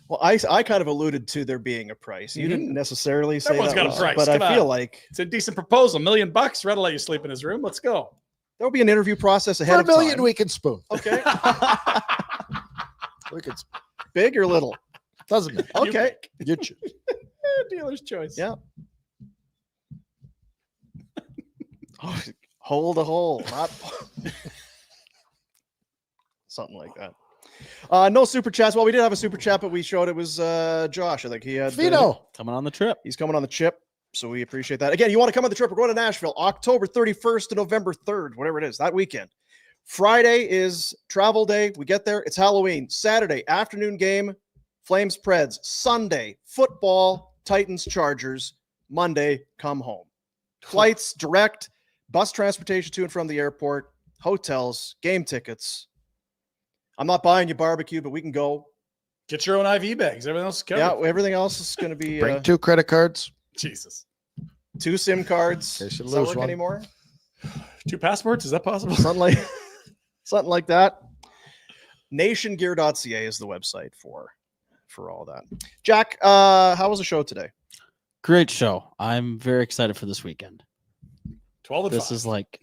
A: Well, I kind of alluded to there being a price. You didn't necessarily say
C: Everyone's
A: that
C: got a
A: was-
C: price.
A: but
C: Come
A: I feel
C: on.
A: like
C: It's a decent proposal. $1 million. Red will let you sleep in his room. Let's go.
A: there'll be an interview process ahead
B: For
A: of
B: $1 million,
A: time.
B: we can spoon.
A: Okay,
B: We can.
A: big or little?
B: Doesn't matter.
C: You
A: Okay,
B: You choose.
C: Dealer's choice.
A: yeah. Hold a hole, not something like that. No super chats. Well, we did have a super chat, but we showed it was Josh. I think he had
B: Vito.
D: Coming on the trip.
A: He's coming on the chip, so we appreciate that. Again, you want to come on the trip? We're going to Nashville, October 31st to November 3rd, whatever it is, that weekend. Friday is travel day. We get there. It's Halloween. Saturday, afternoon game, Flames Preds. Sunday, football, Titans Chargers. Monday, come home. Flights, direct, bus transportation to and from the airport, hotels, game tickets. I'm not buying you barbecue, but we can go.
C: Get your own IV bags. Everything else is covered.
A: Yeah, everything else is going to be
B: Bring 2 credit cards.
C: Jesus.
A: 2 SIM cards.
B: In case you
A: Does that
B: lose
A: work
B: one.
A: anymore?
C: 2 passports? Is that possible?
A: Something like that. Nationgear.ca is the website for all that. Jack, how was the show today?
D: Great show. I'm very excited for this weekend.
C: 12 and
D: This
C: 5.
D: is like,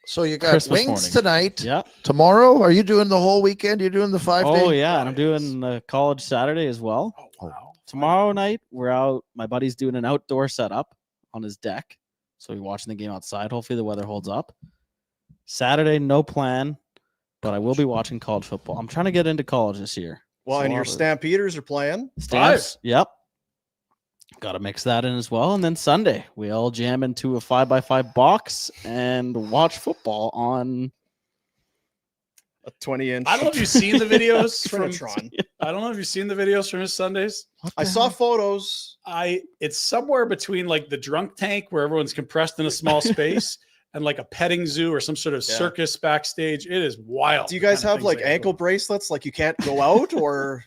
B: So you got
D: Christmas
B: wings
D: morning.
B: tonight.
D: yeah.
B: Tomorrow, are you doing the whole weekend? You're doing the 5 day?
D: Oh, yeah. And I'm doing college Saturday as well.
C: Oh, wow.
D: Tomorrow night, we're out. My buddy's doing an outdoor setup on his deck. So we're watching the game outside. Hopefully the weather holds up. Saturday, no plan, but I will be watching college football. I'm trying to get into college this year.
A: Well,
D: So
A: and your
D: I'll-
A: Stampeders are playing.
D: Stamps. Yep. Got to mix that in as well. And then Sunday, we all jam into a 5x5 box and watch football on.
A: A 20-inch.
C: I don't know if you've seen the videos from
A: Trinitron.
C: I don't know if you've seen the videos from his Sundays.
A: I saw photos.
C: It's somewhere between like the drunk tank where everyone's compressed in a small space and like a petting zoo or some sort of
A: Yeah.
C: circus backstage. It is wild.
A: Do you
C: the
A: guys
C: kind of
A: have
C: things
A: like
C: they
A: ankle
C: do.
A: bracelets, like you can't go out, or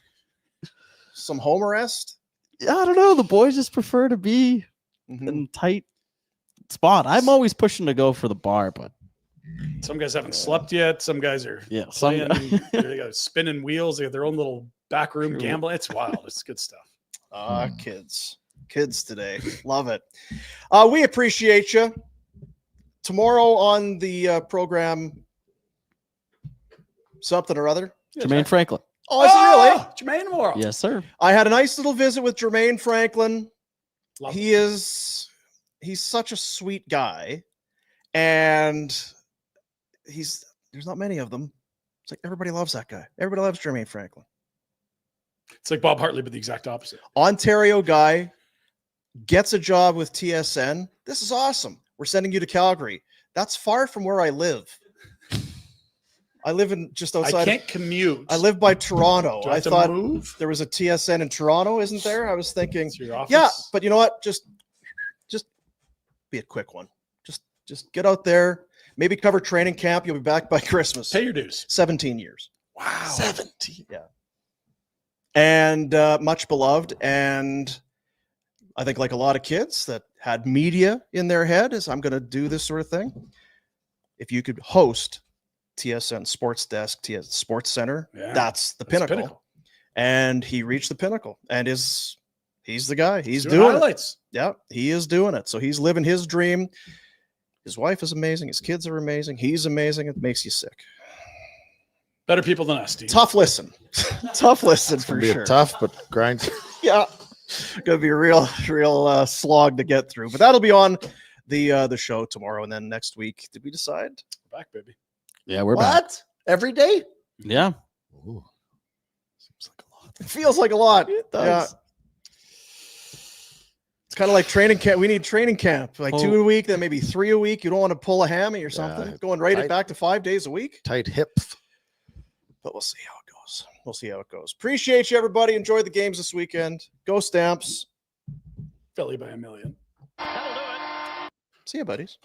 A: some home arrest?
D: Yeah, I don't know. The boys just prefer to be
A: Mhm.
D: in tight spot. I'm always pushing to go for the bar, but
C: Some guys haven't slept yet. Some guys are
D: yeah,
C: playing. They got spinning wheels. They got their own little back room
D: True.
C: gambling. It's wild. It's good stuff.
A: Kids today. Love it. We appreciate you. Tomorrow on the program, something or other.
D: Jermaine Franklin.
A: Oh, is it really?
C: Jermaine Moore.
D: Yes, sir.
A: I had a nice little visit with Jermaine Franklin.
C: Love
A: He's such a sweet guy, and there's not many of them. It's like everybody loves that guy. Everybody loves Jermaine Franklin.
C: It's like Bob Hartley, but the exact opposite.
A: Ontario guy gets a job with TSN. This is awesome. We're sending you to Calgary. That's far from where I live. I live in just outside.
C: I can't commute.
A: I live by Toronto.
C: Do I
A: I
C: have to
A: thought
C: move?
A: there was a TSN in Toronto, isn't there? I was thinking,
C: To your office?
A: yeah, but you know what? Just be a quick one. Just get out there. Maybe cover training camp. You'll be back by Christmas.
C: Pay your dues.
A: 17 years.
C: Wow.
B: 17.
A: And much beloved. And I think like a lot of kids that had media in their head as I'm going to do this sort of thing. If you could host TSN Sports Desk, TSN Sports Center, that's the pinnacle. And he reached the pinnacle, and he's the guy. He's doing
C: highlights.
A: Yeah, he is doing it. So he's living his dream. His wife is amazing. His kids are amazing. He's amazing. It makes you sick.
C: Better people than us, Steve.
A: Tough listen. Tough listen for sure.
B: Tough, but grind.
A: Yeah. Gonna be a real slog to get through. But that'll be on the show tomorrow. And then next week, did we decide?
C: We're back, baby.
D: Yeah, we're back.
A: What? Every day?
D: Yeah.
B: Ooh.
A: Seems like a lot. It feels like a lot. It does. Yeah. It's kind of like training camp. We need training camp, like 2 a week, then maybe 3 a week. You don't want to pull a hammy or something. Going right back to 5 days a week.
B: Tight hips.
A: But we'll see how it goes. We'll see how it goes. Appreciate you, everybody. Enjoy the games this weekend. Go Stamps.
C: Philly by a million.
A: See you, buddies.